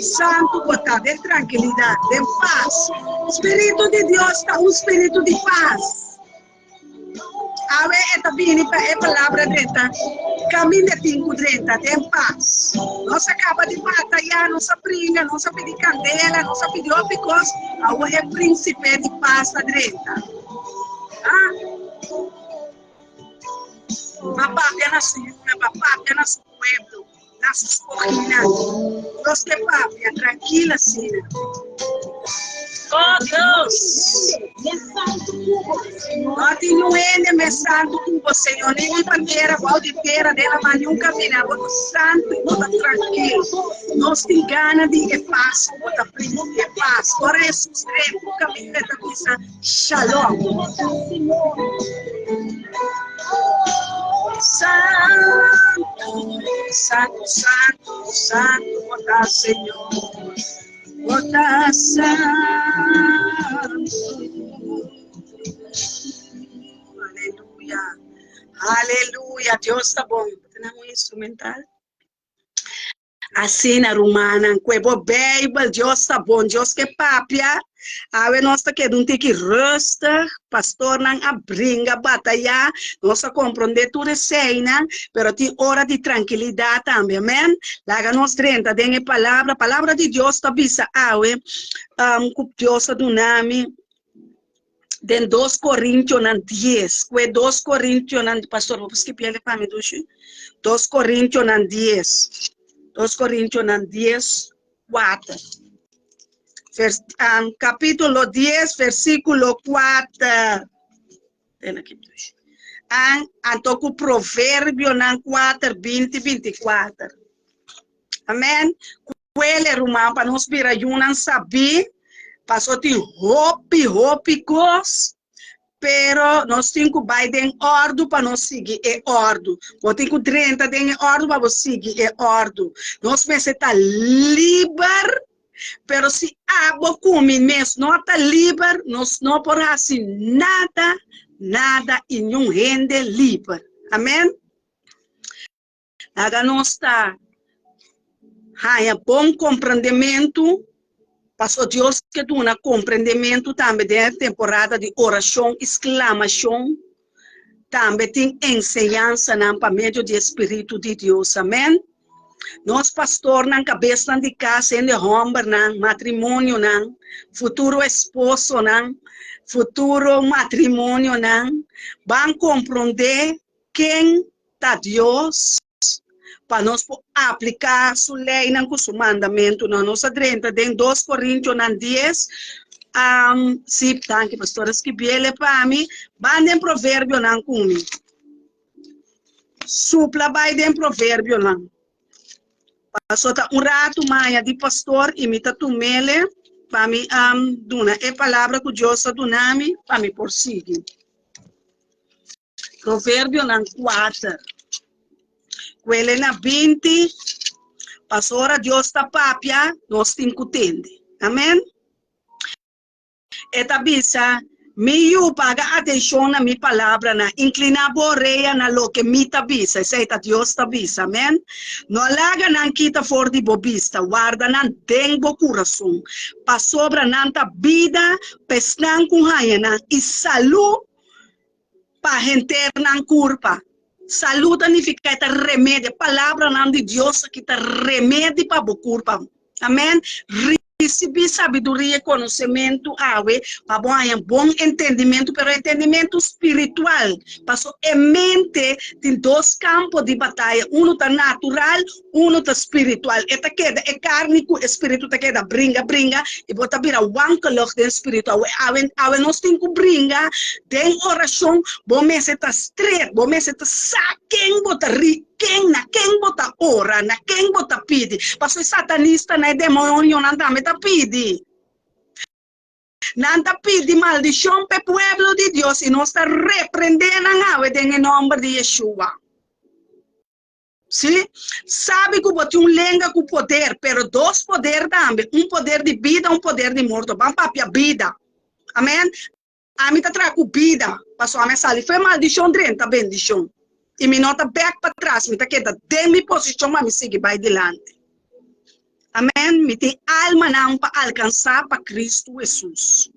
de tranquilidade, de paz. O Espírito de Deus está um espírito de paz. Ave esta bini é palavra dentro. Caminho de 5:30, tem paz. Não se acaba de batalhar, não se brinca, não se pede candela, não se pede outra coisa. Agora é príncipe de paz da direita. Papapia na sua yuna, papapia na seu pueblo, na sus cocinas. Los que papia, tranquila, Sina. Oh Deus! Não tinha um ene, mas santo cubo, Senhor. Nem bandeira, baldeira, dela, mas nunca virá. Bota santo e bota tranquilo. Nós tem gana de paz, bota primo de paz. Agora Jesus, o caminho da missa. Shalom. Santo, santo, santo, santo, bota Senhor. Bota santo. Aleluia. Aleluia. Deus está bom. Temos um instrumental. Assim na romana, cuebo Bible, Deus está bom, Deus que papia. Ave nossa que não tem que resta, pastor não abringa, batalha, nossa compreender tudo é cena, pero tem hora de tranquilidade também, amém? Laga nós 30, tem palavra de Deus está bisa, ave, Deus do nome, den 2 Coríntios 10, que 2 Coríntios, pastor, vou escrever ele para mim, 2 Coríntios 10, 2 Coríntios 10, 4. Capítulo 10, versículo 4. Antoco provérbio 4, 20, 24. Amém? Ele é romano para nós vir a não saber. Passou de hope, cos. Pero nós temos que ir em ordem para nós seguir é ordem. Nós temos que 30 em ordem para nós seguir é ordem. Nós pensamos estar livre. Pero se água come mesmo, não está livre, nós não podemos assim nada e não rende livre. Amém? Agora nós está bom compreendimento, passou Deus que tu na compreendimento também da temporada de oração, exclamação, também tem ensinança para meio do Espírito de Deus. Amém? Nós, pastor, na cabeça de casa, em homem, na matrimônio, na futuro esposo, na futuro matrimônio, na vamos compreender quem está Deus para nós aplicar sua lei, com seu mandamento. Na nossa 30, em 2 Coríntios 10, se tanque, pastores, que bele para mim, vão em provérbio, não comigo. Supla, vai em provérbio, não. Passou rato maia de pastor imita tu mele para mim duna é palavra que Deus do nome para mim por seguir. Provérbio 4. Ele na 20 Pastora Deus está papia, nós temos que entender. Amém? Eta bisa, miu paga atenção na minha palavra, na inclinar a orelha na lo que me tabisa, isso é Deus tabisa, amém? Não laga não quita for de bobista, guarda não tem bo coração, pa sobra não ta vida, pesnan com raia, e saúde pa renter não curpa. Saúde significa que remédio, palavra não de Deus que ta remédio pa bo curpa, amém? Receber sabedoria e conhecimento, para bom entendimento, pero entendimento espiritual. Passou em mente, tem dois campos de batalha, um está natural, um está espiritual. Eta queda, é carne, o espírito está queda, bringa, e bota vira wankelog de espiritual. Awe nós tem que bringa, tem oração, bom mês está straight, bom mês está saquem, bota rico. Quem bota ora, na quem bota pide. Passou satanista, na demônio, não tá meta pide. Não tá pide maldição para o povo de Deus e nós está repreendendo em nome de Yeshua. Sim? Sabe que botou lenga com poder, pero dois poderes também. Poder de vida, poder de morte. Vamos para a vida. Amém? A mim tá trago vida. Passou a minha sala. Foi maldição, tá bendição. E me nota back para trás, me tá queda de minha posição, mas me sigue vai adiante. Amém? Me tem alma não para alcançar para Cristo Jesus.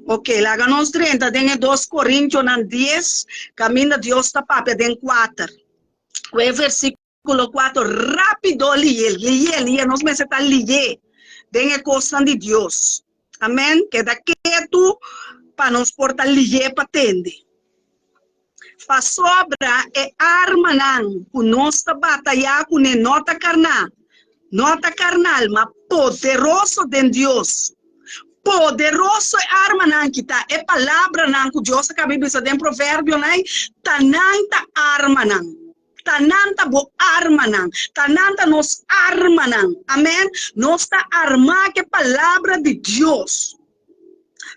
Ok, lá nos 30, tem 2 Coríntios 10, caminho de Deus está papia, tem 4. O versículo 4, rápido, lia, nós vamos estar lia, tem a coisa de Deus. Amém? Queda quieto para nos portar lia para atender. Pa sobra é arma não, que nós batalhar com nota carnal, mas poderoso de Deus. Poderoso é arma não que tá, é palavra não que Deus acaba de dizer em provérbio não, tananta arma não. Tananta bo arma não, tananta nos arma não. Amém? Nós tá armar que palavra de Deus.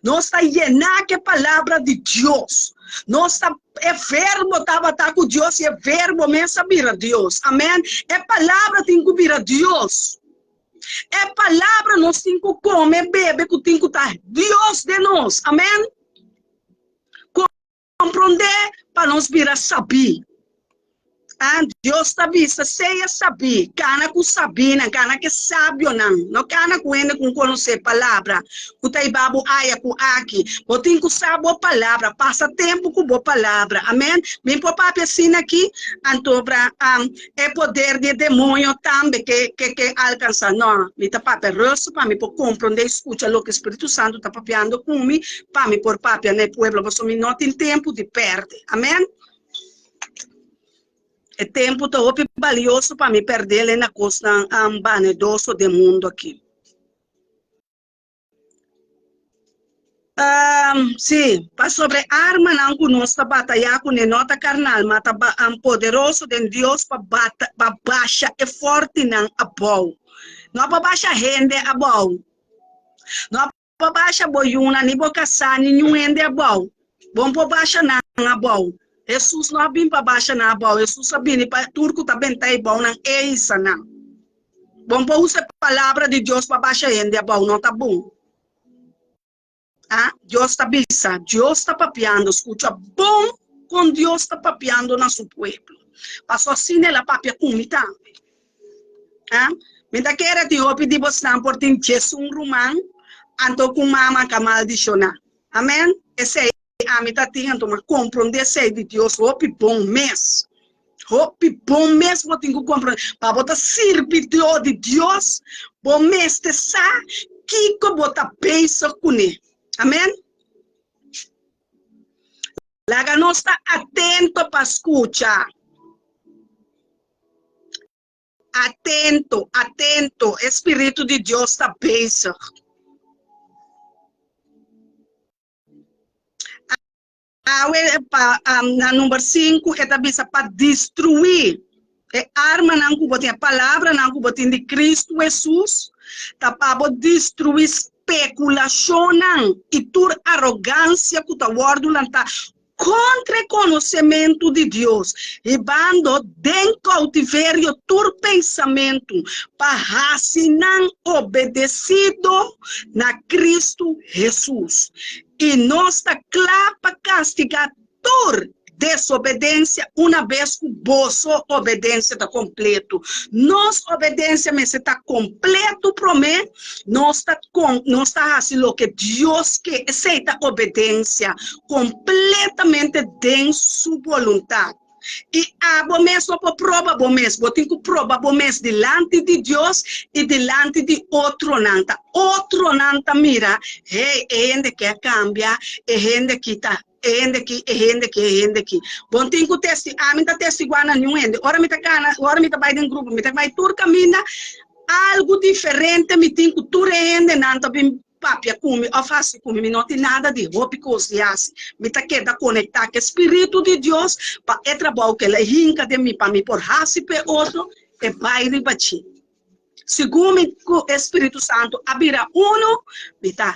Nós está llenar que palavra de Deus. Nós está é verbo estava com Deus e é verbo mesmo sabir a Deus. Amém? É palavra tem que vir a Deus. É palavra nós tem que comer, beber, que tem que estar Deus de nós. Amém? Compreender para nós vir a saber. Deus está vista, seja saber, cana com sabina, cana que sábio não cana com ele com conhecer palavra, o taibabo aia com aqui, botem com saber palavra, passa tempo com boa palavra, amém? Bem por papo assim aqui, antobra é poder de demônio também que alcança, não, me tá papo rosto para me por compreender, escuta o que o Espírito Santo está papiando com mim, para me por papo né pueblo, você me não tem tempo de perder, amém? É tempo tão valioso para me perder na costa vanidoso do mundo aqui. Sim, para sobre arma não que nós está batalhar com nota carnal, mas tá poderoso de Deus para baixa e forte não a bom. Não para baixa rende a bom. Não para baixa boiuna nem boca sani nenhum rende a bom. Bom para baixa não a bom. Jesus não vem para baixo na bom, Jesus vem para turco também tá bom não é isso não. Bom para usar a palavra de Deus para baixo ainda é bom, não tá bom. Deus está bisa, Deus está papiando, escuta bom com Deus está papiando no seu povo. Passou assim ela papia com também. Me da queira de hoje de você não por ter Jesus romano, anto com mama camal de chona. Amém? Esse é a mim tá tendo uma compreender sei de Deus hope bom mês vou ter que compreender para botar servir de Deus bom mês te sa que botar pensa com ele amém lá nós está atento para escutar atento Espírito de Deus está pensa. Na número 5, é também para destruir. É arma não que botem a palavra não que botem de Cristo Jesus, tá para destruir especulação não e tur arrogância que tá guardo lá tá contra o conhecimento de Deus, e bando dem cautiverio tur pensamento, para se não obedecido na Cristo Jesus. E nós está claro para castigar tur desobediência uma vez que vossa obediência está completo. Nossa obediência está completo para mim, nós está assim o que Deus quer, aceita obediência completamente de sua vontade. E bom mesmo para provar bom mesmo, eu tenho que provar bom mesmo delante de Deus e delante de outro nanta. Outro nanta mira, hey, gente que cambia, gente que está gente aqui. Bom, tem que testar, me tá testiguando nenhum ende. Ora me tá cana, ora me tá vai em grupo, me tá vai tur caminha, algo diferente, me tem que tur ende, não tá bem papia come, ou faço come, me não tem nada de roupa que assim. Me tá queda conectar com o Espírito de Deus, para é trabalho que ele rinca de mim, para me por raci pe outro, e vai ribatir. Segundo o Espírito Santo, abrirá me tá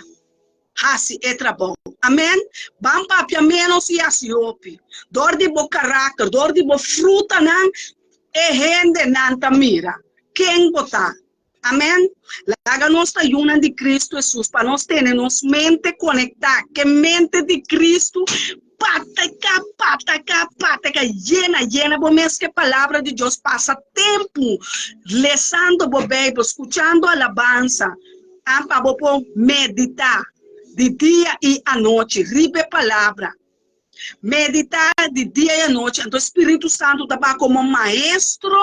hasi é trabalho. Amém? Bam papia menos e asiopi. Dor de bo caráter, dor de bo fruta nan, e rende nanta mira. Quem botar? Amém? Laga nós união de Cristo Jesus, para nós ter nos mente conectar, que mente de Cristo, pataca, llena, bom mesmo que a palavra de Deus passa tempo, lendo a Bíblia, escutando a alabança, para meditar. De dia e à noite, ribe a palavra. Meditar de dia e à noite. Então, o Espírito Santo está como maestro,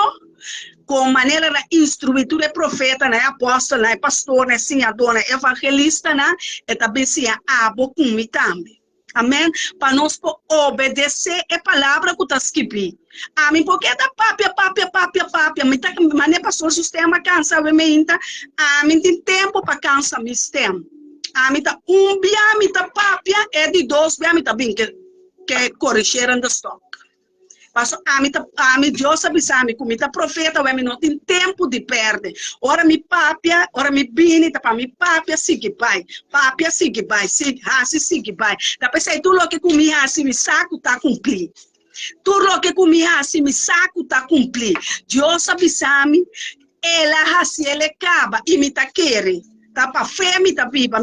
com maneira de instruir, é profeta, né, apóstolo, né, pastor, né, senhor, né, evangelista, né, e também se abo com também. Amém? Para nós obedecer a palavra que está escrita. Amém? Porque da papia, mas não passou o sistema cansa, amém, tem tempo para cansar o sistema. Amita amita papia é de dois, amita bem que corrigiram do estoque. Passo amita Deus sabe comita profeta, o não tem tempo de perder. Ora me papia, ora me bini, para me papia sigue pai, sigue pai. Depois aí tudo o que comi assim me saco tá cumprir. Tudo o que comi assim me saco tá cumprir. Deus sabe ela assim ele acaba e me tá querendo. Tá para fé, me tá viva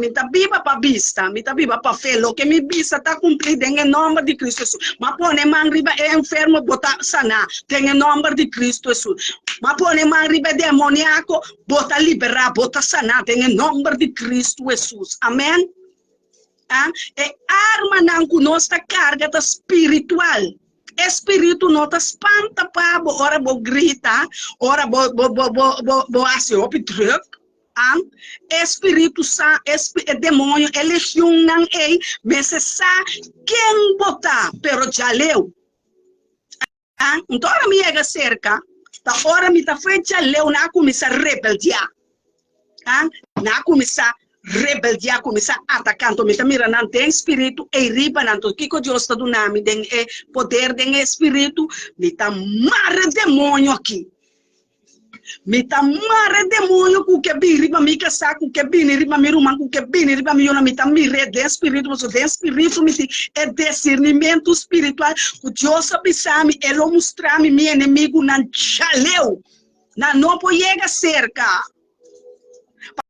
para vista, me tá viva para fé. Lo que me vista tá cumprido em nome de Cristo Jesus. Mas pone man riba é enfermo, bota sanar, em nome de Cristo Jesus. Mas pone man riba demoníaco, bota liberar, bota sanar, em nome de Cristo Jesus. Amém? É arma não que nossa carga tá espiritual. Espírito não tá espanta para ora bo grita, ora bo assim, o truque. Espírito Santo, demônio, ele não é, mas sabe quem botar, pero já leu. Então, ora me chega cerca, ora me tá frente já leu, na começar a rebeldear. Na começar rebeldia, começar atacando, me tá mirando, não tem espírito, e riba, não tô, que Deus está do nome, tem poder, tem espírito, me tá mara demônio aqui. Me tá mara demônio com que bem riba me que saco que bem riba me ruma com que bem riba me ona me tá me de espírito mas de espírito me é discernimento espiritual o Deus sabe sabe ele mostrar me meu inimigo não chaleu não pode chegar cerca.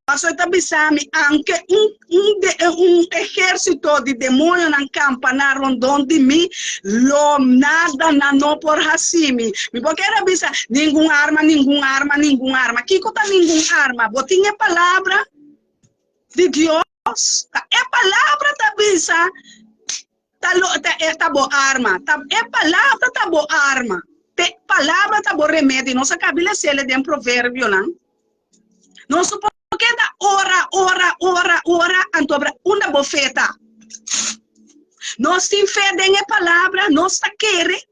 Passou também sabe anche um exército de demônio na campana rondon de mim, lo nada não por racimi. Me porque era bisa nenhuma arma. Que conta nenhuma arma? Botinha palavra de Deus. É palavra da bisa. Tá boa arma. É palavra tá boa arma. Palavra tá boa remédio. Não se cabila se ele tem provérbio não. Não supo porque da ora, antobra uma bofeta. Nós temos fé na palavra, nós está querendo.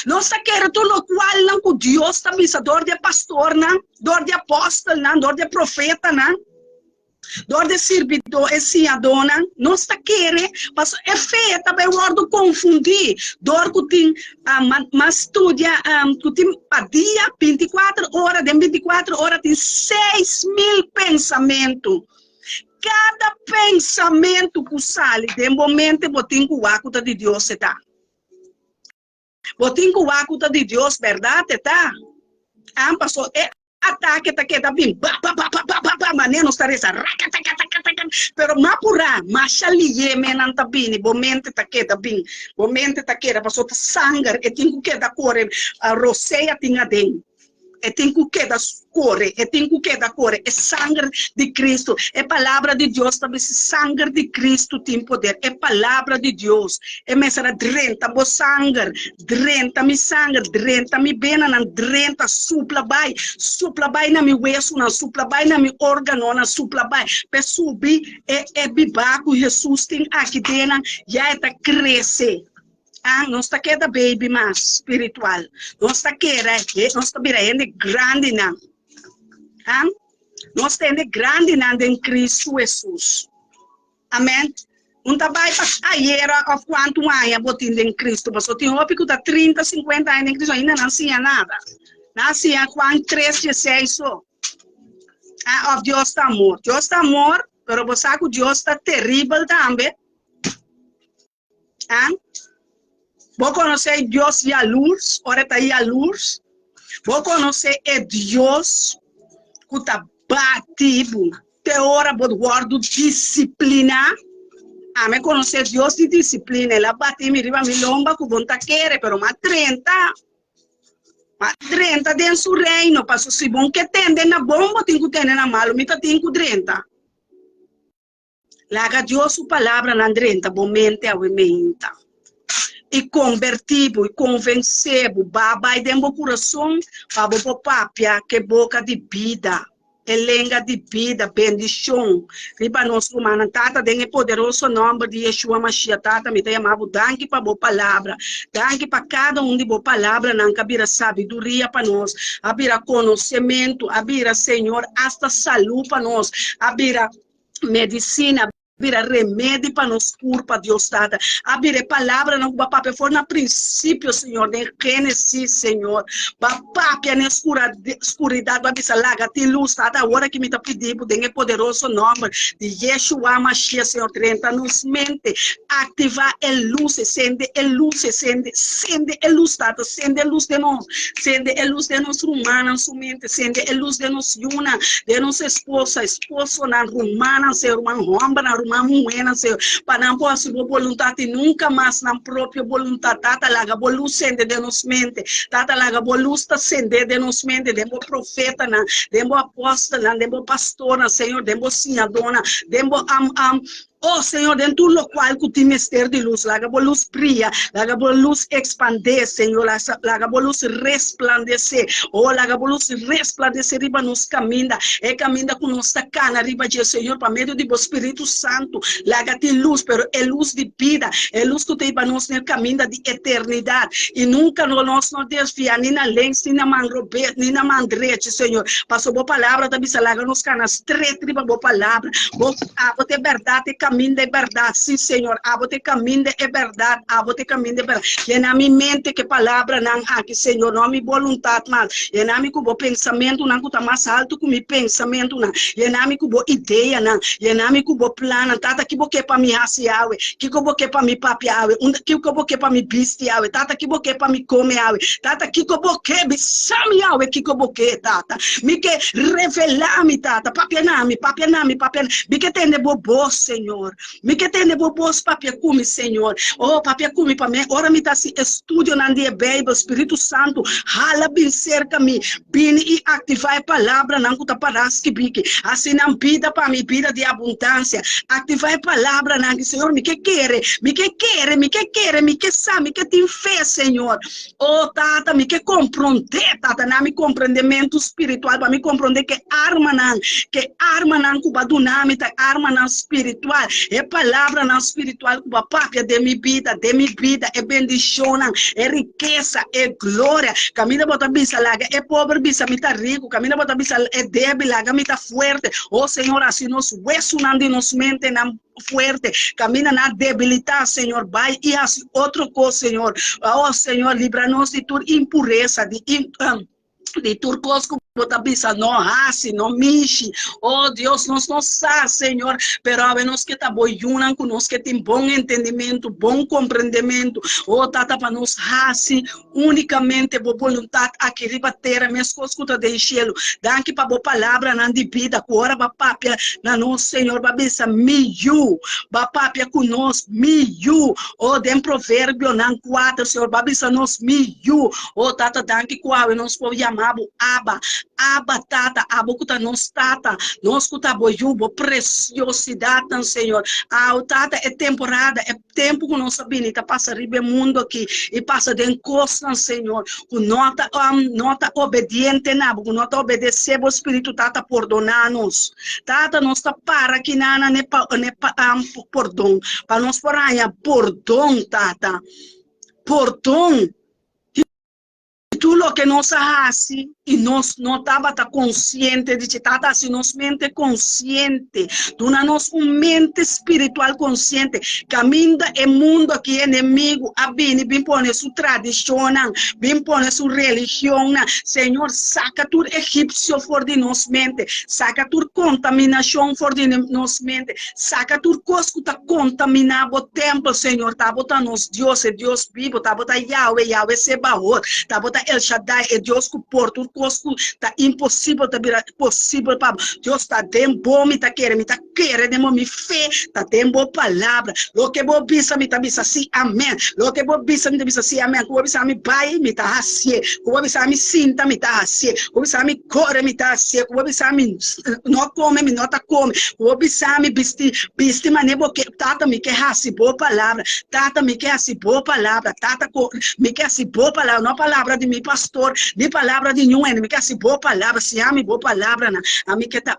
Nós está querendo tudo o qual não com Deus está dor de pastor, não, dor de apóstolo, não, dor de profeta, não. Dor de servidor, esse adona, nós está querendo, mas é fé, também o ordo confundir, dor que tem, mas estudia, que tem para dia, 24 horas, tem 24 horas, tem 6.000 pensamentos. cada pensamento que sai, de momento, botem com o acuta de Deus, tá? Botem com o acuta de Deus, verdade, tá? Ah, passou, ataque, tá bem, maneiro, está reza, pero mapura, machalie, menanta bem, momento tá bem, momento tá passou tá sangue, e tem que da cor, a roseia tinha dentro. E tem que da cor, é sangue de Cristo, é palavra de Deus, também sangue de Cristo tem poder, é palavra de Deus, é mesra drenta, bo sangue, drenta mi sangue, drenta mi bena, drenta supla bai na mi hueso, supla bai na mi órgano, supla bai, pe subir, é bibaco, Jesus tem aqui dentro, já está crescer. Ah, não está queda baby mais espiritual. Não está queda, não está virando grande não. Ah, não está indo grande não em Cristo Jesus. Amém. Não está vai para ayer a quanto anos botando em Cristo, mas eu tenho que tá 30, 50 anos em Cristo ainda não tinha nada. Nascia quando 3, 16 só. Ah, Deus está amor. Deus está amor, mas você sabe que Deus está terrível também. Ah? Vou conhecer Deus e a luz, ora está aí a luz. Vou conhecer Deus que está batido. Te ora, vou guardar disciplina. A me conhecer Deus de disciplina. Ela bate me riba me lomba que vão querer, pero mas 30. Mas 30 dentro do seu reino. Passo se bom que tende na bomba, tem que ter na malo, me tá tem que 30. Laga Deus sua palavra na 30, bom mente a menta. E convertivo, e convencebo, babai dentro do coração, para o papia, que boca de vida, elenga de vida, bendição. Riba nosso humano, tata, dentro do poderoso nome de Yeshua Mashiach, tata, me tem amado, danke para a palavra, danke para cada de boa palavra, não cabira sabedoria para nós, abira conhecimento, abira, Senhor, hasta saúde para nós, abira medicina, abrir remédio para nos culpa, Deus Tata. Abrir palavra no papel for no princípio, Senhor, de Gênesis, Senhor. Papel na escuridade, babisa laga, tem luz, Tata. Agora que me está pedindo, tem poderoso nome de Yeshua Mashiach, Senhor, 30 nos mente. Ativar a luz, acende a luz, acende a luz, Tata. Acende a luz de nós, acende a luz de nós humanos, mente, acende a luz de nós yuna, de nossa esposo na romana, ser uma romba, na uma moeda, para não poder sua vontade nunca mais na própria vontade. Tata laga bolu sende de nos mente, tata laga bolu está sende de nos mente, demo profeta na, demo apóstolo, demo pastora, Senhor, demo senhadona, demo Oh, Senhor, dentro do qual que tem mistério de luz, laga a luz brilha, laga a luz expandir, Senhor, laga a luz resplandecer, oh, laga a luz resplandecer, riba nos caminha, caminha com nossa cana, riba de Senhor, para meio do Espírito Santo, laga de luz, pero é luz de vida, é luz que tem para nós no caminho de eternidade, e nunca nós não desviar, nem na lente, nem na mangrobete, nem na mandrete, Senhor, passou boa palavra, também se laga nos canas, estreita, riba boa palavra, vou ter verdade, caminho de verdade, sim, Senhor. Vou ter caminho de verdade, vou ter caminho de verdade. E na minha mente que palavra não aqui, Senhor, não minha vontade, mas e na minha que pensamento não está mais alto que meu pensamento não. E na minha que ideia não, e na minha que plano, tata que boque para mim assim, que boque para mim papi, que boque para mim bisti, tata que boque para mim come, tata que boque bisami, que boque tata. Me que revelar me tata, papi nami, me que tem de bobo, Senhor. Me que tem de bobos papia come, Senhor. Oh, papia come para mim. Ora me tá se estudio na dia Bíblia, Espírito Santo. Hala bem cerca me, bem e ativar a palavra não que tá paras que bique. Assim não pida para mim, pida de abundância. Ativar a palavra não que Senhor me que quer, me que sabe, me que tem fé, Senhor. Oh, tata, me que compreender, tata, não me compreendimento espiritual, para me compreender que arma não que badunami tá arma não espiritual. É palavra não espiritual, papia de minha vida, é bendição, é riqueza, é glória. Caminha bota bisa laga, é pobre bisa me tá rico, caminha bota bisa é débil laga me tá forte. Oh Senhor, assim nos huesos não de nos mente não forte, caminha na debilitar, Senhor, vai e assim outra coisa, Senhor. Oh Senhor, livra-nos de toda impureza, de de turcos que bota bisa no hasi no mishi oh Deus nós não sabe Senhor pero a nós que tá boiunan com nós que tem bom entendimento bom compreendimento oh tata para nós hasi unicamente boa vontade aqui riba terra mesmo escuta de cielo danke para boa palavra na de vida agora ba papia na nós Senhor ba bisa miu ba papia com nós miu oh dem provérbio nan 4 Senhor ba bisa nós miu oh tata danke qual nós podemos chamar Abba, Abba tata, Abba kuta nos tata, nós kuta boiubo, preciosidade, Senhor. Ah, o tata é temporada, é tempo que nós sabemos, tá passa ribe mundo aqui, e passa de encosta, Senhor, com nota obediente, com nota obedecer o Espírito tata perdonar-nos. Tata, nós tá para que nana ne perdão, para nós poranha, perdão, tata, perdão. Tudo que nós fazemos e nós não estava consciente de que tata se nós mente consciente, dona nós mente espiritual consciente, caminha o mundo que é inimigo, bem põe sua tradição, bem põe sua religião, Senhor, saca tudo egípcio fora de nós mente, saca tudo contaminação fora de nós mente, saca tudo coisa que está contaminado o templo, Senhor, tá botando nós Deus, é Deus vivo, tá botando Yahweh, Yahweh Sebaot, tá botando El Shaddai, é Deus que porta, está impossível, está possível, Deus está dando bom, me está querendo, me fé, está dando boa palavra, lo que vou bisa, me está bisa assim, amém, lo que vou bisa, me está bisa assim, amém, como bisa me pai, me está assim, como bisa me sinta, me está assim, como bisa me corre, me está assim, como bisa me não come, me não tá come, como bisa me bisti, mané, porque tata me quer assim, boa palavra, tata me quer assim, boa palavra, tata me quer assim, boa palavra, não palavra de mim, pastor, de palavra de nenhum, me quer assim, boa palavra, se ame boa palavra, a mim que tá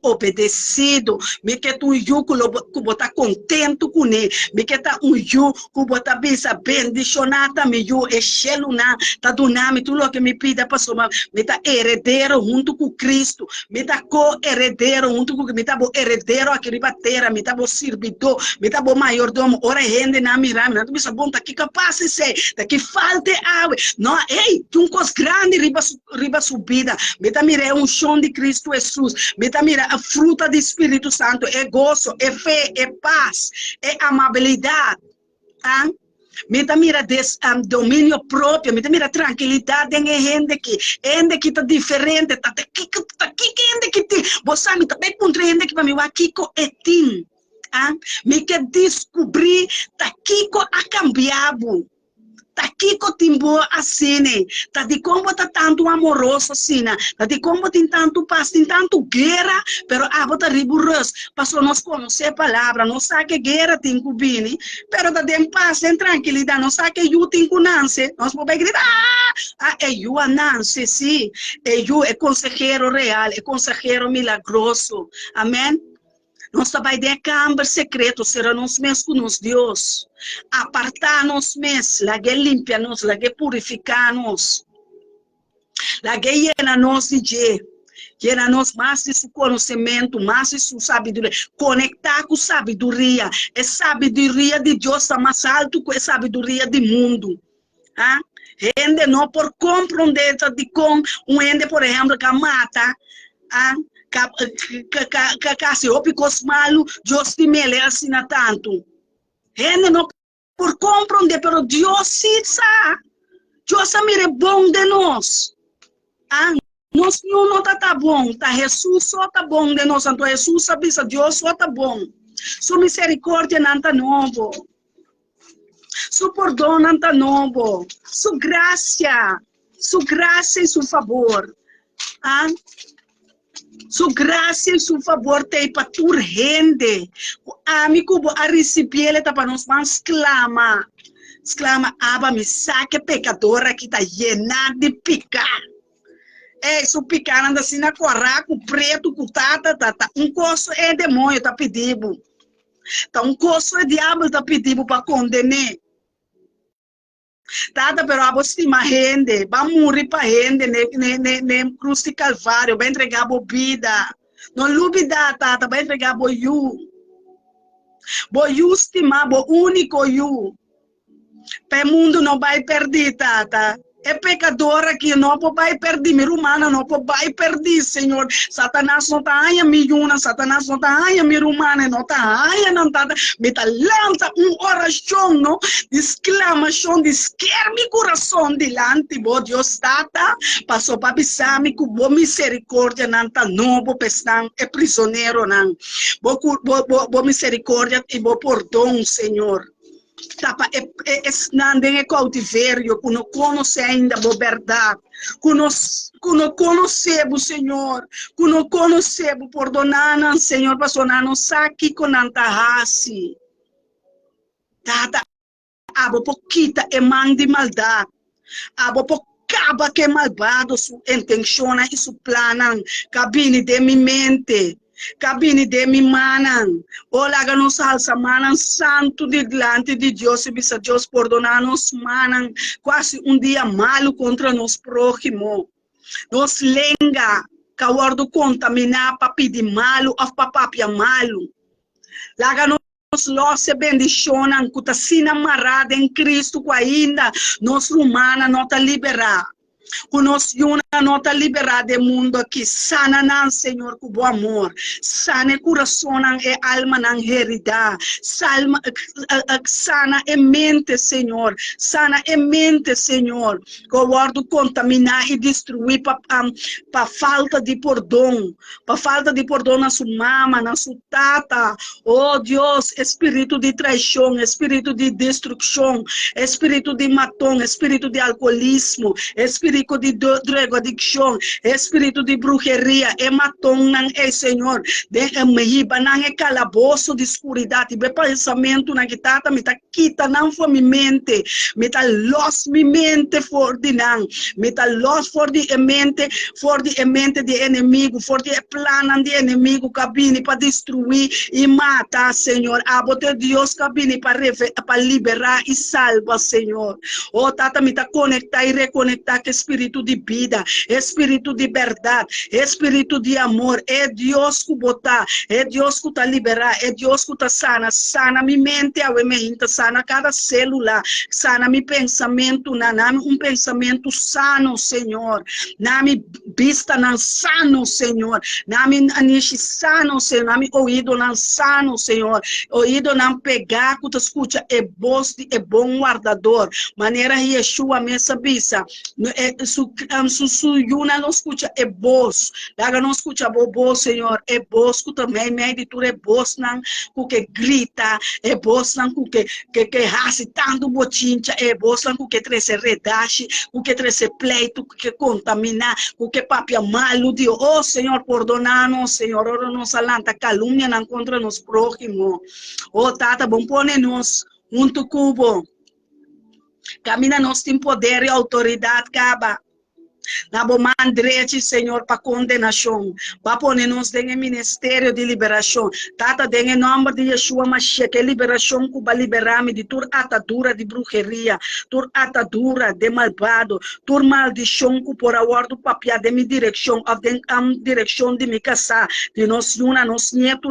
obedecido, me que tu que botar contento com ele, me que tá que botar bisa bendicionada, me é chelo na, tá do nome, tudo que me pida, pastor, me tá herdeiro junto com Cristo, me tá co-herdeiro junto com, me tá bo herdeiro aqui riba terra, me tá bo servidor, me tá bo mayordomo, ora rende na mirame, não bisa bom, tá aqui capaz de ser, tá aqui falta água, não, ei, tu um cos grande riba subida, me tá mira é chão de Cristo Jesus, me tá mira a fruta do Espírito Santo, é gozo, é fé, é paz, é amabilidade, ah? Me tá mira domínio próprio, me tá mira tranquilidade em gente que tá diferente, tá aqui gente que tem, você me tá bem contra gente que para mim aqui é tim, ah? Me quer descobrir tá aqui a cambiado. Tá aqui com o timbo assim, tá de como tá tanto amoroso assim, tá de como tem tanto paz, tem tanto guerra, pero bota rigoroso, passou nós conhecer a palavra, não sabe que guerra tem com bini, pero tá de paz, tem tranquilidade, não sabe que eu tenho com Nancy, nós podemos gritar, é eu a Nancy, sim, é eu, é consejero real, é consejero milagroso, amém? Nós vai de câmara secreto, será nós mesmos com nós, Deus. Apartar nós mesmos, lá que limpia nós, lá que purificar nós. Lá que llena nós de Deus. Llena nós mais de seu conhecimento, mais de sua sabedoria. Conectar com sabedoria. É sabedoria de Deus, está mais alto que a sabedoria do mundo. Ah? Gente não por compreender de como gente, por exemplo, que mata. Ah? Se eu picos malo, Deus te merece tanto. Ele não por compreender, pero Deus sim sabe. Deus é bom de nós. Ah, nós não tá bom, tá Jesus só tá bom de nós, então Jesus sabe que Deus só tá bom. Sua misericórdia não tá novo. Sua perdão não tá novo. Sua graça e seu favor. Ah? Sua graça e seu favor tem para tu rende. Amigo, a receber ele tá para nós, mas clama, aba me saque pecadora que tá llena de picar. Isso picar anda assim na corraco preto, com tata. Um coço é demônio tá pedindo. Tá um coço é diabo tá pedindo para condenar. Tata, pero a você estima gente, vai morrer para gente, nem cruz de Calvário, vai entregar a vida. Não duvida, tata, vai entregar a you. Boyu estima, bo único you. Para o mundo não vai perder, tata. É pecadora que não vai perder, minha romana não vai perder, Senhor. Satanás não está aí, minha Satanás não está aí, minha romana não está aí, não está. Me tá lança oração, não? De exclamação, de esquer meu coração delante, bo Deus tata, passou para pisar-me com boa misericórdia, não tá novo, pessoal, é prisioneiro, não. Boa misericórdia e boa perdão, Senhor. Tapa nandem é cautiverio, que não conhece ainda a verdade, que não conhecemos, Senhor, que não conhecemos, perdonar, Senhor, para sonar nos aqui com antahasi. Tata, abo pouquita e man de maldade, abo poucaba que malvado su intenciona e su planan, cabine de mi mente. Cabine de mi manan, olaga nos alça manan santo de diante de Deus e bisa Deus perdonar-nos manan quase dia malo contra nos próximo, nos lenga, cawardo contaminar papi de malo of papapia malo, laga nos losse bendicionan, cutasina amarrada em Cristo com ainda nos humana nota liberar. Conosco uma nota liberada do mundo aqui, sana não, Senhor, com bom amor, sana coração e alma não herida, sana e mente, Senhor, sana e mente, Senhor, que o guardo contaminar e destruir para falta de perdão na sua mama, na sua tata, oh Deus, espírito de traição, espírito de destruição, espírito de matão, espírito de alcoolismo, espírito de drogadicção, espírito de bruxeria, é matão, não é, Senhor, não é calabouço de escuridade, é pensamento na guitarra, me tá quita, não foi minha mente, me tá lost minha mente for de não, me tá lost for de mente de inimigo, for de plano de inimigo, cabine para destruir e matar, Senhor, abote Deus, cabine para liberar e salvar, Senhor, oh, tata, me tá conectar e reconectar que espírito de vida, espírito de verdade, espírito de amor, é Deus que botar, é Deus que tá liberar, é Deus que tá sana minha mente, sana cada célula, sana meu pensamento, nami pensamento sano, Senhor, nami vista não sano, Senhor, nami anishi sano, Senhor, nami ouído não sano, Senhor, ouído não pegar, que tu escuta, é bom guardador, maneira Yeshua me sabisa, su yuna não escuta é bos, laga não escuta bobo, Senhor, é bos que também meditura é bos não, que grita, é bos não que rasse tanto bochincha, é bos não que trece redache, que trece pleito, que contamina, que papia malo de, oh Senhor, perdonar-nos, Senhor, ora nos alanta calúnia não contra nos próximo, oh tata, bom pone-nos junto cubo. Camina nós tem poder e autoridade, caba. Na bom mandrete, Senhor, para condenação. Para pôr-nos em ministério de liberação. Tata, em nome de Yeshua Mashiach, que liberação que vai liberar-me de toda atadura de bruxeria, toda atadura de malvado, toda maldição que por agora do papia de minha direção, a direção de minha casa, de nós uma, nós neto,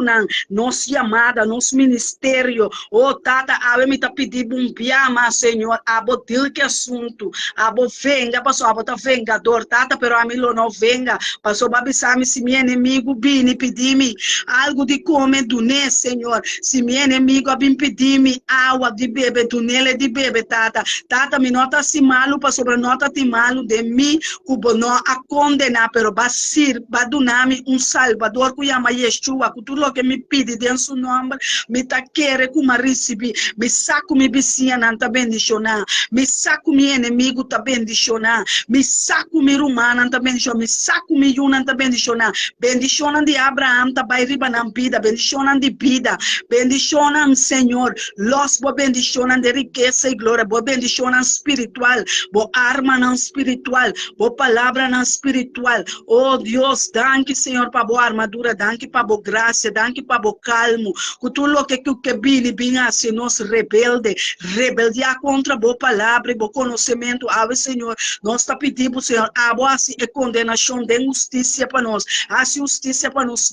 nós chamada, nosso ministério. Oh, Tata, ave me tá pedindo um piama, Senhor, abotil que assunto, abo venga, passou, abo tá venga, Tata, pero a mim não venga, passou para avisar-me se meu inimigo vem pedir-me algo de comer do né, Senhor, se meu inimigo vem pedir-me água de beber, do nele de beber, Tata, me nota se malo, passou para nota de malo de mim, que não a condenar, pero basir, para dar-me salvador, que chama Yeshua, que tudo o que me pede dentro do seu nome, me tá querendo que me receber, me saco me vizinha, não tá bendicionar, me saco meu inimigo, tá bendicionar, me saco mi rumana ta bendición, mi saco mi yuna ta bendición, bendición de Abraham ta bairiba na vida, bendición de vida, bendición Señor, los bo bendición de riqueza y gloria, bo bendición espiritual, bo arma na espiritual, bo palabra na espiritual, oh Dios, danke Señor pa bo armadura, danke pa bo gracia, danke pa bo calmo, que tu lo que bini assim nos rebeldia contra bo palavra e bo conhecimento, ave Senhor, nós ta pedimos Senhor Senhor, assim é condenação de justiça para nós, assim justiça para nós,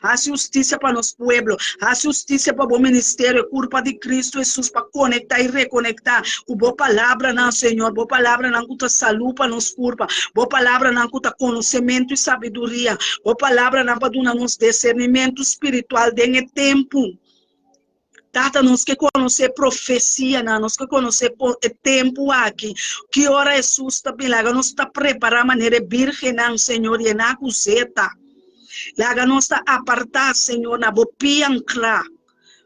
assim justiça para nosso povo, assim justiça para o ministério, culpa de Cristo Jesus, para conectar e reconectar, o boa palavra, não, Senhor, boa palavra, não cuta saúde para nos culpa, boa palavra, não cuta conhecimento e sabedoria, boa palavra, não para dar nos discernimento espiritual, de tempo. Tata, nós que conhecer profecia, nós que conhecer tempo aqui, que hora Jesus está bem, nós está preparando a maneira virgem, Senhor, e na coseta. Laga nós está apartar, Senhor, na bopia anclar,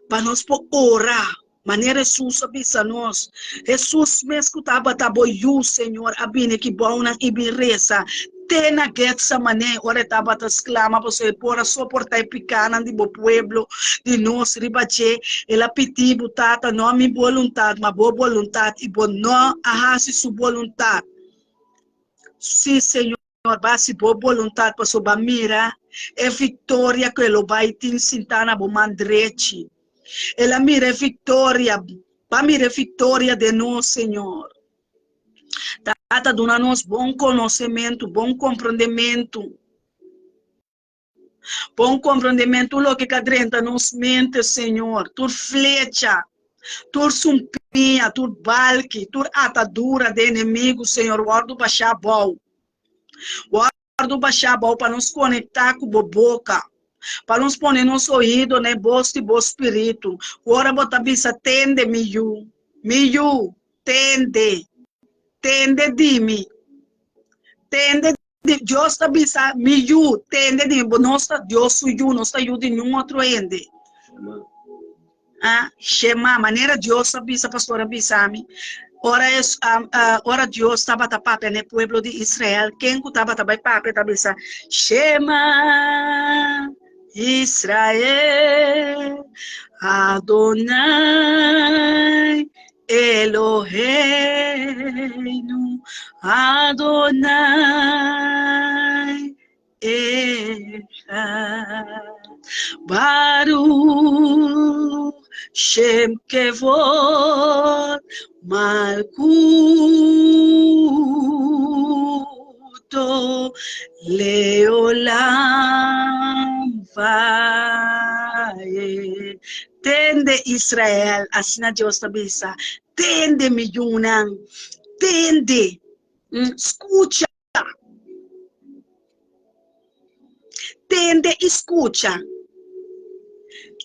para nós orar. Maneira Jesus avisa nós. Jesus me escutava, tá boiu, Senhor, a bine que bom na ibireza. Tena essa maneira, ora estava a exclamar, você pode suportar e picar de bo pueblo, de nós, ribache, ela pediu, tata, não me vontade, mas boa vontade, e bom não arrase sua vontade. Sim, Senhor, base boa vontade, para sua mira, é vitória que ele vai te ensinar na boa mandrete. Ela mira vitória, para mira vitória de nós, Senhor. Tata, dona-nos bom conhecimento, bom compreendimento. Bom compreendimento, lo que cadrenta nos mente, Senhor. Tu flecha, tu sumpinha, tu balque, tu atadura de inimigo, Senhor. Guarda baixar bom. Guarda baixar bom para nos conectar com a boca. Para nos pôr nos ouvidos, né, bosto e bom espírito. Ora, bota bisa, tende, miu, tende de tende de Deus está bisa, miu, tende de nossa Deus suyu, nossa yu de nenhum outro ende. Shema, maneira Deus está bisa, pastora bisami. Ora Deus estava tapando no povo de Israel, quem estava tapando papo, estava bisa, Shema. Israel, Adonai, Eloheinu, Adonai, Echad, Baruch, Shem Kevod, Malkuto, Leolam vai. Tende Israel, assim Deus está tende milhões, tende, escuta, tende, escuta,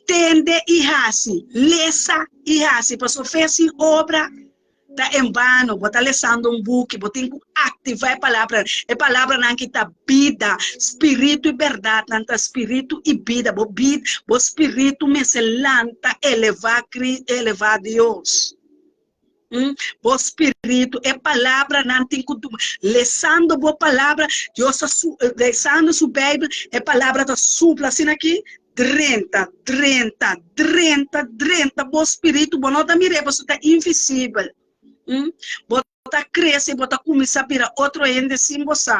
tende e raci, lesa e raci, para sofrer obra. Tá em vano, bota lendo book, bota ativar a palavra não que tá vida, espírito e verdade, não tá espírito e vida, bo espírito me se lanta elevar Deus. Bo espírito é palavra não tem cultura, lendo boa palavra, Deus lendo sua Bíblia, é palavra da supla assim aqui. 30, bo espírito, bo não tá mirando, você tá invisível. Bota crescer, bota começar a virar outro ende sem você.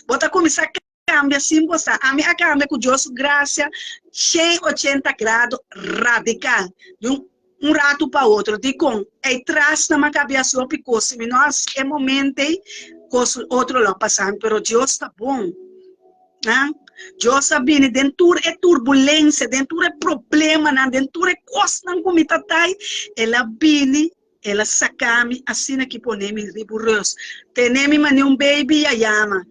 Bota começar a cambiar sem você. A minha cambia com Deus, graça, 180 graus radical. De um rato para outro. Digo, é traz na minha cabeça o picoso. Nós, é momento, outro lá passando, mas Deus está bom. Deus está bem, dentro é turbulência, dentro é problema, dentro é coisa, como está aí, ela vem. Ela sacame assim que ponemi riburoso. Tenemi mani um baby ayama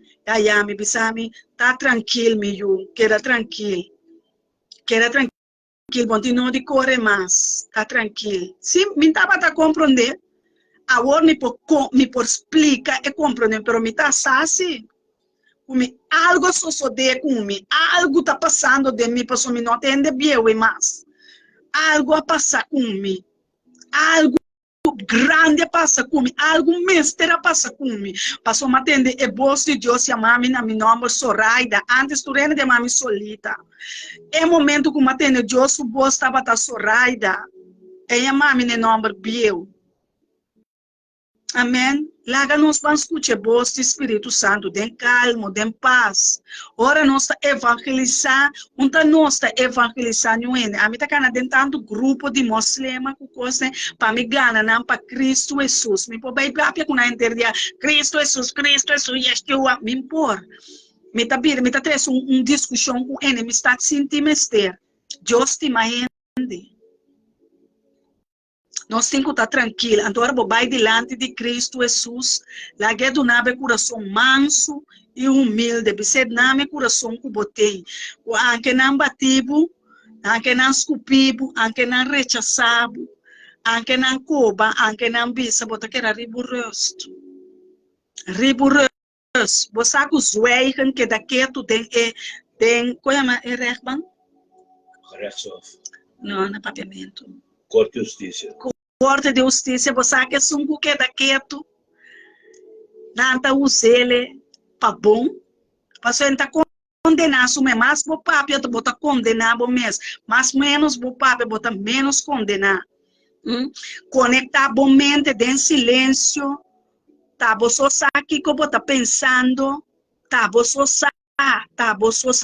bisami tá tranquilo miu, queda tranquilo, bom não de correr mais, tá tranquilo. Sim, me tava a compreender. Agora me por explicar e compreender, pero me tá assim. Algo sucede comigo, algo tá passando de mim, para me não entender bem mais. Algo a passar comigo, algo grande passa comigo, algo mistério passa comigo. Passou a atender, é bom se Deus chamar-me na minha nome Soraida, antes tu rende de mami solita. É momento que eu atende, Deus o bom estava a Soraida, é a mami no nome Biel. Amém. Laga nós vamos escutar voz do Espírito Santo, den calmo, den paz. Ora nós está evangelizar, onde nós está evangelizar nuene. A mim tá cana dentro tanto grupo de muçulmanos que coisa para me ganhar não para Cristo Jesus. Me pode ir para com a interdia Cristo Jesus, Yeshua, me impor. Me tá vir, me tá traz discussão com ele, me está sentindo mester. Deus te maende. Nós temos que estar tranquilos. Agora, vou vai diante de Cristo Jesus. Lá que do nave coração manso e humilde. Você name coração que botei. Anque não batido, anque não escupido, anque não rechaçado, anque não coba, anque não bisa. Bota que era rigoroso. Rigoroso. Você sabe os weigen que daqui tu tem, qual é rechtbank? Rechtshof. Não, não é papiamento. Corte de Justiça. Corte de Justiça, você sabe que é um que daqui tu nada usa ele para bom. Passou a estar condenar, mas o papo eu botar condenar mesmo, mas menos o papo botar menos condenar. Conectar bom mente em silêncio. Tá, você aqui que eu vou estar pensando, tá, você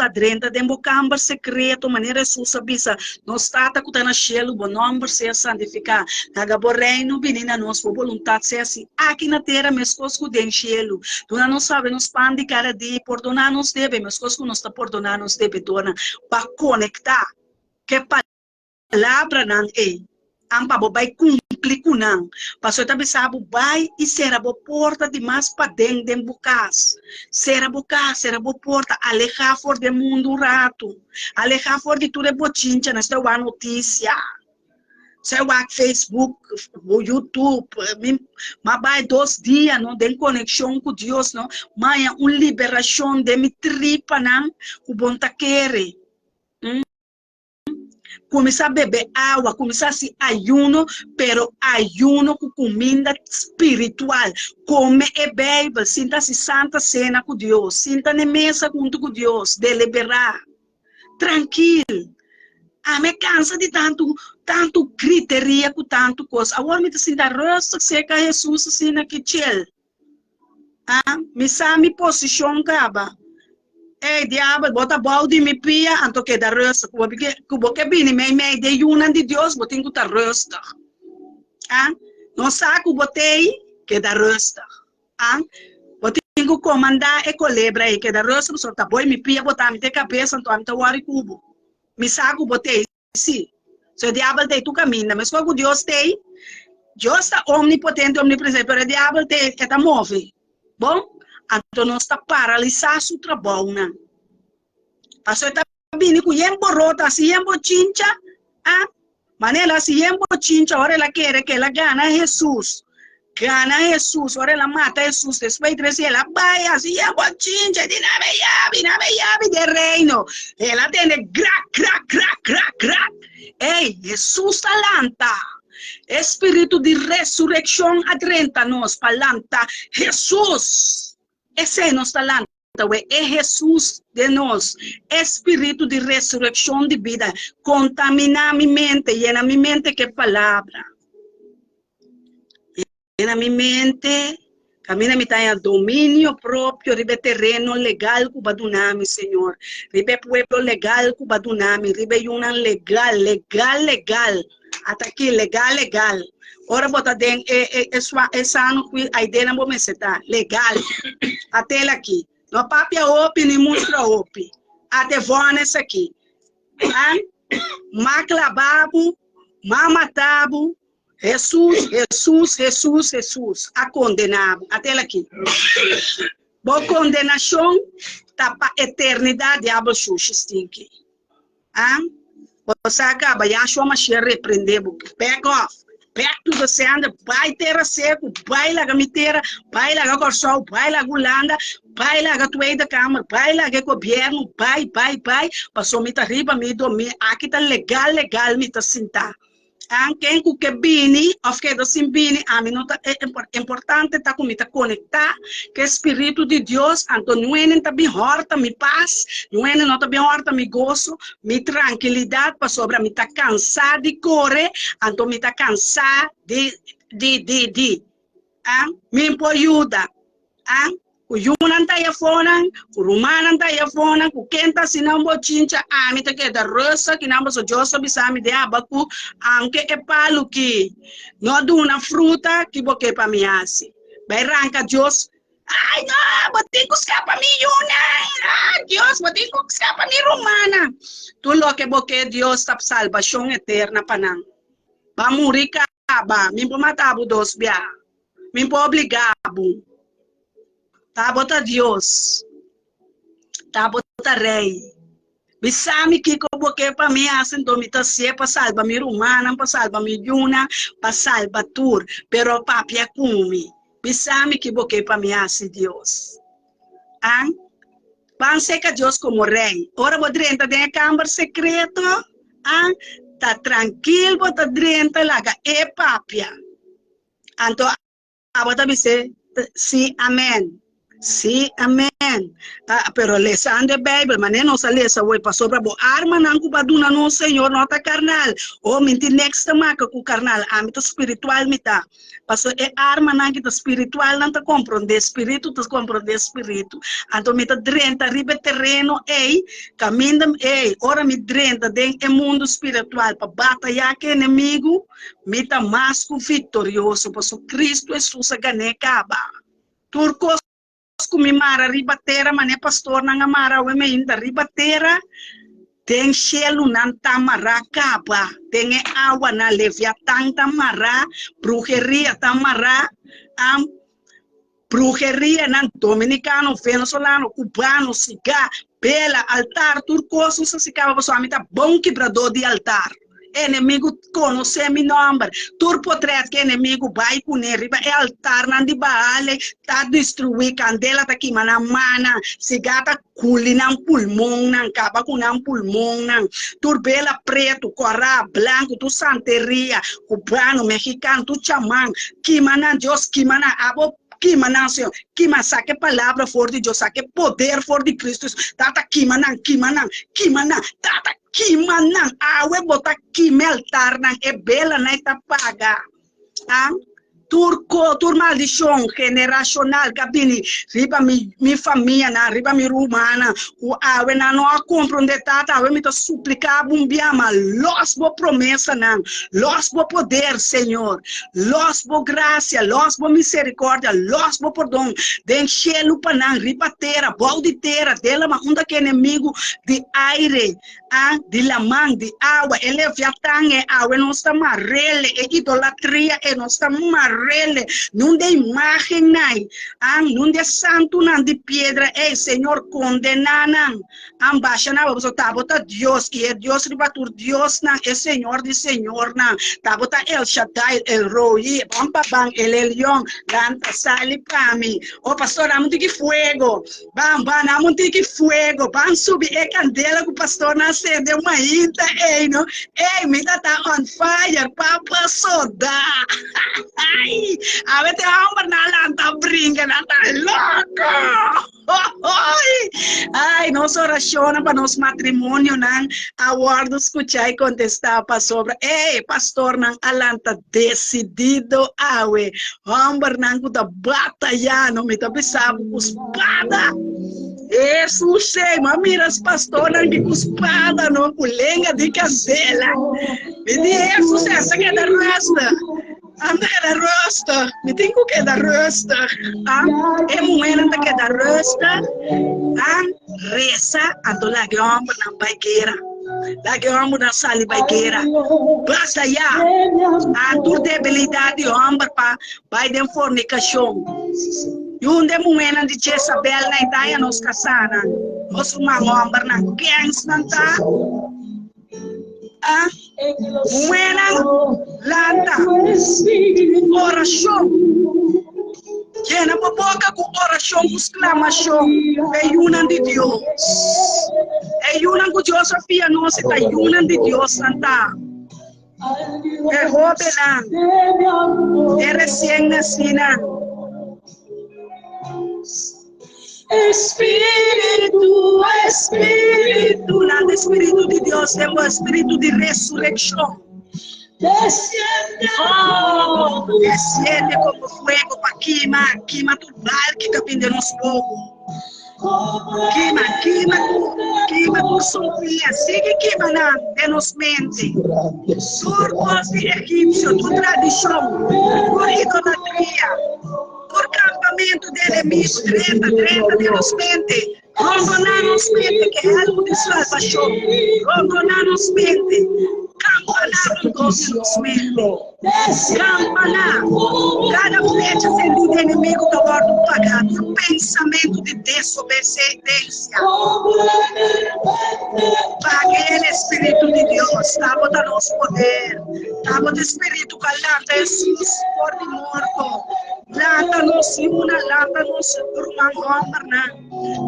dentro de um câmara secreto, maneira sua sabisa, nós está com na cielo, bom nome ser santificado, naga bo reino, menina, nós por vontade ser assim, aqui na terra, meus coisas que tem cielo, dona não sabe, nos pan de cada dia, perdonar nos deve, meus coisas que nós está perdonar nos deve, dona, para conectar, que palavra não é, ampa bo vai cumprir com não, passou também sabe vai e será bo porta de mais para dentro de bucas, será bo porta alejar fora do mundo rato, alejar fora de tudo bochincha, nesta uma notícia, se o Facebook, o YouTube, mas vai 2 dias não tem conexão com Deus não, mas é uma liberação de me tripa não, o bom tá querer. Começar a beber água, começar a se ayuno, pero ayuno com comida espiritual. Come e bebe, sinta-se santa cena com Deus, sinta na mesa junto com Deus, deliberar. Tranquilo. Me cansa de tanto gritaria com tanto coisa. Agora me sinta rosto seca Jesus assim na kitchen. Me sabe posição caba. Diabo, bota balde me pia, anto que da rosta, porque bini me de yunan de Deus, botin que da rosta. Não saco botei que da rosta. Botin que comandar e colebra aí que da rosta, só tá boi me pia botar me te cabeça, anto amta wari cubo. Me saco botei, sim. So diabo tem tu caminha, mas quando Deus tem, Deus está omnipotente, omnipresente, pero diabo tem que tá move. Bom? Então, nós está paralisado o trabalho, né? Passou está vindo com yembo rota, se yembo chincha, manela se yembo chincha, ora ela quer que ela gana Jesus, ora ela mata Jesus, depois de ela vai, assim yembo chincha, de nave de reino, ela tem crack, ei, Jesus talanta. Espírito de ressurreição adrenta-nos, palanta, Jesus. Esse é nosso talento, é Jesus de nós, espírito de ressurreição de vida, contaminar minha mente, llena minha mente que palavra. Llena minha mente, camina me tenha domínio próprio, ribe terreno legal que badunami, Senhor. Ribe pueblo legal que badunami, ribe yunan legal. Até aqui, legal. Ora bota den essa ano que a ideia não vai ser legal. Até ela aqui. No papia opi nem mostra opi. Até vona essa aqui. Maclababu, mamatabu, Jesus. A condenado. Até ela aqui. Boa condenação tá para eternidade diabo xuxistinque. Você acaba, Yahshua Mashiach repreender, back off. Back to the sand, vai terra seco, vai lá gamiteira, vai lá corçol, vai lá gulanda, vai lá gatuei da câmara, vai lá governo, vai, passou me riba, me dormir, aqui tá legal, me tá sentar. Quem que bini, of que assim bini, a mim não tá importante tá comigo conectar, que espírito de Deus, então não é tá bem horta, me paz, não é não tá bem horta, me gozo, me tranquilidade, para sobra, me tá cansado de correr, então me tá cansado de Me po ayuda. Ku yunan tayo fonan, ku rumanan tayo fonan, ku kenta sinambo chincha ami te que da rosa que nambo so joso bisami de abaku anke e paluki. No do una fruta que boque pa miasi. Vai ranca Dios. Ai, no, batin ko skapa mi yunan. Dios, batin ko skapa mi romana. Tu lo que boque Dios tap salvación eterna panang. Ba muri ka ba, min po matabo dos bia. Min po obligabo. Tabota Deus, tabota Rei. Bisami que boque para mim assim domita se para salva mi rumana, para salva mi yuna, para salva tur, pero papia kumi. Bisami que boque para mim assim Deus. Pense que Deus como Rei. Ora vou dentro da câmara secreto, tá tranquilo, bota dentro laga e papia. Então, abota bise, sim, amém. Sim, amém. Pero lesando a Bíblia, mas não se lesa hoje para sobre a arma não cuba duna no Senhor nota carnal. Ou mentir next marca com carnal, âmbito espiritual mita. Passo é arma não que espiritual não te compreende espírito, te compreende espírito. Então mita drenta ribe terreno, caminho ora me drenta dentro do mundo espiritual para batalhar que inimigo, mita mais vitorioso, passo Cristo Jesus a ganhar caba. Turcos kumi mara ribatera mane pastor nanga mara we me inda ribatera ten shelu nan tamara kapa ten awa na leviatán tamara brujeria tamara brujeria nan dominicano venezolano cubano siga bela altar turcoso sa sikava paso amita bom quebrador de altar. Inimigo conhece meu nome. Turpo três que inimigo vai com ele, é altar não de baale, tá destruir candela tá aqui mana mana, cigata culi não pulmão não, caba com não pulmão não. Turbela preto, corá branco, tu santeria, cubano, mexicano, tu chamán, que mana Deus, que mana abo. Kimana, Senhor, Kima saque palavra for de Deus, saque poder for de Cristo, tata Kimanan, tata Kimanan, awe bota Kimeltar, e bela na ita paga, tur maldição generacional, cabini, riba mi família, na riba mi rumana, o awe na não a compreender tata, awe me to suplicar bumbiama, los bo promessa não, los bo poder, Senhor, los bo graça, los bo misericórdia, los bo perdão, den chelo panang, riba terra, balde terra, dela ma unda que inimigo de aire, de lamang, de água, ele viatang, awe não está marrele, idolatria, não está marrele, não de imagem, não de santo, não de pedra, Senhor, condenanam, ambaixa na você tá bota Deus, que é Deus ribatur Deus, não é Senhor de Senhor, não tá bota El Shaddai, El Roi, bam, El Elyon, ganta sali pami, o pastor, não tem que fogo, bam, não tem que fogo, bam, subir é candela que o pastor não acende uma ita, não, me tá on fire, papa soda. A ver, te vamos a dar brinca, tá louco! Ai, nossa oração para nosso matrimônio, não, aguardo escutar e contestar para sobre, pastor, não, alanta decidido, homem, não, que tá batalhando, me tá pensando, espada. Jesus, mas mira as pastoras que cuspada, não, com lenha de candela. Me diz, Jesus, essa que é da rasta. Anda que da rasta. Me tem que da rasta. É mulher anda que da rasta. Reza, ando lá que homem não vai queira. Lá que homem não sale vai queira. Basta já. A tua debilidade, homem, para vai de fornicação. Yung de mulher de Jezabel na ideia nos casana. Os mamombar na gangs nanta. Mulher lanta. Oração. Llena a boca com oração, com exclamação. É yunan de Deus. É yunan com Deus, Sofia, não se tá yunan de Deus santa. É robelan. É recém-nascida. Espírito, Espírito, nada Espírito de Deus, temos Espírito de ressurreição. Oh, desciende como fuego para quema tu val que capinde nos fogo. Quema tu sofia, sigue quemando de nos mente. Turcos de egipcio, tu tradição, por idolatria, por campamento de inimigo, treta de nos mente. Abandonar nos mente que é algo de salvação. Abandonar nos mente. Campanar no doce nos mente. Campanar. Cada flecha sendo do inimigo da ordem pagada. Um pensamento de desobediência. Pague o Espírito de Deus. Estamos dando nosso poder. Estamos de Espírito calado. Jesus, por de morto. Lata-nos uma, lata-nos uma obra,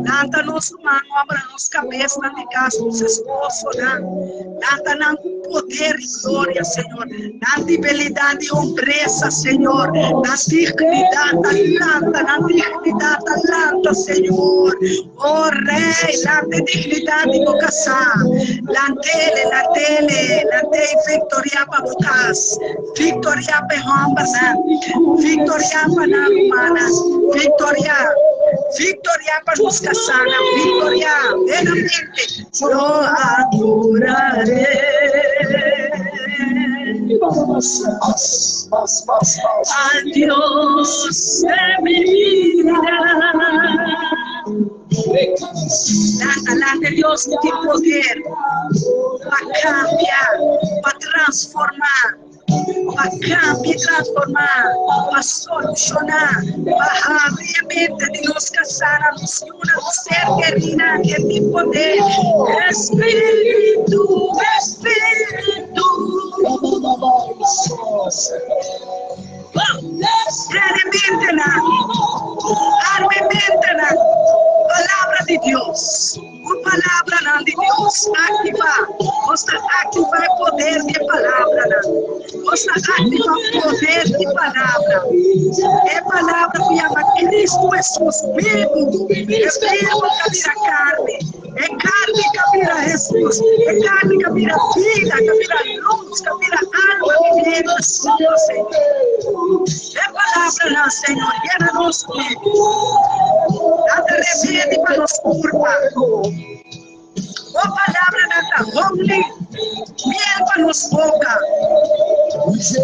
lata-nos uma obra nos cabeças, na casa, nos esposos, lata-nos poder e glória, Senhor, na debilidade e ombreza, Senhor, na dignidade, lata, Senhor, oh Rei, lata dignidade do casar, lantele, victoria para vocês, victoria para homens, victoria para humanas, victoria para nos casar, victoria, veramente, eu adorarei. A Dios de mi vida. Lata, Deus que tem poder para cambiar, para transformar, para solucionar, para realmente de nos casar, a nos unir, a ser querida, que tem poder. Espírito. Alimentena, palavra de Deus, uma palavra de Deus, ativar, mostra ativar o poder de palavra, mostra ativar o poder de palavra, é palavra que chama Cristo Jesus vivo, é vivo que vira carne, é carne que vira Jesus, é carne que vira vida, que vira luz, que vira água vivente, Senhor. É palavra, Senhor, llena nos dá remédio para nos curvar. A palavra dá homem, miel para nos boca.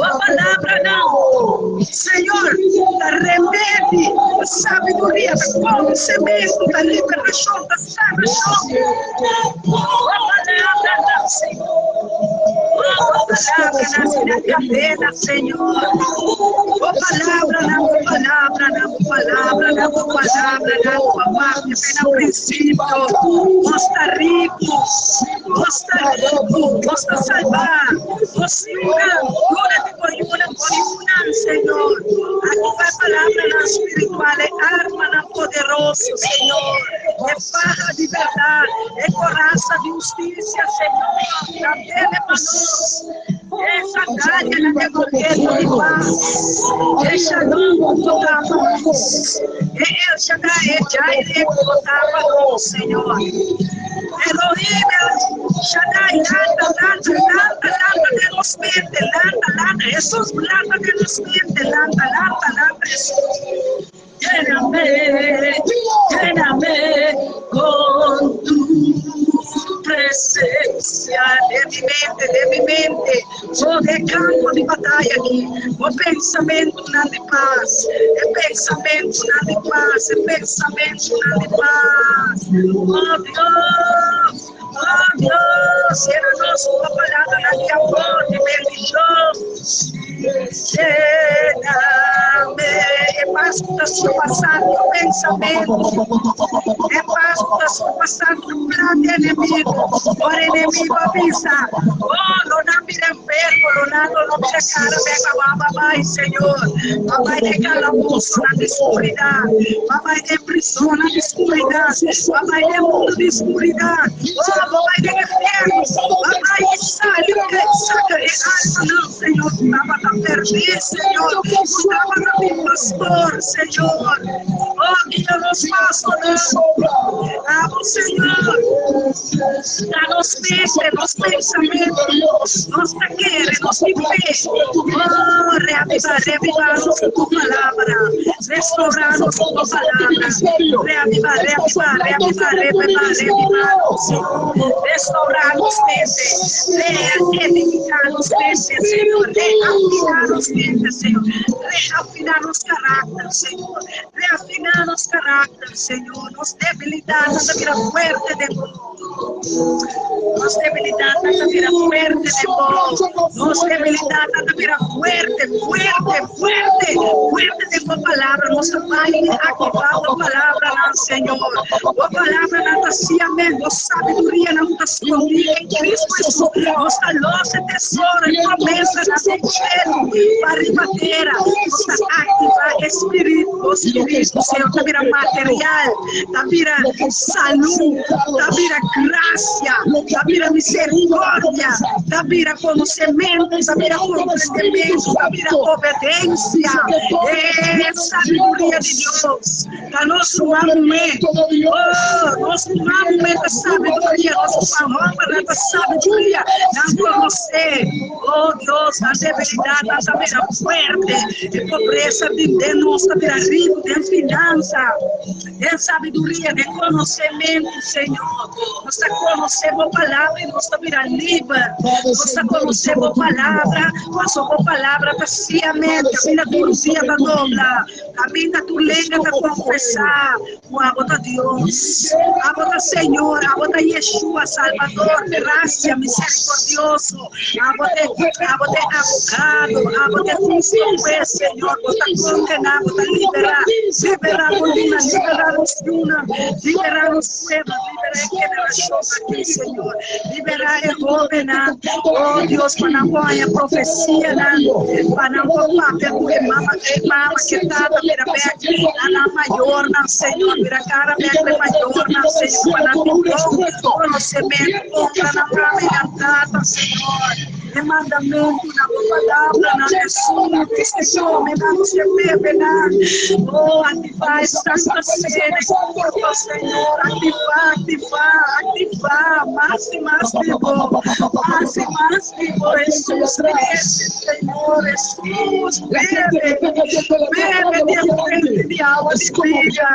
A palavra não, Senhor, dá remédio, sabedoria, da semente, da liberação, da salvação. A palavra não, Senhor. A palavra nasce na cadeira, Senhor. A palavra, papai, que vem no princípio. Mostra rico, mostra salvar. Mostra cura, Senhor. Aqui vai a palavra espiritual, é arma poderosa, Senhor. É farra de verdade, é coraça de justiça, Senhor. Também é para nós. Essa galha na governo de paz. Deixa não tocamos. El Shaddai, Jair, tocamos, Senhor. Elohim, Shaddai, lata de los mente, lata, Jesús, lata de los mente, lata, Jesús. Lléname con tu presencia de mi mente, sou de campo de batalha aqui, o pensamento não de paz, é pensamento não de paz, é pensamento não de paz, oh Deus, era nosso palavra na tua voz de bendição. Lléname, é paz que está se passando o pensamento, é paz que está se passando o plano do inimigo, o inimigo avisa, oh, não vira enfermo, não vira cara, pega papai, Senhor, papai de calabouço na escuridade, papai de prisão na escuridade, papai de mundo de escuridade, oh, papai de inferno, papai de saca e alma não, Senhor, estava perdido, Senhor, estava no pastor, Senhor, oh, que eu nos faço, não, amo, Senhor, Danos fe en los pensamientos, nos querer, nos vive. Oh, reavivarnos con tu palabra, restaurarnos con tu palabra, reavivarnos, restaurarnos, reedificarnos, Señor, reafinarnos, Señor, reafinarnos carácter, Señor, reafinarnos carácter, Señor, nos debilidades, la vida fuerte de vos. Nos debilidades, la vida fuerte de vos. Nos debilidades, la vida fuerte de tu palabra. Nos vai activar a palavra, Senhor. A palavra não está amém. A sabedoria não está escondida em Cristo Jesus. Nossa nossa tesoura e promessa na mente para ribateira. Nossa ativar espírito, Senhor. Da vida material, da vida saúde, da vida graça, da vida misericórdia, da vida conhecimento, da vida compreendimento, da vida obediência. Sabedoria de Deus, da nosso momento, nosso momento da sabedoria, nossa palavra da sabedoria, não conhecer, Deus, a debilidade, a vida forte, de pobreza, de nossa vida rico, de finança, de sabedoria, de conhecimento, Senhor. Nós conhecemos a palavra e nossa vida livre, nós conhecemos a palavra, a palavra paciamente, a vida do dia da dobla, a vida tu lenga da confessar, o amor de Deus, a amor do Senhor, a amor de Yeshua, Salvador, graça, misericordioso, a amor de abogado, a amor de Cristo, Senhor, você condenar, você liberar colina, liberar os luna, liberar os cuevas, liberar a chuva aqui, Senhor, liberar a governar, oh Deus, para não pôr a profecia, para não pôr papel, mama, que está na maior, na Senhor, vira cara, na maior, na Senhor, para não pôr conhecimento, contra na caminhada, Senhor. De mandamento na palavra, na Jesus, este homem, na nossa bebê, oh, ativar esta cena, Senhor, ativar, mais e mais vivo, Jesus, Senhor, Jesus, bebe de frente de alma de vida,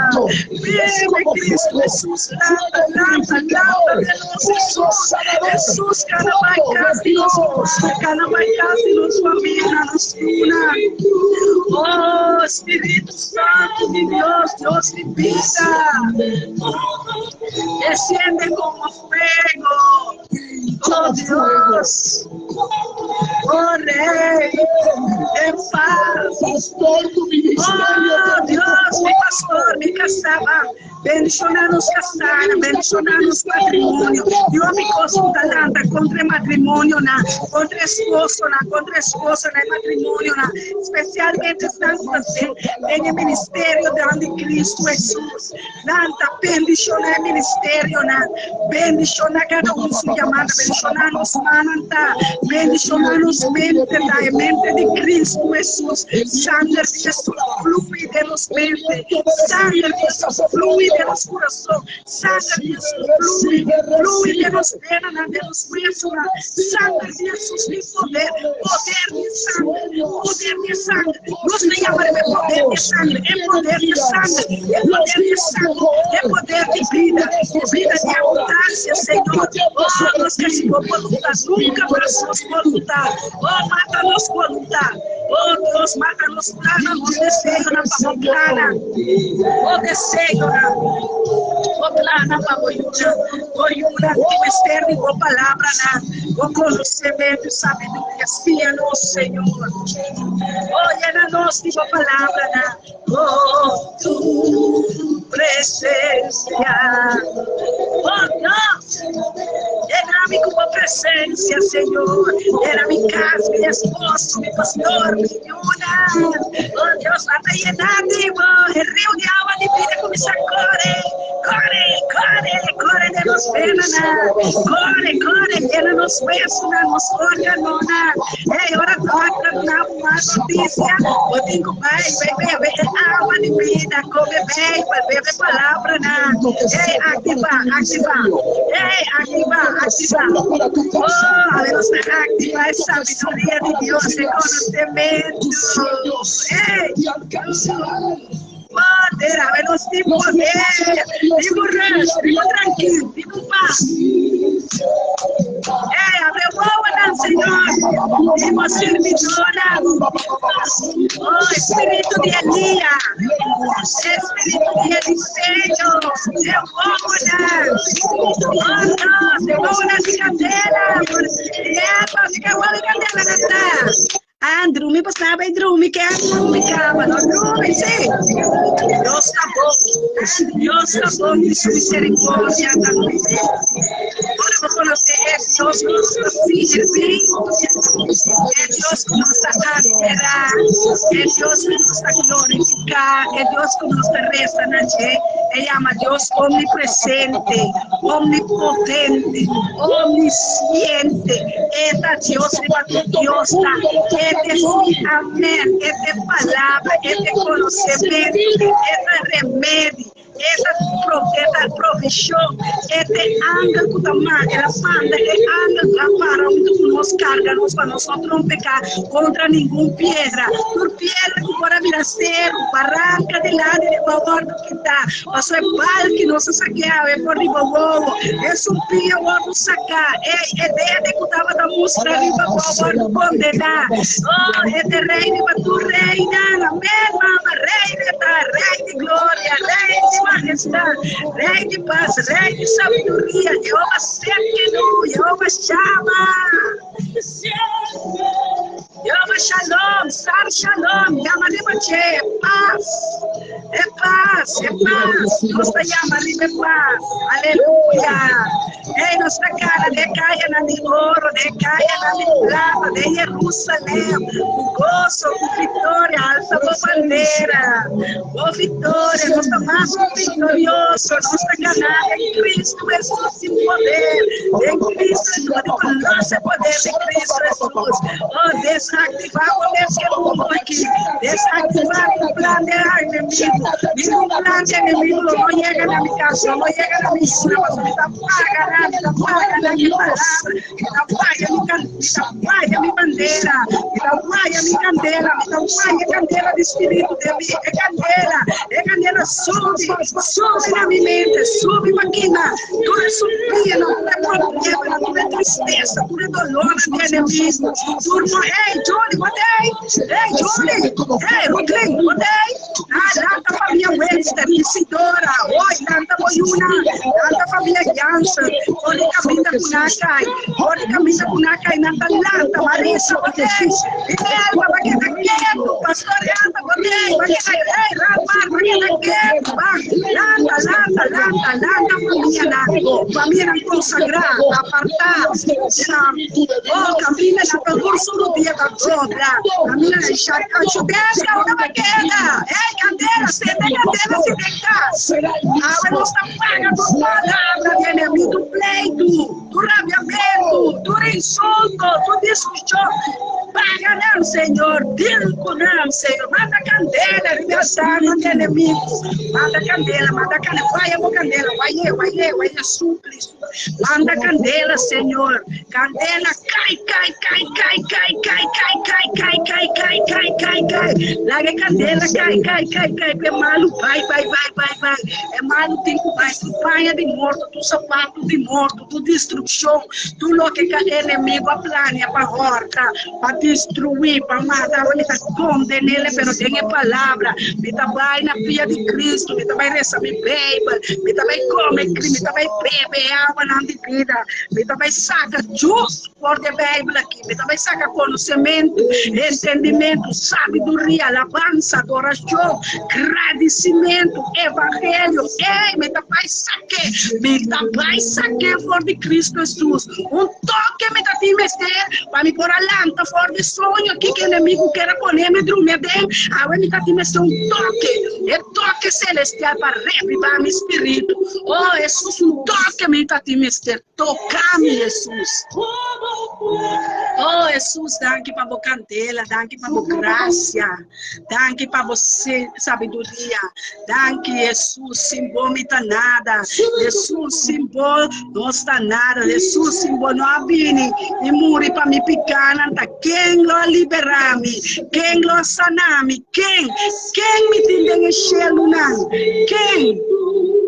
bebe Cristo, Jesus, nada, Jesus, cada mais de nós. Cada casa e nos família, nos cuna. Oh, Espírito Santo de Deus, Deus de vida. Desciende como fuego. Oh, Deus. Oh, Rei. Em paz. Oh, Deus, mi pastor, mi casaba. Bendicionar-nos casar, bendicionar-nos matrimônio. Eu me consulta contra matrimônio, contra esposo, matrimônio, especialmente estamos fazendo em ministério de Cristo Jesus. Nanta, bendicionar ministério, bendicionar cada um se chamada, bendicionar-nos mananta, bendicionar-nos mente de Cristo Jesus. Sangue de Jesus, flui de nos mente, sangue de Jesus, flui de nos coração, sangue de Jesus, flui de nos venas, de nos huesos, sangue de Jesus, de poder de sangue, nos me llamaremos poder de sangue, é poder de sangue, é poder de sangue, é poder de vida de abundância, Senhor. Oh, nós queremos voluntade, nunca passamos voluntade, oh, mata-nos voluntade, oh, Deus, mata-nos plana, nos desejo na pamoplana, oh, desejo na o plana pamoyuna, o externo, o palavra, o conhecimento, sabedoria, fia-nos, Senhor. Olha na nós, tua palavra, oh, tu presença, oh, Deus, llena-me com a presença, Senhor, llena minha casa, minha esposa, meu pastor, minha una, oh, Deus, vai llenar-me, o rio de água de vida começa a correr, corre de los venas, corre, llena los huesos, nos órganos, ahora toca una noticia, o tengo bebe agua de vida, come bebe palabra, activa, oh, Dios activa esa sabiduría de Dios, el conocimiento, poder, a veros de poder, vivo tranquilo, vivo paz. Abre boa, Senhor, vivo servidora, oh, Espírito de Elias, Espírito de Eliseu, eu vou na cadeira, fica boa de cadeira, Andrumi passava e Drumi, que é Drumi, cava, não Drumi, sim. Deus acabou de sua misericórdia, tá no meio. Agora vou conhecer Deus que nos servir, Deus que nos adorar, Deus que nos glorificar, Deus que nos resta na gente. Ele ama Deus omnipresente, omnipotente, omnisciente. Eta Deus de Deus, este sí, amén, este palabra, este conocimiento, este remedio, esta provisión, este ángel que toma, la panda, el ángel para nos carga, para nosotros no pecar contra ninguna piedra, por piedra que pueda vir ser, barranca de lado de favor que está, pasó el pal que no se saqueaba, por arriba bobo, es un pío vamos sacar, desde que estaba la música arriba bobo, condenar, oh, este reino, tu reina, amén, mamá, rey de gloria, rey de majestad, rey de paz, rey de sabiduría, Jehová Sekenu, Jehová Shama, Jehová Shalom, Sar Shalom, llama de Bache, paz, Dios te llama de paz, aleluya, nuestra cara de calle de oro, de calle de plata, de Jerusalén, gozo, victoria, alza tu bandera, oh victoria, nos está más victorioso, nuestra ganada en Cristo Jesús sin poder, en Cristo Jesús, con ese poder de Cristo Jesús, oh desactivamos ese mundo aquí, desactivamos el plan del enemigo, ningún plan del enemigo no llega a mi casa, no llega a mi ciudad, me da paga mi palabra, me da paga mi bandera, me da paga mi candela, me da paga candela de espírito de mim, candela sube na minha mente, sube maquina, toda suplia, não é problema, não é tristeza, não é dolor, não é inimigo, turma, ei, Johnny, botei, ei, Johnny, ei, Rodrigo, botei, tanta família Webster, Isidora, oi, tanta Boyuna, tanta família Jansen, oi, camisa Kunaka, Natalanta, Marisa, botei, e ela, vai que tá quieto, pastoreada, botei, vai que tá, ei, rapaz, vai que tá quieto, lanta, família consagrada, apartada, oh, caminha na percurso do dia da obra, caminha na chudesca, uma baqueta, ei, cadeira, se deita, a não está pagando palavra de inimigo, do pleito, do rabiamento, do insulto, do discussão, paga não, Senhor, digo não, Senhor, manda candela, libertando de inimigo, manda candela, vai, amor, candela, vai, súplice, manda candela, Senhor, candela, cai, larga candela, cai, é malo, vai, é malo, tem que vai, tu panha de morto, tu sapato de morto, tu destruição, tu lo que o inimigo a planeia para horta, para destruir, para matar, ele está condenando, pero tem a palavra, me vai na pia de Cristo, me vai receber beba, me também come, me também bebe água água na vida. Me também saca justo por de Bíblia aqui. Me também saca conhecimento, entendimento, sabedoria, alabança, adoração, agradecimento, evangelho. Ei, me também saque por de Cristo Jesus. Toque me também para me pôr a lanta fora de sonho aqui que o inimigo quer poner me dormir dentro. Agora me também toque celestial para revivar meu espírito. Oh, Jesus, toque me também toca-me, Jesus. Oh, Jesus, danke para a candela, danke para a graça, danke para você, sabedoria, danke, Jesus, simbol me tá nada, Jesus, simbol não está nada, Jesus, simbol não abine, e muri para me picar, nanta, quem lo liberar-me, quem lo sanar-me, quem me tem enxelo, não,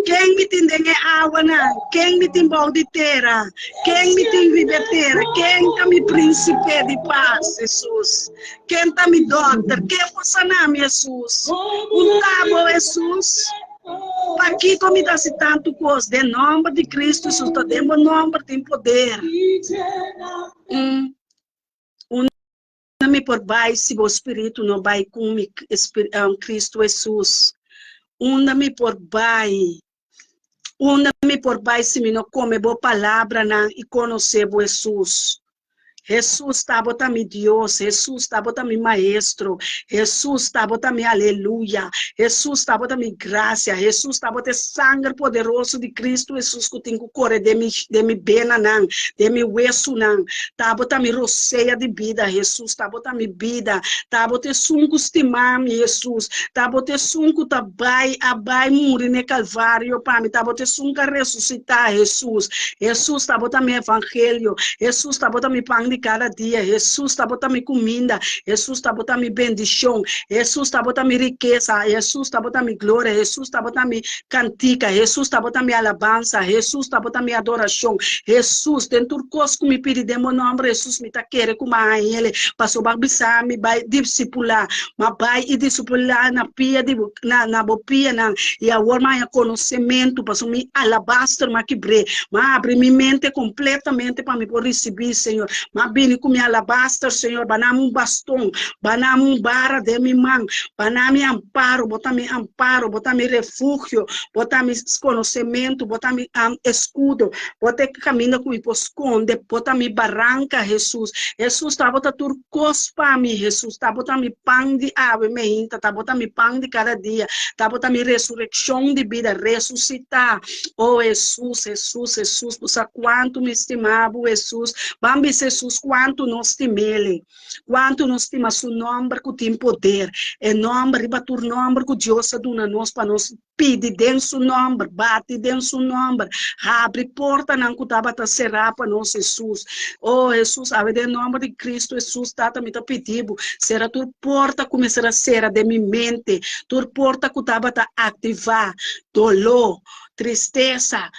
quem me tem água, não, quem me tem bom de terra, quem me tem vida terra, quem está me príncipe de paz, Jesus, quem está me doutor, quem for sanar-me, Jesus, tabo, Jesus, para que me dá tanto coisa, de nome de Cristo, Jesus, está dando nome, tem poder. Una-me por baixo, se o Espírito não vai com Cristo Jesus. Una-me por baixo. Una-me por baixo, se me não come boa palavra e conhecer Jesus. Jesus está botando mi Deus, Jesus está botando mi maestro, Jesus está botando mi aleluia, Jesus está botando mi graça, Jesus está botando sangue poderoso de Cristo, Jesus que tem que correr de mi bena não, de mi hueso não, está botando mi roceia de vida, Jesus está botando mi vida, está botando sunco estimar Jesus, está botando sunco abai morrer no Calvário para mim, está botando sunco ressuscitar Jesus, Jesus está botando mi evangelho, Jesus está botando mi pão de cada dia, Jesus está botando minha comida, Jesus está botando minha bendição, Jesus está botando minha riqueza, Jesus está botando minha glória, Jesus está botando minha cantica, Jesus está botando minha alabança, Jesus está botando minha adoração, Jesus, dentro do coisa que me pede de meu nome, Jesus me está querendo como a ele, passou a babisar, me vai discipular, mas vai e discipular na pia, na bopia, e agora mais conhecimento, passou me alabastar, mas quebrei, mas abre minha mente completamente para me poder receber, Senhor, mas bem com minha alabasta, Senhor, banamo bastão, banamo bara de minha mão, baname amparo, botar-me refúgio, botar-me conhecimento, botar-me escudo, botar caminho com me esconde, botar-me barranca, Jesus, Jesus está botando turcos para mim, Jesus está botando pão de ave, está botando pão de cada dia, está botando ressurreição de vida, ressuscitar, oh Jesus, Jesus, Jesus, por quanto me estimava, Jesus, vamos Jesus, quanto nós temele, quanto nós temos seu nome que tem poder, é nome, riba tu nome que Deus aduna nós para nós pedir dentro seu nome, bate dentro seu nome, abre porta não que estava a será para nós Jesus, oh Jesus, a ver nome de Cristo Jesus, está também tá pedindo, será tua porta começará a ser de minha mente, tua porta que estava a ativar, dolor, tristeza,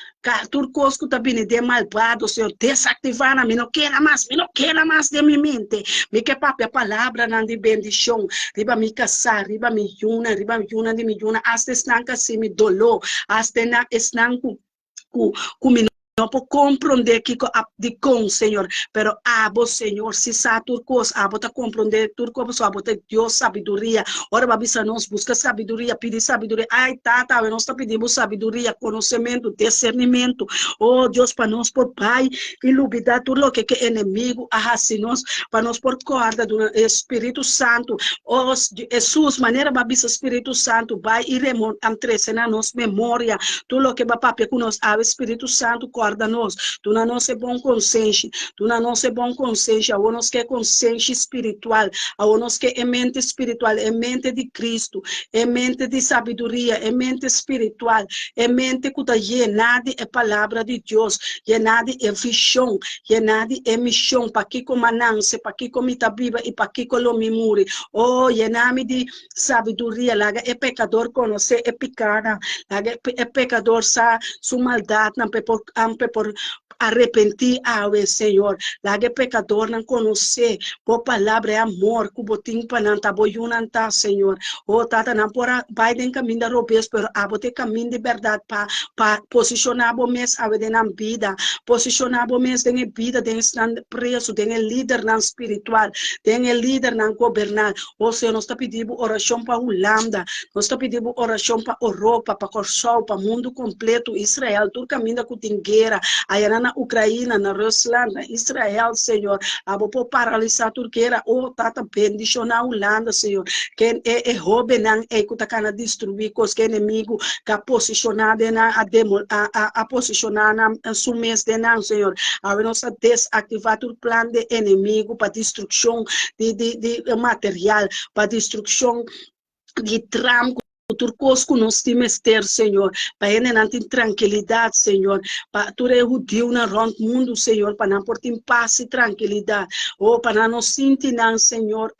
turcos que também de malvado, Senhor, desativar na mim, não quero mais de minha mente, me que papi a palavra não de bendição, riba me casar, riba me juna de me juna, hasta estanca se me dolor, hasta na estanco com não posso compreender que de com Senhor, pero abo Senhor, se sa turcos, abo ta compreender turcos, abo ta Deus sabedoria, ora babisa nós busca sabedoria, pedir sabedoria, ai tata, nós está pedindo sabedoria, conhecimento, discernimento, oh Deus para nós por Pai, iluminar tudo o que é inimigo, assim nós, para nós por corda do Espírito Santo, oh Jesus, maneira babisa Espírito Santo, vai e remonta na nossa memória, tudo o que papai com nós, o Espírito Santo guarda nós, tu na nossa bom consciência, tu na nossa bom consciência, ou nós que é consciência espiritual, ou nós que é mente espiritual, é mente de Cristo, é mente de sabedoria, é mente espiritual, é mente que está llenada é palavra de Deus, llenada é visão, llenada é missão, para que como ananse, para que como itabiba e para que como mimure, oh, llename de sabedoria, lá é pecador conhecer, é picana, lá é pecador sa sua maldade, não por arrepentir, ave, Senhor. Lá que pecador não conhecer, por palavra é amor, que botim para não tá boiunanta, Senhor. Oh, tata, não por vai den caminho da robes, pero abote caminho de verdade para posicionar o mês, ave, de na vida, posicionar o mês de vida, de estar preso, de líder não espiritual, de líder não governar. Oh, Senhor, nós está pedindo oração para Holanda, nós está pedindo oração para Europa, para Kosovo, para o mundo completo, Israel, tudo caminho com guerra, aí na Ucrânia, na Rússia, na Israel, Senhor, abo por paralisar a Turquia, oh, tata, bendicionar a Holanda, Senhor, que é roubo, não é que está destruir, que é inimigo, que posicionado a posicionar na sumês de não, Senhor, aí nós desativar o plano de inimigo para destruição de material, para destruição de tramo, turcos que nós temos ter, Senhor, para ele não ter tranquilidade, Senhor, para tu é judeu na rond mundo, Senhor, para não ter paz e tranquilidade, ou para não sentir, não, Senhor,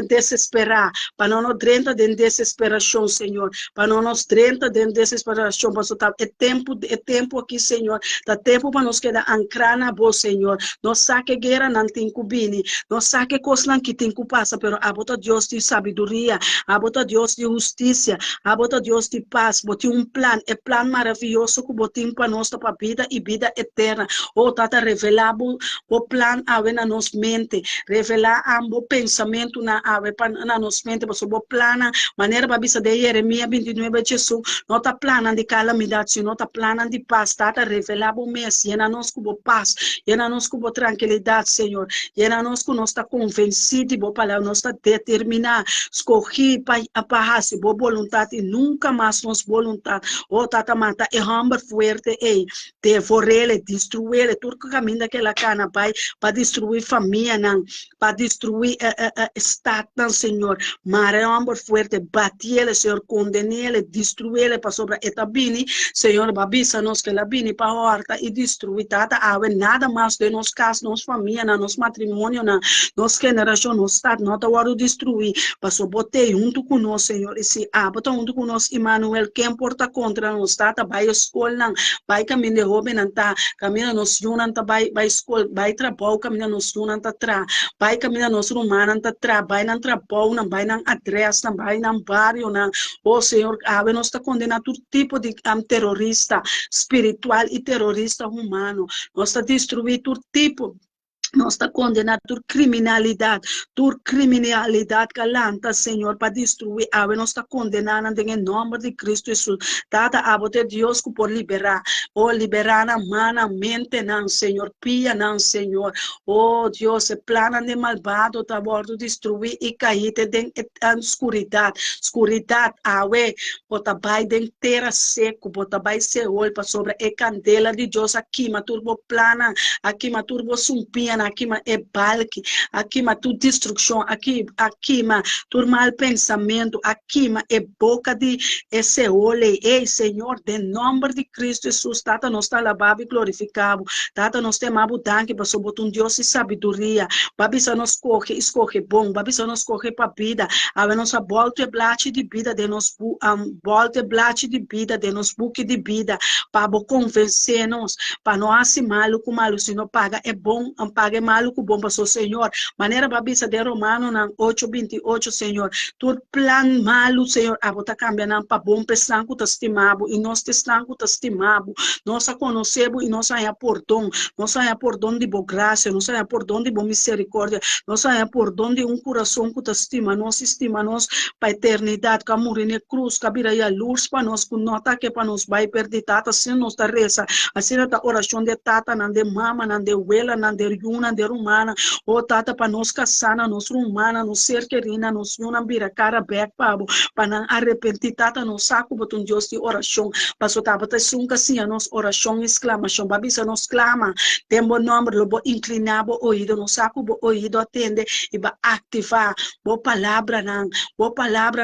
desesperar, para não nos drenta de desesperação, Senhor, para não nos drenta de desesperação, para é tempo aqui, Senhor, dá tempo para nós quedar ancrar na boa, Senhor, nós sabe que guerra não tem cubini, nós sabe que coisa que tem que passar, pero a bota Deus de sabedoria, a bota Deus de justiça, a bota Deus de paz, bote é plano maravilhoso que bote para nós, para a vida e vida eterna. Oh, tata, revelar o plano na nossa mente, revelar o pensamento na nossa mente, porque o plano, maneira para bisa de Jeremias 29, Jesus, não está plano de calamidade, não está plano de paz, tata, revelar o mês, e na nós com paz, e na nós com tranquilidade, Senhor, e na nós com nós está convencido, boa palavra, nós está determinado, escolhi para fazer boa vontade e nunca mais nossa vontade. Oh, tata, mata, é hambre forte, devorar, destruir, tudo que caminho daquela cana, pai, para destruir família, não, para destruir estado, não, Senhor. Mas é hambre forte, bater, Senhor, condenar, destruir, para sobre esta bini, Senhor, babisa nos que la bini para horta e destruir, tata, nada mais de nos casa, nos família, nos matrimônio, nos geração, nos estado, não está hora de destruir, passou botei junto com nós, Senhor, e se bota junto com nós, Emmanuel, quem porta contra nós, tata, vai escola, não, vai caminho de roubo, não, tá, caminho nos junan, tá, vai escola, vai trabalho, caminho nos junan, tá, vai caminho nos rumana, tá, vai não trabalho, não, vai não adresse, não, vai não bairro, não, oh, Senhor, nós está condenando todo tipo de terrorista espiritual e terrorista humano, nós está destruindo todo tipo. Nós está condenado por criminalidade calanta, Senhor, para destruir a nós está condenado em nome de Cristo Jesus. Tata, a bote Deus que por liberar, liberar na mana, mente, não, Senhor, pia, não, Senhor, Deus, é plano de malvado, tá bordo destruir e cair de escuridade, bota vai de terra seco, bota vai ser olho para sobre a candela de Deus aqui, mas turbo plana, aqui, mas turbo sumpia, aqui é balque, aqui tu destruição, aqui tu mal pensamento, aqui é boca de esse olho, ei Senhor, de nome de Cristo Jesus, tata nós está lavado e glorificado, tata nós temamos danke, para botar Deus e sabedoria, babisa nos escorre bom, babisa nos corre para vida, a nossa volta blate de vida, de nos volta blate de vida, de nos buque de vida, para convencer-nos, para não assim malo com malo, se não paga, é bom, paga é malo com bom, pastor, Senhor, maneira babisa de Romano, 8:28, Senhor, todo plano malo, Senhor, a botar cambiando para bom, pensando que está estimado, e nós estamos estimado, nós conhecemos e nós é por dom de boa graça, nós é por dom de boa misericórdia, nós é por dom de coração que está estima nós para a eternidade, que morrer na cruz, que abrir a luz para nós, que nota que para nós vai perder tata, assim nós está reza, assim a oração de tata, não de mama, não de abuela, não de yuna, de rumana, tata para nós casana, nós rumana, nós ser querina, nós yuna vira cara back para não arrepentir tata, nós saco botar Deus de oração, para só tava tá sunca assim a nossa oração exclamação, babisa nos clama, tem bom nome, lo inclinar o ouvido, nós saco o ouvido atende e vai ativar boa palavra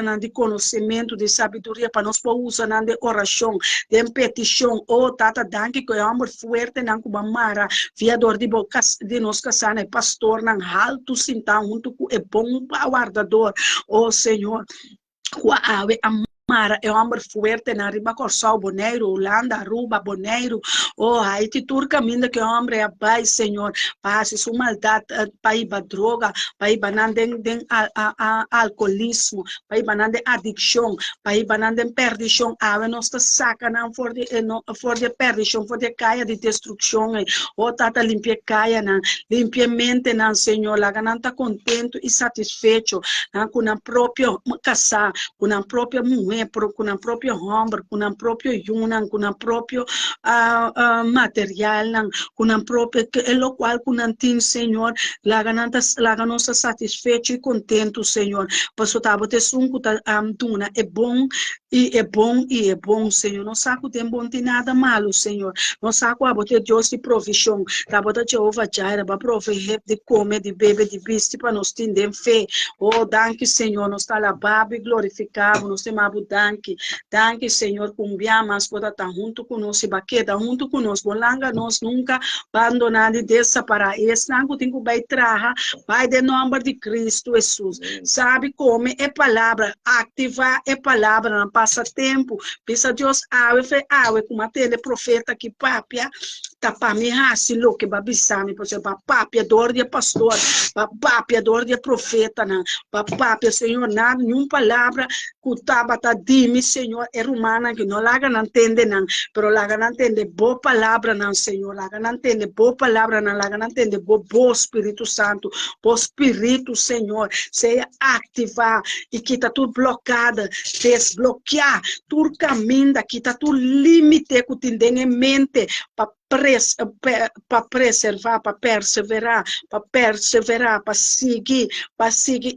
não de conhecimento, de sabedoria para nós usar não de oração, de petição, tata danke que é amor forte não com mara, viador de boca de nós casana, pastor não alto sinta junto com é bom guardador, Senhor, com a Mara é homem forte na riba Corsal, Boneiro, Holanda, Aruba, Boneiro, oh, Haiti, Turca, minda que homem é pai, Senhor, passe sua maldade, pai, droga, pai, banandem, alcoolismo, pai, banandem addiction, pai, banandem perdição, ave nossa saca, não for de perdição, for de caia de destruição, oh, tata, limpia caia, limpia mente, Senhor, lá, não tá contento e satisfeito, com a própria casa, com a própria mulher, com a própria homem, com a própria yunan, com a própria material, com a própria, é o qual com a tim, Senhor, lá nossa satisfeito e contento, Senhor. Pastor, tá, bote sunco, tá, tuna, é bom, e é bom, Senhor. Não saco tem bom de nada malo, Senhor. Não saco a bote Deus de provisão, tá, bote Jeová Jaira, para prover de comer, de beber, de vestir, para nós ter fé. Oh, danke, Senhor, nós está lá, e glorificado, nós temos danke, Senhor, cumbiamas, pode estar junto conosco, baqueta junto conosco, langa nós nunca abandonar e desaparecer, não tem que vai trazer, vai de nome de Cristo Jesus, sabe como é palavra, ativar é palavra, não passa tempo, pensa Deus, como atende profeta que papia, tapa me hasi lo que babisami, por exemplo, papia dor de pastor, papia dor de profeta, papia, Senhor, nada, nenhuma palavra, Kutabata dimi, Senhor, é humana que não laga não entende não, pero laga não entende boa palavra não, Senhor, laga não entende boa palavra não, laga não entende boa Espírito Santo, boa Espírito, Senhor, seja ativar e que tá tudo blocada, desbloquear, tudo caminho, que tá tudo limite que tem em mente, para preservar, para perseverar, para seguir,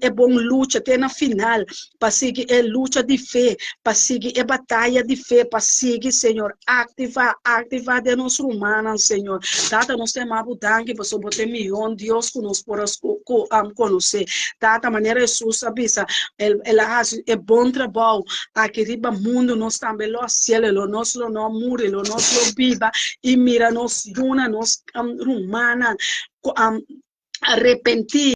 é bom luta até na final, para seguir é luta de fé, para seguir é batalha de fé, para seguir, Senhor, ativar de nós humanos, Senhor, tata nós temos abundância, para botar milhão Deus conosco, por conhecer, tata maneira Jesus avisa, ela é bom trabalho, aqui riba mundo, nós também lo cielo, lo nosso não mure, lo nosso viva, e mira nos yuna, nos rumana, arrepentir,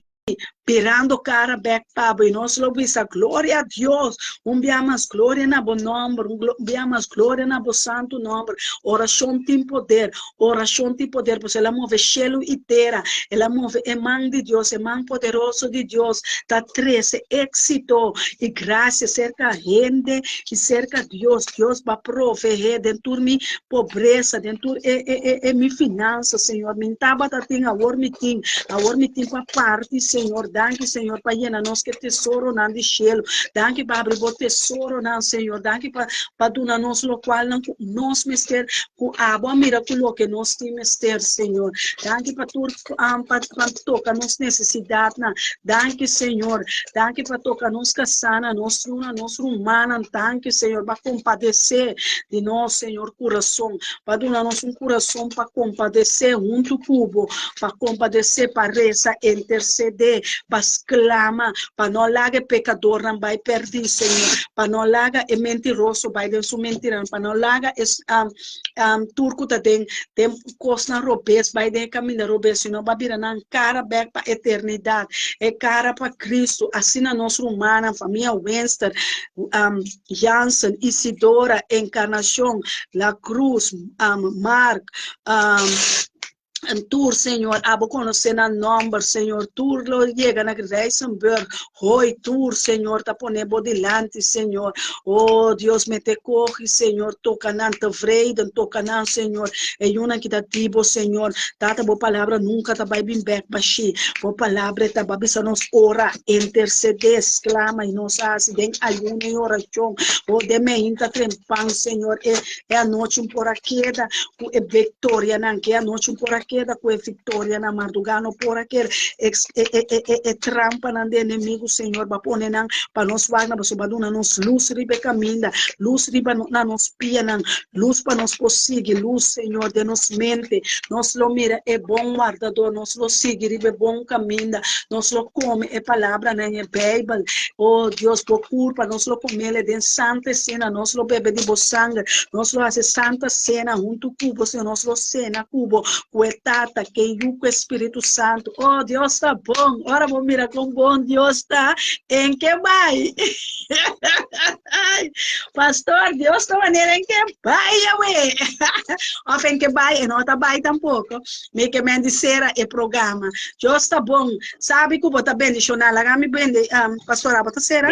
pirando cara back pabo, e nós louvamos glória a Deus, enviamos glória na bom nome, enviamos glória na bom santo nome, oração tem poder, porque ela move cielo e terra, ela move a mão de Deus, a mão poderoso de Deus, tá trece êxito e graça cerca gente e cerca Deus vai prover dentro de mim pobreza, dentro de minha finança, Senhor, me tava tem agora me tem com a parte, Senhor, danke, Senhor, para llenar nós que tesouro não de cielo, danke para abrir o tesouro não, Senhor, danke para donar nós o qual nós mister com a boa miraculo que nós temos ter, Senhor, danke para tocar nossa necessidade, danke, Senhor, danke para tocar nós casana, nós humana, danke, Senhor, para compadecer de nós, Senhor, coração, para donar nós coração para compadecer junto cubo, para compadecer, para rezar, interceder, para clama, para não largar pecador, não vai perder, Senhor, para não largar é mentiroso, vai de sua mentira, para não largar turco tem costa robês, vai de caminho robês, senão vai virar na cara back para eternidade, é cara para Cristo, assim na nossa humana, família Webster, Jansen, Isidora, Encarnação, La Cruz, Mark, Tour, Senhor, abo conhecer na nome, Senhor, Tour lo llega na Reisenberg, hoy Tour, Senhor, tá ponendo delante, Senhor, oh, Deus me te corre, Senhor, toca na te vreden, toca na, Senhor, é uma que tá tibo, Senhor, tata boa palavra nunca tá vai bem back baixi, boa palavra tá babisa nos ora, interceder, exclama e nos hace, den ayuno e oração, oh, de me inta trempang, Senhor, é a noite por aqueda, é vitória, não, que é a noite por aqueda, com a vitória na madrugada por aquele trampa na de inimigo, Senhor, para pôr para nós vai na pessoa para nos luz ribe caminha, luz ribe na nos pia, luz para nos conseguir, luz, Senhor, de nos mente, nós lo mira é bom guardador, nós lo sigue ribe bom caminho, nós lo come é palavra na Bíblia, oh Deus, por culpa, nós lo come de santa cena, nós lo bebe de bo sangue, nós lo hace santa cena junto cubo, Senhor, nós lo cena cubo, com Tata, que o Espírito Santo. Oh, Deus está bom. Ora, vou mirar como bom Deus está. Em que vai? Pastor, Deus está maneira em que vai, ué. Ou em que vai, e não está vai tampouco. Me que me disera o programa. Deus está bom. Sabe que eu vou estar bendicionar. Lá me bende, pastor, bota será?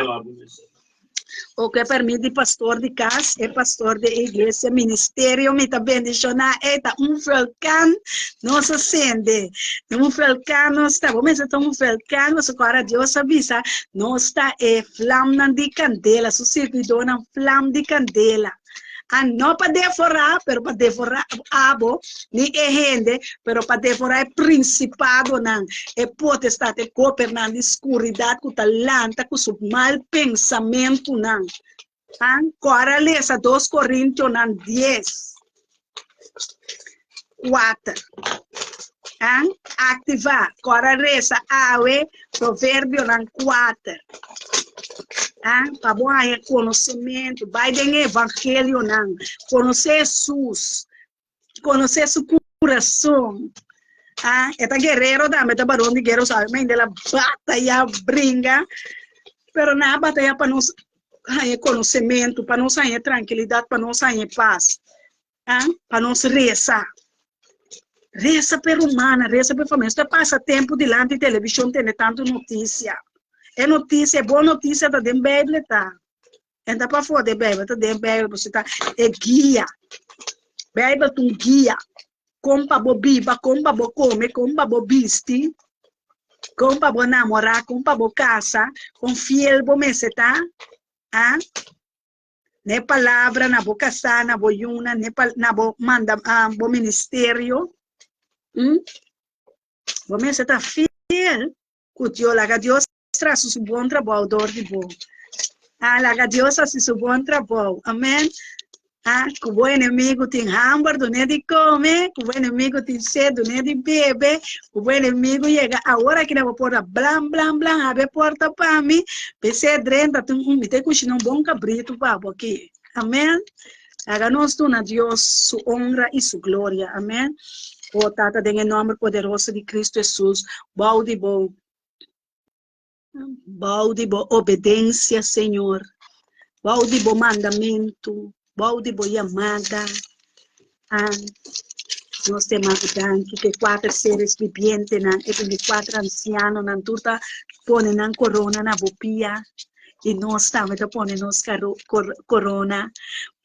O que permite pastor de casa, é pastor de igreja, ministério, me está bendicionar, é vulcão, não se acende, vulcão não está, vamos dizer, vulcão, mas agora Deus avisa, não está, flama de candela, su servidor na flama de candela. Não para devorar, pero para devorar abo, ni gente, pero para devorar principado não, potestade governando escuridade, com talanta, com seu mal pensamento não. Agora lesa 2 Coríntios 10, 4. Ativar, agora reza awe, provérbio 4. Para bom conhecimento, vai do evangelho, não. Conhecer Jesus, conhecer seu coração. Esta guerreiro da meta barão de guerreiro, sabe? Mas ela batalha, brinca, pero na batalha para nós conhecimento, para nós ter tranquilidade, para nós ter paz, para nós rezar. Reza per humana, reza per família. Você passa tempo diante da televisão, tem tanto notícia. É notícia, é boa notícia, tá dentro da Bíblia, tá? Entra para fora da Bíblia, tá dentro da Bíblia, você tá, é guia. Bíblia é um guia. Como para você biba, como para você comer, como para você vestir, como para você namorar, como para você casar, com fiel você tá? Não é palavra, na boca casar, na boca yuna, na boca manda, bo ministério. Você tá fiel, com Deus, lá Deus traz su bom trabalho, dor de bom. Lá Deus faz su bom trabalho. Amém? Que o bom inimigo tem hamburger, não é de comer, que o bom inimigo tem sede, não é de beber, que o bom inimigo chega a hora que não pode blam, blam, blam, abre a porta para mim, pensei drenta, me tem que um bom cabrito para aqui. Amém? Haga-nos a Deus sua honra e sua glória. Amém? Oh, Tata, em nome poderoso de Cristo Jesus, bom de bom. Bom de boa obediência, Senhor. Bom de bom mandamento. Bom de boa chamada. Nós temos que 4 seres viventes, e 4 ancianos, não tudo põe na corona na bopia. E nós também põe nos corona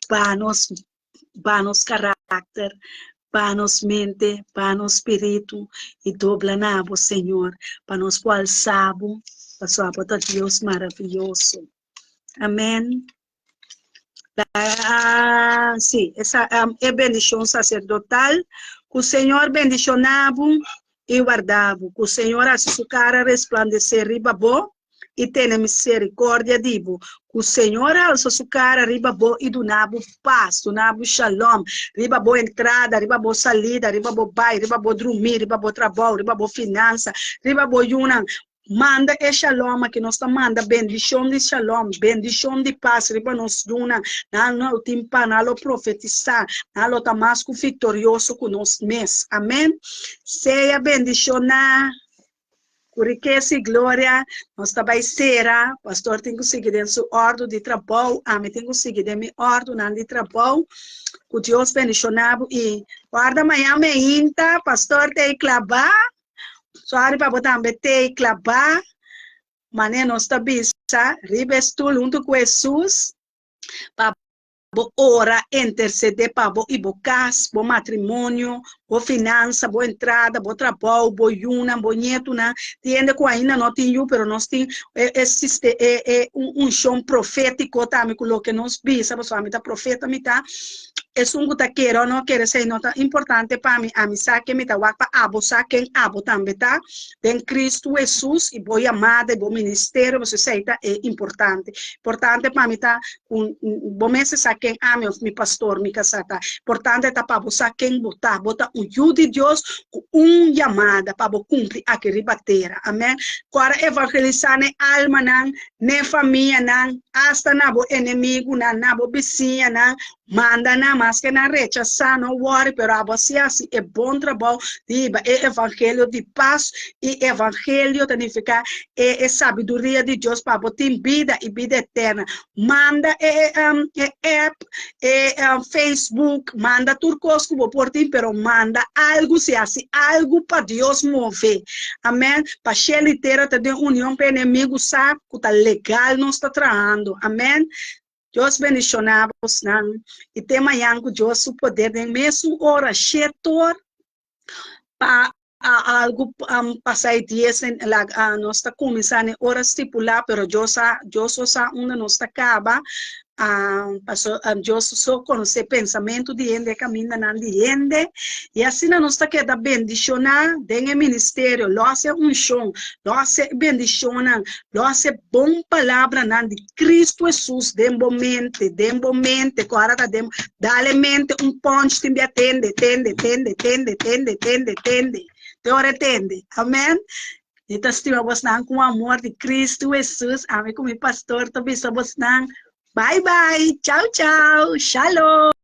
para nos caráter, para nos mente, para nos espírito. E dobla na Senhor, para nos qual sabo. Pastor, para Deus maravilhoso. Amém. Sim, essa é bendição sacerdotal. Que o Senhor bendicionava e guardava. Que o Senhor a sua cara resplandecer riba bom e tenha misericórdia de vos. Que o Senhor alça sua cara riba bom e donava paz, donava shalom. Riba boa entrada, riba boa salida, riba boa pai, riba boa dormir, riba boa trabalho, riba boa finança, riba boa yuna. Manda shalom que nós manda bendição de shalom, bendição de paz, riba nos duna, no timpa, no profetizar, no tamasco vitorioso com nós mês. Amém? Seja bendicionar, com riqueza e glória, nós também será, pastor tem que seguir em sua ordem de trabalho, amém, tem que seguir em minha ordem de trabalho, que Deus bendicionado e guarda amanhã ainda, pastor tem que clavar. Sorry para botar e clavar, mas nós estamos ribestul junto com Jesus, para ora, interceder para o casa, o matrimônio, a finança, a entrada, o trabalho, o yuna, o neto, entende que ainda não tem, mas nós temos existe chão profético também, com o que nós vimos, a mitad profeta, a mitad es un gutaquero, no quiere ser nota importante para mí, a mí saque mi tahuac para abo, saquen abo también, ¿tá? En Cristo Jesús, y voy a amar, voy ministerio, você sei, tá? É importante. Importante para mí, tá? Bom mês saquen a mi pastor, mi casata. Importante tá para você saquen botar de Deus, chamada para cumprir aqui ribateira. Amém? Agora evangelizar ne alma, ne família, hasta na bo inimigo, na bo vizinha, Manda nada mais que na rechazar, não worry, pero a você assim é bom trabalho, é evangelho de paz, e evangelho significa é sabedoria de Deus para botar vida e vida eterna. Manda app, Facebook, manda turcos que vou por ti, pero manda algo se assim, algo para Deus mover. Amém? Para a litera ter união para inimigo, sabe que tá legal não está trabalhando. Amém? Deus bendicionamos, e tem amanhã que Deus o poder de mesmo hora, setor, para algo passar dias, nós está começando hora estipular, pero Deus só onde nós está acaba, Deus só conhece pensamento de gente, caminho de gente, e assim nós está queda bendicionar, tem ministério, lo hace unção, lo hace bendicionar, lo hace bom palavra de Cristo Jesus, dembo mente, agora dá-lhe mente punch, te atende, te ora atende, amém? E testimos com o amor de Cristo Jesus, amém, como pastor, também somos bye bye, tchau, tchau, shalom.